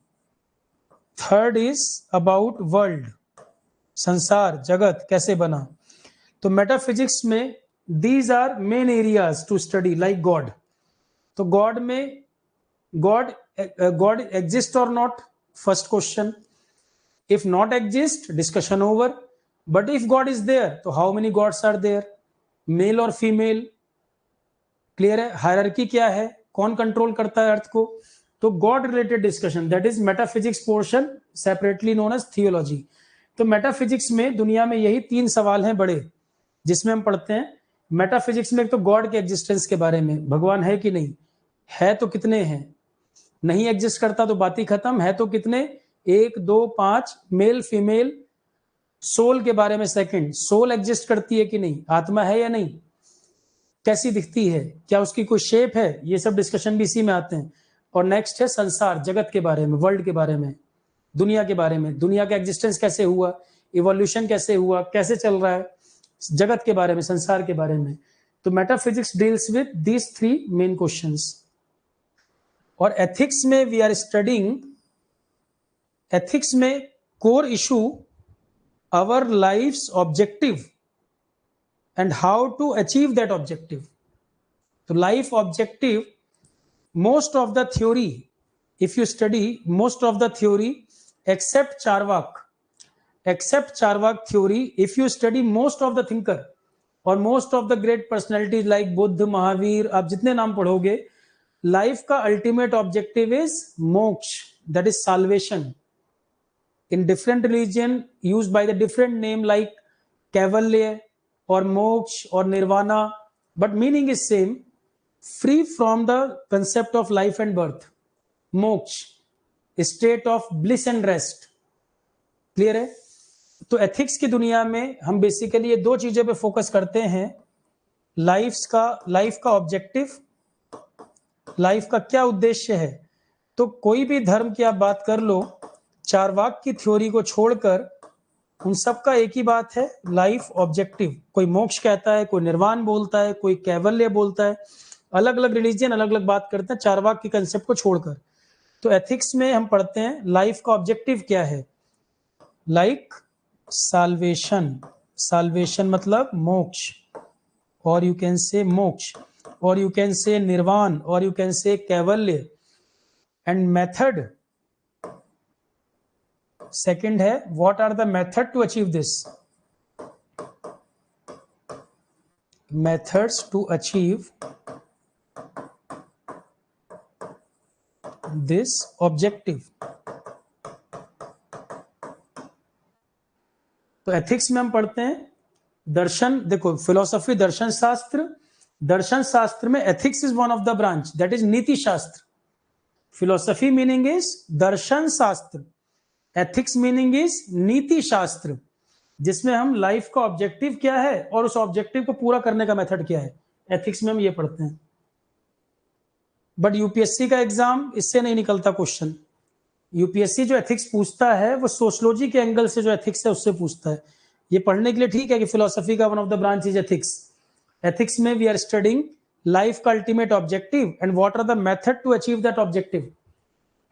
Speaker 1: Third is about world, संसार, जगत कैसे बना। तो मेटाफिजिक्स में these are main areas to study like God. तो गॉड में गॉड एग्जिस्ट और not, first question. If not exist, discussion over. But if God is there तो how many gods are there, male और female, clear है, hierarchy क्या है, कौन control करता है अर्थ को। तो God related discussion that is metaphysics portion, separately known as theology. तो मेटाफिजिक्स में दुनिया में यही 3 सवाल हैं बड़े जिसमें हम पढ़ते हैं। मेटाफिजिक्स में एक तो गॉड के एग्जिस्टेंस के बारे में, भगवान है कि नहीं, है तो कितने हैं, नहीं एग्जिस्ट करता तो बात ही खत्म, है तो कितने, 1 2 5, मेल फीमेल। सोल के बारे में सेकंड, सोल एग्जिस्ट करती है कि नहीं, आत्मा है या नहीं, कैसी दिखती है, क्या उसकी कोई शेप है, ये सब डिस्कशन भी इसी में आते हैं। और नेक्स्ट है संसार, जगत के बारे में, वर्ल्ड के बारे में, दुनिया के बारे में, दुनिया का एग्जिस्टेंस कैसे हुआ, इवोल्यूशन कैसे हुआ, कैसे चल रहा है, जगत के बारे में, संसार के बारे में। तो metaphysics deals with these 3 main questions. और एथिक्स में वी आर स्टडिंग, एथिक्स में core issue our life's objective and how to achieve that objective. So life objective, most of the theory, if you study most of the theory except Charvak theory, if you study most of the thinker or most of the great personalities like Buddha, Mahavir, आप जितने नाम पढ़ोगे, life का ultimate objective is moksha, that is salvation. in different religion used by the different name like Kaivalya or moksha or nirvana, but meaning is same, free from the concept of life and birth, moksha, state of bliss and rest, clear है। तो ethics की दुनिया में हम basically ये 2 चीजों पे focus करते हैं, लाइफ का ऑब्जेक्टिव, लाइफ का क्या उद्देश्य है। तो कोई भी धर्म की आप बात कर लो, चारवाक की थ्योरी को छोड़कर उन सब का एक ही बात है, लाइफ ऑब्जेक्टिव। कोई मोक्ष कहता है, कोई निर्वाण बोलता है, कोई कैवल्य बोलता है, अलग अलग रिलीजन अलग अलग बात करते हैं चारवाक की कंसेप्ट को छोड़कर। तो एथिक्स में हम पढ़ते हैं लाइफ का ऑब्जेक्टिव क्या है, लाइक साल्वेशन, साल्वेशन मतलब मोक्ष, और यू कैन से मोक्ष, और यू कैन से निर्वाण, और you can say kaivalya. And method second है, what are the method to achieve this, methods to achieve this objective. तो एथिक्स में हम पढ़ते हैं दर्शन, देखो फिलोसफी दर्शन शास्त्र, दर्शन शास्त्र में ethics is one of the branch, that is नीति शास्त्र। फिलोसफी मीनिंग इज दर्शन शास्त्र, एथिक्स मीनिंग इज नीति शास्त्र, जिसमें हम लाइफ का ऑब्जेक्टिव क्या है और उस ऑब्जेक्टिव को पूरा करने का मेथड क्या है, एथिक्स में हम ये पढ़ते हैं। बट यूपीएससी का एग्जाम इससे नहीं निकलता क्वेश्चन। यूपीएससी जो एथिक्स पूछता है वो सोशलॉजी के एंगल से जो एथिक्स है उससे पूछता है। ये पढ़ने के लिए ठीक है कि फिलोसफी का one of the branch is ethics. Ethics में वी आर स्टडिंग लाइफ का ultimate objective and what are the method to achieve that objective.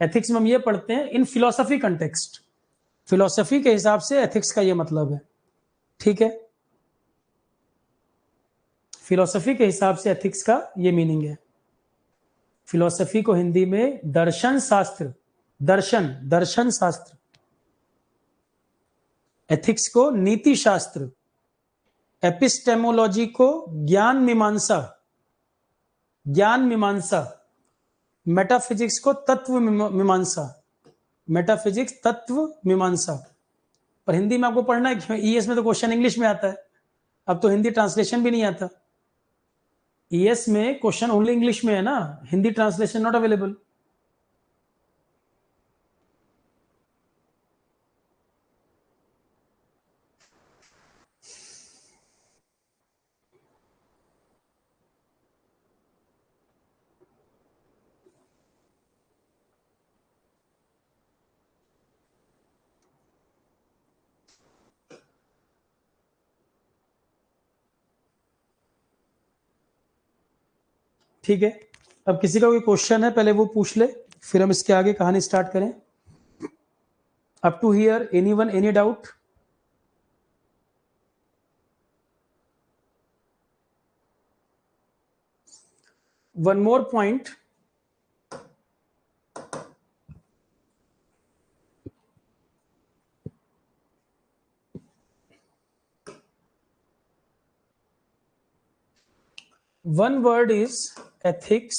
Speaker 1: Ethics में हम ये पढ़ते हैं इन फिलोसफी कंटेक्स्ट, फिलोसफी के हिसाब से एथिक्स का ये मतलब है, ठीक है। फिलोसफी के हिसाब से एथिक्स का ये मीनिंग है। फिलोसफी को हिंदी में दर्शन शास्त्र, दर्शन शास्त्र, एथिक्स को नीति शास्त्र, एपिस्टेमोलॉजी को ज्ञान मीमांसा, मेटाफिजिक्स को तत्व मीमांसा, मेटाफिजिक्स तत्व मीमांसा। पर हिंदी में आपको पढ़ना है क्यों? ईएस में तो क्वेश्चन इंग्लिश में आता है, अब तो हिंदी ट्रांसलेशन भी नहीं आता। ईएस में क्वेश्चन ओनली इंग्लिश में है ना, हिंदी ट्रांसलेशन नॉट अवेलेबल। ठीक है, अब किसी का कोई क्वेश्चन है पहले वो पूछ ले, फिर हम इसके आगे कहानी स्टार्ट करें। Up to here anyone, any doubt? One more point, one word is ethics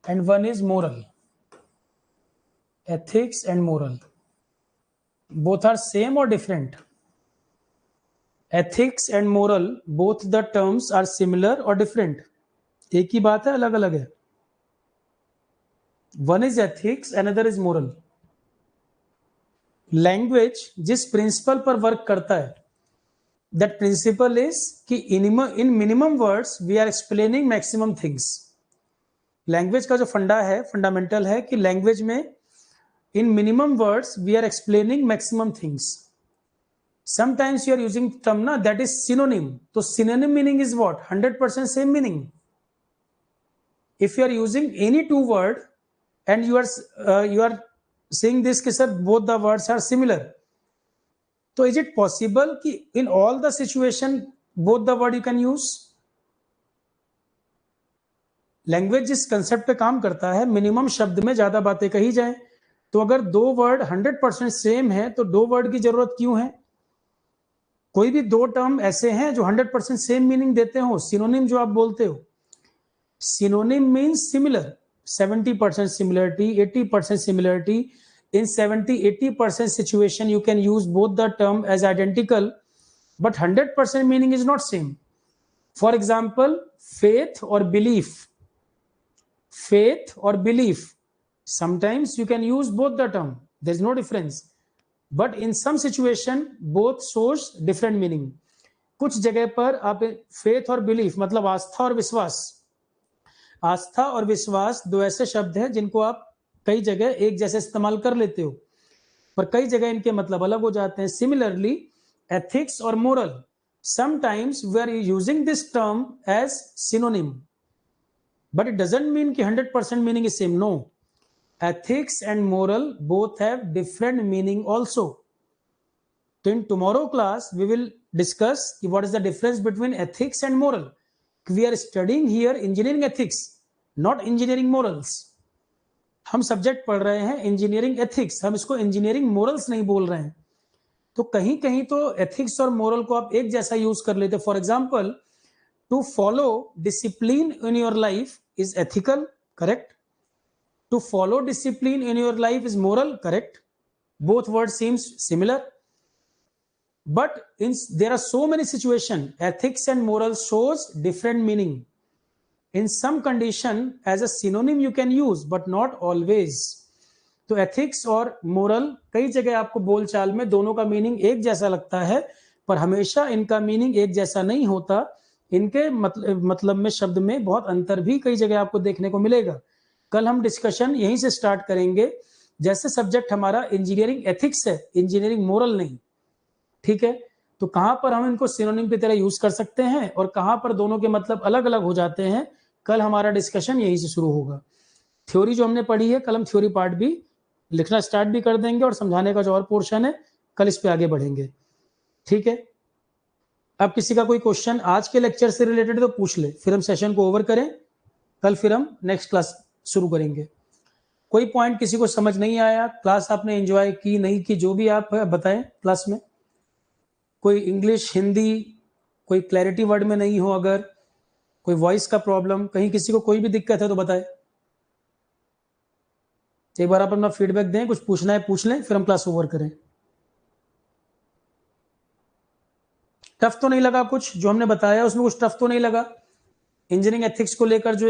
Speaker 1: and one is moral. Ethics and moral, both are same or different? Ethics and moral, both the terms are similar or different? एक ही बात है, अलग अलग है? One is ethics, another is moral. Language जिस principle पर work करता है, दैट प्रिंसिपल इज कि in minimum words we are explaining maximum things. Language का जो फंडा है, फंडामेंटल है कि लैंग्वेज में in minimum words we are explaining maximum things. Sometimes you are using term ना दैट इज सिनोनिम, तो synonym meaning is what? 100% same meaning. If you are using any two word and you are saying this कि sir both the words are similar, तो is it possible कि in all the situation both the word you can use? Language जिस concept पे काम करता है, minimum शब्द में ज्यादा बातें कही जाए, तो अगर दो वर्ड 100% सेम है तो दो वर्ड की जरूरत क्यों है? कोई भी दो टर्म ऐसे हैं जो 100% सेम मीनिंग देते हो, सिनोनिम जो आप बोलते हो। Synonym means similar, 70% similarity, 80% similarity. In 70-80% situation you can use both the term as identical, but 100% meaning is not same. For example, faith or belief, faith or belief, sometimes you can use both the term, there's no difference, but in some situation both shows different meaning. कुछ जगह पर आप faith और belief मतलब आस्था और विश्वास, आस्था और विश्वास दो ऐसे शब्द हैं जिनको आप कई जगह एक जैसे इस्तेमाल कर लेते हो, पर कई जगह इनके मतलब अलग हो जाते हैं। सिमिलरली एथिक्स और moral, sometimes we are using this term as synonym, but it doesn't mean कि 100% meaning is same. No, ethics and moral both have different meaning also. तो in tomorrow class we will discuss कि what is the difference between ethics and moral. We are studying here engineering ethics, not engineering morals. हम subject पढ़ रहे हैं engineering ethics, हम इसको engineering morals नहीं बोल रहे हैं। तो कहीं कहीं तो एथिक्स और मोरल को आप एक जैसा यूज कर लेते। For example, to follow discipline in your life is ethical, correct? To follow discipline in your life is moral, correct? Both word seems similar, but there are so many situations ethics and moral shows different meaning. In some condition as a synonym you can use but not always. तो ethics और moral कई जगह आपको बोलचाल में दोनों का meaning एक जैसा लगता है, पर हमेशा इनका मीनिंग एक जैसा नहीं होता। इनके मतलब में, शब्द में बहुत अंतर भी कई जगह आपको देखने को मिलेगा। कल हम डिस्कशन यहीं से स्टार्ट करेंगे। जैसे सब्जेक्ट हमारा इंजीनियरिंग एथिक्स है, इंजीनियरिंग मोरल नहीं, ठीक है? तो कहां पर हम इनको सिनोनिम की तरह यूज कर सकते हैं और कहां पर दोनों के मतलब अलग अलग हो जाते हैं, कल हमारा डिस्कशन यहीं से शुरू होगा। थ्योरी जो हमने पढ़ी है, कल हम थ्योरी पार्ट भी लिखना स्टार्ट भी कर देंगे और समझाने का जो और पोर्शन है कल इस पे आगे बढ़ेंगे, ठीक है? अब किसी का कोई क्वेश्चन आज के लेक्चर से रिलेटेड तो पूछ ले, फिर हम सेशन को ओवर करें, कल फिर हम नेक्स्ट क्लास शुरू करेंगे। कोई पॉइंट किसी को समझ नहीं आया, क्लास आपने एंजॉय की नहीं की, जो भी आप बताएं क्लास में। कोई इंग्लिश, हिंदी, कोई क्लैरिटी वर्ड में नहीं हो अगर, कोई वॉइस का प्रॉब्लम, कहीं किसी को कोई भी दिक्कत है तो बताए। एक बार आप अपना फीडबैक दें, कुछ पूछना है पूछ लें, फिर हम क्लास ओवर करें। टफ तो नहीं लगा कुछ जो हमने बताया उसमें? कुछ टफ तो नहीं लगा? इंजीनियरिंग एथिक्स को लेकर जो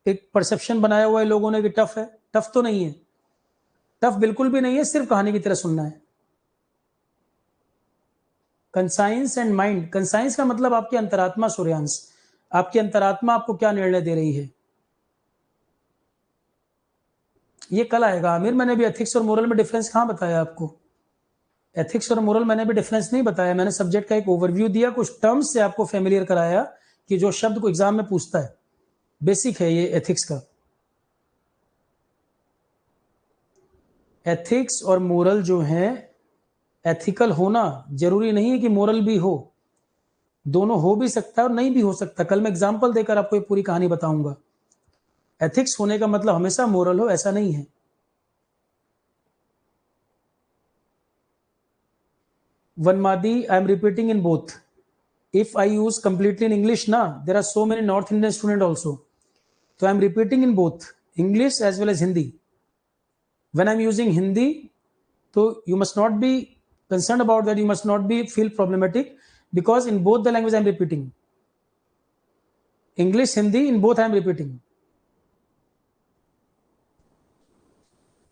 Speaker 1: एक परसेप्शन बनाया हुआ है लोगों ने कि टफ है, टफ तो नहीं है। टफ बिल्कुल भी नहीं है, सिर्फ कहानी की तरह सुनना है। कंसाइंस एंड माइंड, कंसाइंस का मतलब आपकी अंतरात्मा सूर्यांश, आपकी अंतरात्मा आपको क्या निर्णय दे रही है, ये कल आएगा। आमिर, मैंने भी एथिक्स और मोरल में डिफरेंस कहां बताया आपको? एथिक्स और मोरल मैंने भी डिफरेंस नहीं बताया, मैंने सब्जेक्ट का एक ओवरव्यू दिया, कुछ टर्म्स से आपको फेमिलियर कराया कि जो शब्द को एग्जाम में पूछता है, बेसिक है ये एथिक्स का। एथिक्स और मोरल जो है, एथिकल होना जरूरी नहीं है कि मोरल भी हो, दोनों हो भी सकता है और नहीं भी हो सकता। कल मैं एग्जाम्पल देकर आपको ये पूरी कहानी बताऊंगा। एथिक्स होने का मतलब हमेशा मोरल हो, ऐसा नहीं है। Vanmadi, I am repeating in both. If I use completely in English, na, there are so many North Indian students also. So I am repeating in both English as well as Hindi. When I am using Hindi, so you must not be concerned about that. You must not be feel problematic because in both the language I am repeating. English, Hindi, in both I am repeating.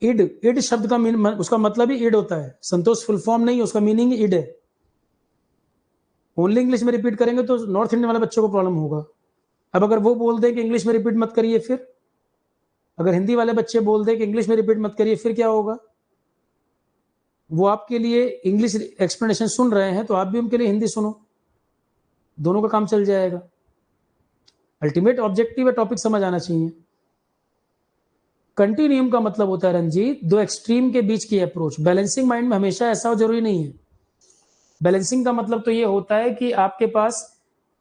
Speaker 1: इड शब्द का उसका मतलब ही end होता है, संतोष full form नहीं है, उसका मीनिंग इड है। ओनली इंग्लिश में रिपीट करेंगे तो नॉर्थ इंडियन वाले बच्चों को प्रॉब्लम होगा। अब अगर वो बोल दे कि इंग्लिश में रिपीट मत करिए, फिर अगर हिंदी वाले बच्चे बोल दे कि इंग्लिश में रिपीट मत करिए, फिर क्या होगा? वो आपके लिए इंग्लिश एक्सप्लेनेशन सुन रहे हैं तो आप भी उनके लिए हिंदी सुनो, दोनों का काम चल जाएगा। अल्टीमेट ऑब्जेक्टिव है, टॉपिक समझ आना चाहिए। कंटिन्यूम का मतलब होता है रंजीत, दो एक्सट्रीम के बीच की अप्रोच। बैलेंसिंग माइंड में हमेशा ऐसा हो जरूरी नहीं है। बैलेंसिंग का मतलब तो ये होता है कि आपके पास,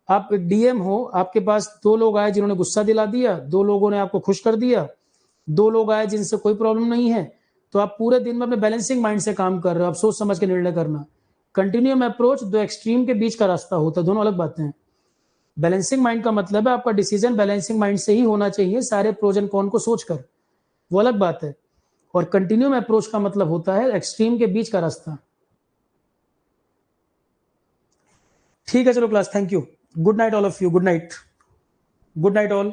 Speaker 1: आप डीएम हो, आपके पास दो लोग आए जिन्होंने गुस्सा दिला दिया, दो लोगों ने आपको खुश कर दिया, दो लोग आए जिनसे कोई प्रॉब्लम नहीं है, तो आप पूरे दिन में अपने बैलेंसिंग माइंड से काम कर रहे हो, आप सोच समझ के निर्णय करना। कंटिन्यूम अप्रोच दो एक्सट्रीम के बीच का रास्ता होता है, दोनों अलग बातें हैं। बैलेंसिंग माइंड का मतलब है आपका डिसीजन बैलेंसिंग माइंड से ही होना चाहिए, सारे प्रोज एंड कॉन को सोचकर, वो अलग बात है। और कंटिन्यूम अप्रोच का मतलब होता है एक्सट्रीम के बीच का रास्ता। ठीक है, चलो class, thank you, good night all of you, good night, good night all.